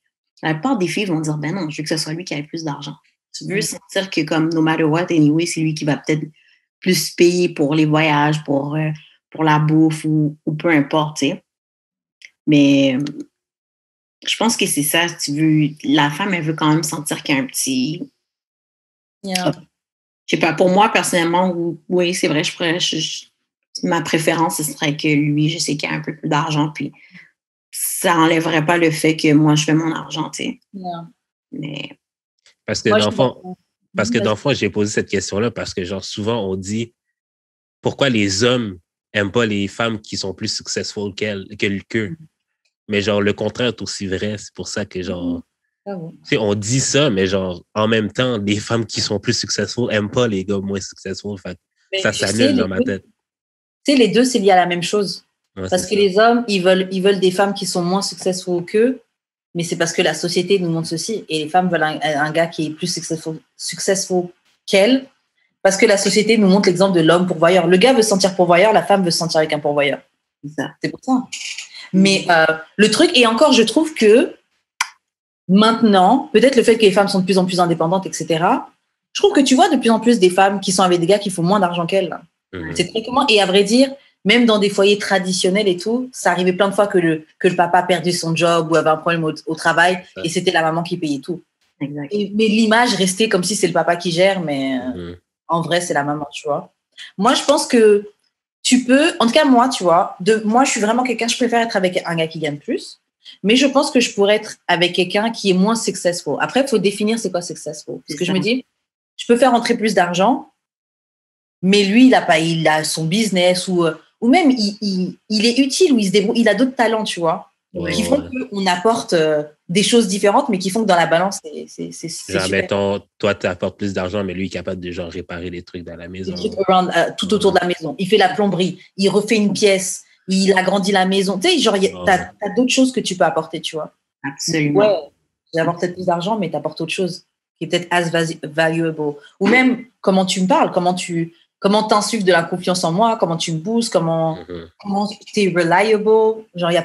B: La plupart des filles vont dire, ben non, je veux que ce soit lui qui ait plus d'argent. Tu veux sentir que, comme, no matter what, anyway, c'est lui qui va peut-être plus payer pour les voyages, pour la bouffe ou peu importe, tu sais. Mais je pense que c'est ça, la femme, elle veut quand même sentir qu'il y a un petit...
C: Yeah.
B: Je sais pas, pour moi, personnellement, oui, c'est vrai, ma préférence, ce serait que lui, je sais qu'il a un peu plus d'argent, puis ça enlèverait pas le fait que moi, je fais mon argent, tu sais.
C: Yeah.
B: Mais...
A: Parce que dans le fond, j'ai posé cette question-là parce que, genre, souvent, on dit pourquoi les hommes n'aiment pas les femmes qui sont plus successful qu'eux. Mais, genre, le contraire est aussi vrai. C'est pour ça que, genre, on dit ça, mais, genre, en même temps, les femmes qui sont plus successful n'aiment pas les gars moins successful. Fait ça s'annule dans ma tête.
C: Tu sais, les deux, c'est lié à la même chose.
A: Ouais,
C: parce que les hommes, ils veulent des femmes qui sont moins successful qu'eux, mais c'est parce que la société nous montre ceci. Et les femmes veulent un gars qui est plus successful qu'elles, parce que la société nous montre l'exemple de l'homme pourvoyeur. Le gars veut se sentir pourvoyeur, la femme veut se sentir avec un pourvoyeur. C'est pour ça. Mais le truc, et encore, je trouve que maintenant, peut-être le fait que les femmes sont de plus en plus indépendantes, etc., je trouve que tu vois de plus en plus des femmes qui sont avec des gars qui font moins d'argent qu'elles. C'est très commun. Et à vrai dire, même dans des foyers traditionnels et tout, ça arrivait plein de fois que le papa perdait son job ou avait un problème au travail et c'était la maman qui payait tout.
B: Exact.
C: Mais l'image restait comme si c'est le papa qui gère, mais en vrai, c'est la maman, tu vois. Moi, je pense que tu peux, en tout cas, moi, tu vois, moi, je suis vraiment quelqu'un, je préfère être avec un gars qui gagne plus, mais je pense que je pourrais être avec quelqu'un qui est moins successful. Après, il faut définir c'est quoi successful. Parce que je me dis, je peux faire rentrer plus d'argent, mais lui, il a son business ou même il est utile ou il se débrouille, il a d'autres talents, tu vois, qui font qu'on apporte des choses différentes, mais qui font que dans la balance, c'est
A: genre, mettons, toi, tu apportes plus d'argent, mais lui, il est capable de genre réparer des trucs dans la maison.
C: Des trucs tout autour de la maison. Il fait la plomberie, il refait une pièce, il agrandit la maison. Tu sais, genre, t'as d'autres choses que tu peux apporter, tu vois.
B: Absolument.
C: Ouais, j'apporte peut-être plus d'argent, mais t'apportes autre chose qui est peut-être as valuable. Ou même, comment tu me parles, comment t'insuffles de la confiance en moi, comment tu me boostes, comment t'es reliable. Genre, il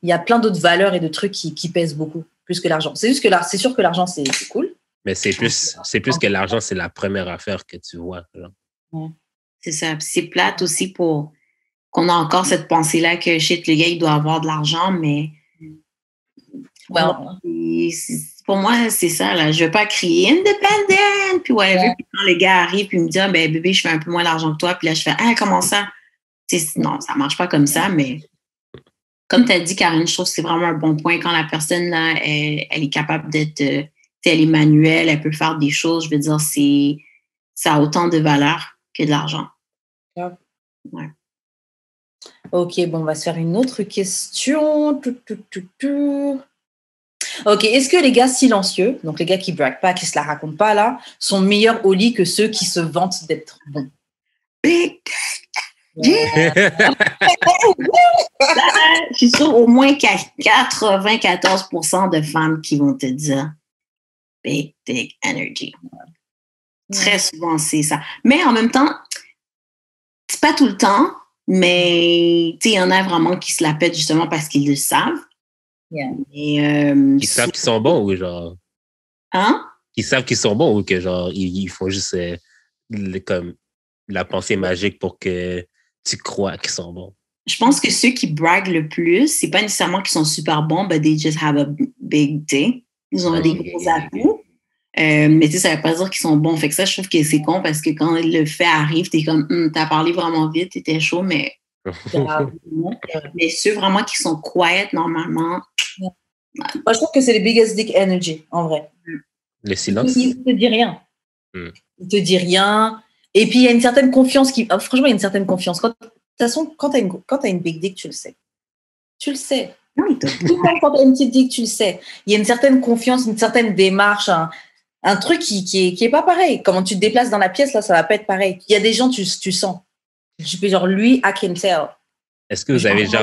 C: y a plein d'autres valeurs et de trucs qui pèsent beaucoup, plus que l'argent. C'est juste que c'est sûr que l'argent, c'est cool.
A: Mais c'est plus que l'argent, c'est la première affaire que tu vois.
B: Ouais. C'est ça. C'est plate aussi qu'on a encore cette pensée-là que shit, le gars, il doit avoir de l'argent, mais pour moi, c'est ça, là. Je veux pas crier independent, puis whatever. Puis quand les gars arrivent, puis me disent, ben bébé, je fais un peu moins d'argent que toi, puis là, je fais, comment ça? Non, ça marche pas comme ça, mais comme tu as dit, Karine, je trouve que c'est vraiment un bon point quand la personne, là, elle est capable d'être, elle est manuelle, elle peut faire des choses. Je veux dire, ça a autant de valeur que de l'argent.
C: Ouais.
B: Ouais.
C: Ok, bon, on va se faire une autre question. Ok, est-ce que les gars silencieux, donc les gars qui braguent pas, qui se la racontent pas là, sont meilleurs au lit que ceux qui se vantent d'être bons?
B: Big yeah. Je suis sûre au moins qu'il y a 94% de femmes qui vont te dire big dick energy. Très souvent, c'est ça. Mais en même temps, c'est pas tout le temps, mais il y en a vraiment qui se la pètent justement parce qu'ils le savent.
C: Yeah.
A: Ils savent qu'ils sont bons ou genre.
B: Hein?
A: Ils savent qu'ils sont bons ou que genre ils font juste comme la pensée magique pour que tu crois qu'ils sont bons.
B: Je pense que ceux qui braguent le plus, c'est pas nécessairement qu'ils sont super bons, but they just have a big dick. Ils ont des gros atouts. Mais tu sais, ça veut pas dire qu'ils sont bons. Fait que ça, je trouve que c'est con parce que quand le fait arrive, t'es comme, t'as parlé vraiment vite, t'étais chaud, mais. Mais ceux vraiment qui sont quiet normalement.
C: Moi, je trouve que c'est les biggest dick energy, en vrai.
A: Le silence.
C: Il te dit rien. Il te dit rien. Et puis, il y a une certaine confiance franchement, il y a une certaine confiance. De toute façon, quand t'as une big dick, tu le sais. Tu le sais.
B: Oui,
C: quand t'as une petite dick, tu le sais. Il y a une certaine confiance, une certaine démarche, un truc qui est pas pareil. Comment tu te déplaces dans la pièce, là, ça va pas être pareil. Il y a des gens, tu sens. Je peux genre, lui, I can tell.
A: Est-ce que vous avez déjà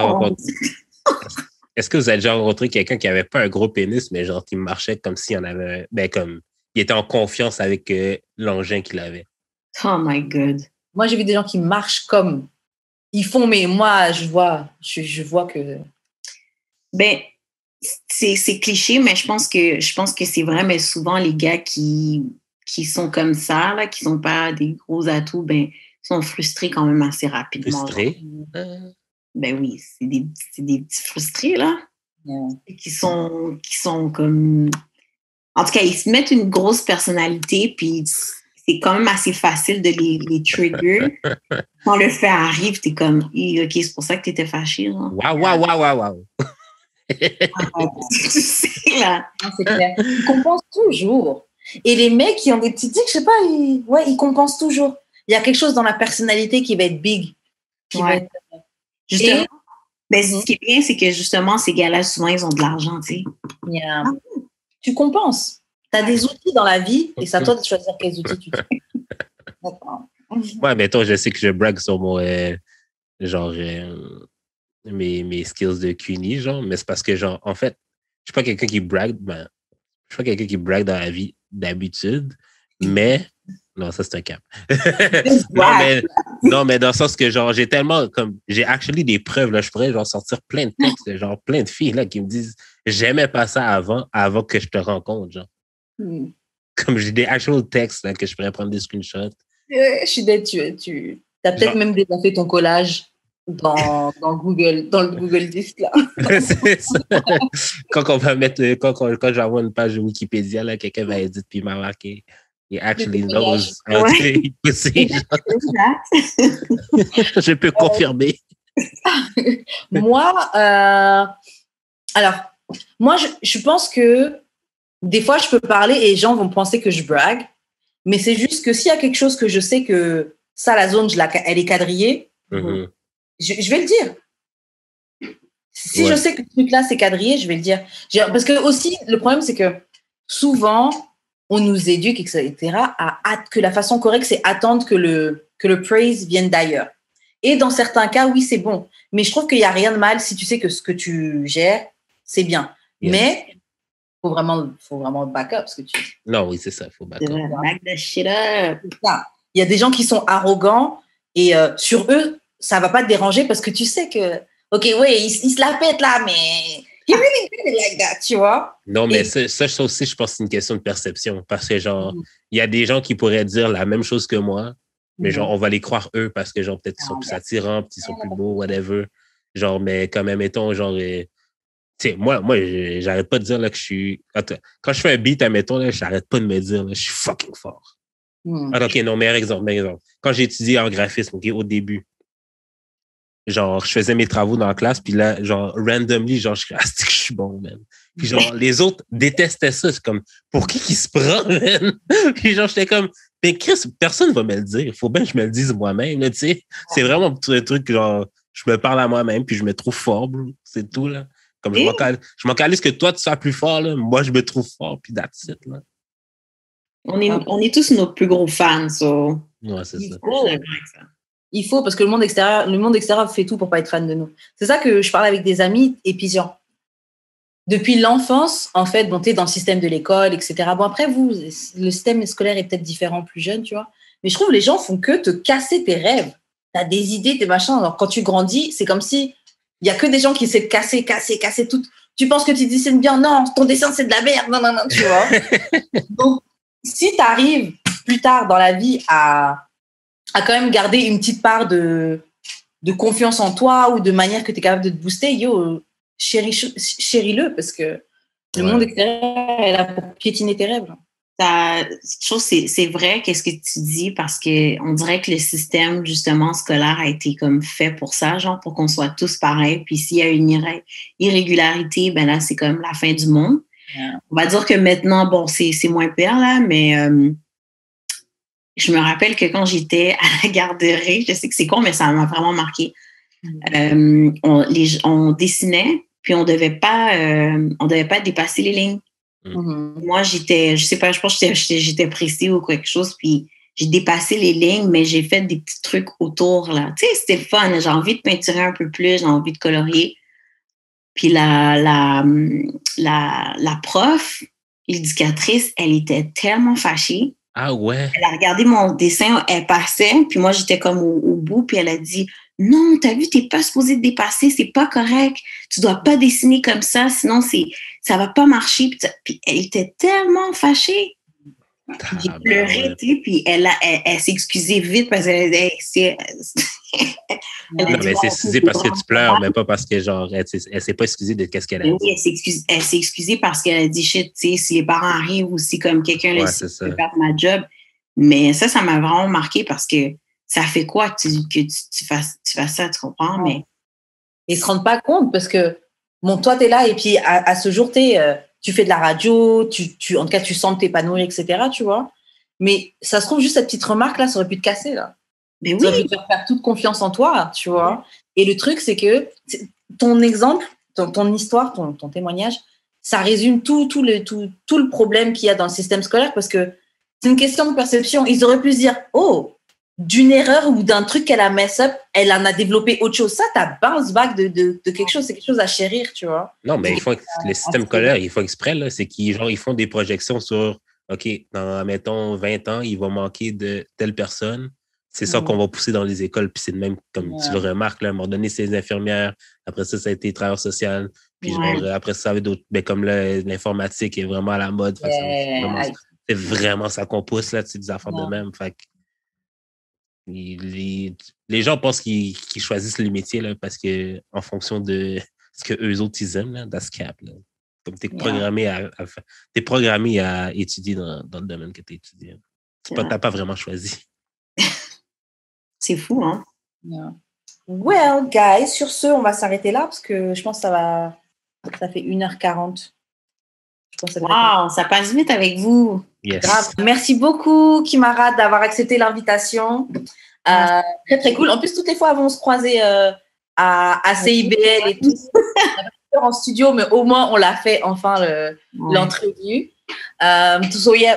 A: rencontré quelqu'un qui avait pas un gros pénis, mais genre qui marchait comme s'il en avait, comme il était en confiance avec l'engin qu'il avait?
B: Oh my God.
C: Moi, j'ai vu des gens qui marchent comme ils font, mais moi, je vois que.
B: Ben, c'est cliché, mais je pense que c'est vrai, mais souvent les gars qui sont comme ça, là, qui n'ont pas des gros atouts, ben, sont frustrés quand même assez rapidement.
A: Frustrés?
B: Ben oui, c'est des petits frustrés, là.
C: Yeah.
B: Qui sont comme. En tout cas, ils se mettent une grosse personnalité, puis c'est quand même assez facile de les trigger. Quand le fait arrive, t'es comme, OK, c'est pour ça que t'étais fâché.
A: Waouh.
B: Tu sais, là.
C: Non, c'est clair. Ils compensent toujours. Et les mecs qui ont des petites dicks, je sais pas, ils compensent toujours. Il y a quelque chose dans la personnalité qui va être big.
B: Justement. Ben, ce qui est bien, c'est que justement, ces gars-là, souvent, ils ont de l'argent, tu sais.
C: Yeah. Tu compenses. Tu as des outils dans la vie et c'est à toi de choisir quels outils tu utilises.
A: Ouais, mettons, je sais que je brague sur mon, mes skills de CUNY, genre, mais c'est parce que, genre, en fait, je suis pas quelqu'un qui brague, je suis pas quelqu'un qui brague dans la vie d'habitude, mais, non, ça, c'est un cap. non, mais dans le sens que, genre, j'ai actually des preuves, là, je pourrais, genre, sortir plein de textes, genre, plein de filles, là, qui me disent, j'aimais pas ça avant que je te rencontre, genre. Comme j'ai des actual textes, là, que je pourrais prendre des screenshots.
C: Je suis dead, tu as peut-être même déjà fait ton collage dans Google, dans le Google Disc, là.
A: C'est ça. Quand je vais avoir une page Wikipédia, là, quelqu'un va éditer puis m'a marqué. He actually knows how to pussy. Je peux confirmer.
C: Moi, je pense que des fois, je peux parler et les gens vont penser que je brague, mais c'est juste que s'il y a quelque chose que je sais que ça, la zone, elle est quadrillée, je vais le dire. Si je sais que ce truc-là, c'est quadrillé, je vais le dire. Parce que aussi, le problème, c'est que souvent, on nous éduque, etc., que la façon correcte, c'est attendre que le praise vienne d'ailleurs. Et dans certains cas, oui, c'est bon. Mais je trouve qu'il n'y a rien de mal si tu sais que ce que tu gères, c'est bien. Yes. Mais faut vraiment back up.
A: Non, oui, c'est ça, il faut back up.
B: Back the shit up.
C: Il y a des gens qui sont arrogants et sur eux, ça ne va pas te déranger parce que tu sais que, OK, ouais, il se la pète là, mais he really did it like that, tu vois.
A: Non, mais ça aussi, je pense que c'est une question de perception. Parce que, genre, il y a des gens qui pourraient dire la même chose que moi, mais genre, on va les croire eux parce que, genre, peut-être qu'ils sont plus attirants, qu'ils sont plus beaux, whatever. Genre, mais quand même, mettons, genre, tu sais, moi, j'arrête pas de dire là, que je suis. Quand je fais un beat, admettons, là, j'arrête pas de me dire là, je suis fucking fort. OK, non, meilleur exemple. Quand j'ai étudié en graphisme, OK, au début, genre, je faisais mes travaux dans la classe, puis là, genre, randomly, genre, c'est que je suis bon, man. Puis genre, les autres détestaient ça. C'est comme, pour qui se prend, man? Puis genre, j'étais comme, mais Chris, personne va me le dire. Faut bien que je me le dise moi-même, là, tu sais. C'est vraiment un truc, genre, je me parle à moi-même, puis je me trouve fort, bro. C'est tout, là. Comme je m'en calisse que toi, tu sois plus fort, là. Moi, je me trouve fort, puis that's it, là.
B: On est tous nos plus gros fans, so.
A: Ouais, c'est ça.
B: Je suis d'accord avec ça.
C: Il faut, parce que le monde extérieur fait tout pour pas être fan de nous. C'est ça que je parlais avec des amis, et puis genre, depuis l'enfance, en fait, bon, t'es dans le système de l'école, etc. Bon, après, vous, le système scolaire est peut-être différent plus jeune, tu vois. Mais je trouve que les gens font que te casser tes rêves. T'as des idées, tes machins. Alors, quand tu grandis, c'est comme si il y a que des gens qui essaient de casser tout. Tu penses que tu dessines bien? Non, ton dessin, c'est de la merde. Non, tu vois. Donc, si t'arrives plus tard dans la vie à quand même garder une petite part de confiance en toi ou de manière que tu es capable de te booster, chéris-le, parce que le monde extérieur est là pour piétiner tes rêves.
B: Je trouve que c'est vrai qu'est-ce que tu dis, parce qu'on dirait que le système, justement, scolaire a été comme fait pour ça, genre pour qu'on soit tous pareils. Puis s'il y a une irrégularité, ben là, c'est comme la fin du monde. Yeah. On va dire que maintenant, bon, c'est moins pire, là, mais je me rappelle que quand j'étais à la garderie, je sais que c'est con, mais ça m'a vraiment marqué. On dessinait, puis on devait pas dépasser les lignes. Moi, je sais pas, je pense que j'étais pressée ou quelque chose, puis j'ai dépassé les lignes, mais j'ai fait des petits trucs autour, là. Tu sais, c'était fun. J'ai envie de peinturer un peu plus, j'ai envie de colorier. Puis la prof, l'éducatrice, elle était tellement fâchée.
A: Ah ouais?
B: Elle a regardé mon dessin, elle passait, puis moi, j'étais comme au bout, puis elle a dit « Non, t'as vu, t'es pas supposé te dépasser, c'est pas correct. Tu dois pas dessiner comme ça, sinon ça va pas marcher. » Puis elle était tellement fâchée. J'ai pleuré, tu sais, puis elle s'est excusée vite parce qu'elle
A: non, mais c'est excusée parce que tu pleures, mais pas parce que, genre, elle s'est pas excusée de qu'est-ce qu'elle a dit.
B: Oui, elle s'est excusée parce qu'elle a dit shit, tu sais, si les parents arrivent ou si comme quelqu'un là, si je peux perdre ma job. Mais ça m'a vraiment marqué parce que ça fait quoi que tu fasses ça, tu comprends? Mais
C: ils se rendent pas compte parce que, bon, toi, t'es là et puis à ce jour, tu fais de la radio, en tout cas, tu sens t'épanouir, etc., tu vois. Mais ça se trouve, juste cette petite remarque-là, ça aurait pu te casser, là.
B: Mais oui.
C: Ça aurait pu te faire perdre toute confiance en toi, tu vois. Et le truc, c'est que ton exemple, ton histoire, ton témoignage, ça résume tout le problème qu'il y a dans le système scolaire parce que c'est une question de perception. Ils auraient pu se dire, oh, d'une erreur ou d'un truc qu'elle a mess up, elle en a développé autre chose. Ça, t'as bounce back de quelque chose. C'est quelque chose à chérir, tu vois.
A: Non, mais le système scolaire, il faut exprès, là. C'est qu'ils font des projections sur, OK, dans, mettons, 20 ans, il va manquer de telle personne. C'est ça qu'on va pousser dans les écoles. Puis c'est de même, comme tu le remarques, là, à un moment donné, c'est les infirmières. Après ça a été travailleur social. Puis genre, après ça avait d'autres. Mais comme là, l'informatique est vraiment à la mode. C'est vraiment ça qu'on pousse, là, des affaires de même. Fait que les gens pensent qu'ils choisissent le métier là, parce que en fonction de ce que eux autres ils aiment, là, that's cap. Là. Comme t'es programmé à étudier dans le domaine que tu étudies. T'as pas vraiment choisi.
B: C'est fou, hein?
C: Yeah. Well, guys, sur ce, on va s'arrêter là parce que je pense que ça fait 1h40.
B: Wow, ça passe vite avec vous.
A: Yes.
C: Grave. Merci beaucoup, Kimara, d'avoir accepté l'invitation. Très, très cool. En plus, toutes les fois, on se croisait à CIBL et tout. On a en studio, mais au moins, on l'a fait enfin l'entrevue.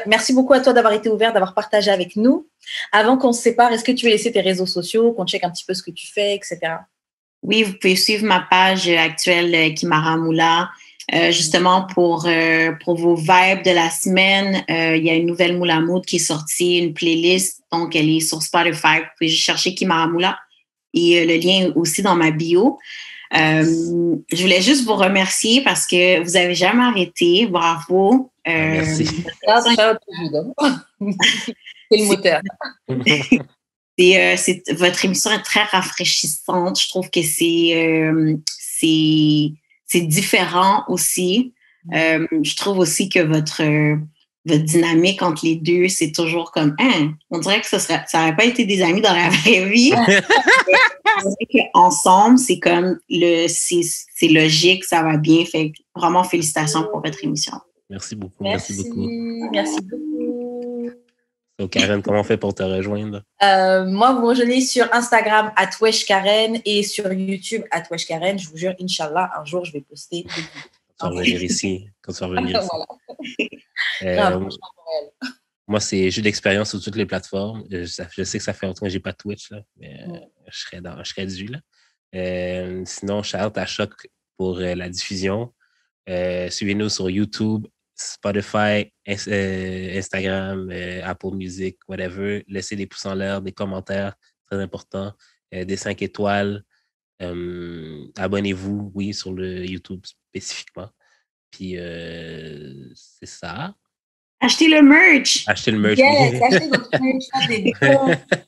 C: Merci beaucoup à toi d'avoir été ouvert, d'avoir partagé avec nous. Avant qu'on se sépare, est-ce que tu veux laisser tes réseaux sociaux, qu'on check un petit peu ce que tu fais, etc.?
B: Oui, vous pouvez suivre ma page actuelle Kimara Moula. Justement, pour vos vibes de la semaine, il y a une nouvelle Moula Mood qui est sortie, une playlist. Donc, elle est sur Spotify. Vous pouvez chercher Kimara Moula. Et le lien est aussi dans ma bio. Je voulais juste vous remercier parce que vous n'avez jamais arrêté. Bravo.
A: Merci.
C: C'est le moteur.
B: Votre émission est très rafraîchissante. Je trouve que c'est différent aussi. Je trouve aussi que votre dynamique entre les deux, c'est toujours comme, on dirait que ça aurait pas été des amis dans la vraie vie. Ensemble, c'est comme, c'est logique, ça va bien. Fait que vraiment, félicitations pour votre émission.
A: Merci beaucoup.
C: Merci beaucoup.
A: So, Karen, comment on fait pour te rejoindre?
C: Moi, vous me rejoignez sur Instagram @weshkaren et sur YouTube @weshkaren. Je vous jure, Inch'Allah, un jour, je vais poster.
A: Quand tu vas revenir ici.
C: Voilà.
A: Moi, j'ai eu d'expérience sur toutes les plateformes. Je sais que ça fait longtemps que je n'ai pas Twitch, là, mais je serais dû. Là. Sinon, shout-out à Choc pour la diffusion. Suivez-nous sur YouTube, Spotify, Instagram, Apple Music, whatever. Laissez des pouces en l'air, des commentaires, très important. Des 5 étoiles. Abonnez-vous, oui, sur le YouTube spécifiquement. Puis, c'est ça.
B: Achetez le merch.
A: Achetez le merch.
C: Yes, achetez notre merch.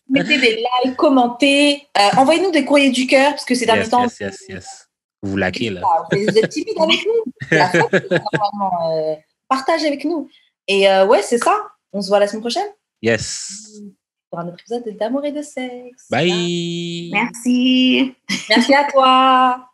C: Mettez des likes, commentez. Envoyez-nous des courriers du cœur, parce que c'est derniers temps.
A: Yes. Vous laquez, là.
C: Vous êtes timide avec nous. Normalement, partagez avec nous. Et ouais, c'est ça. On se voit la semaine prochaine.
A: Yes.
C: Pour un autre épisode d'Amour et de sexe.
A: Bye.
B: Merci.
C: Merci à toi.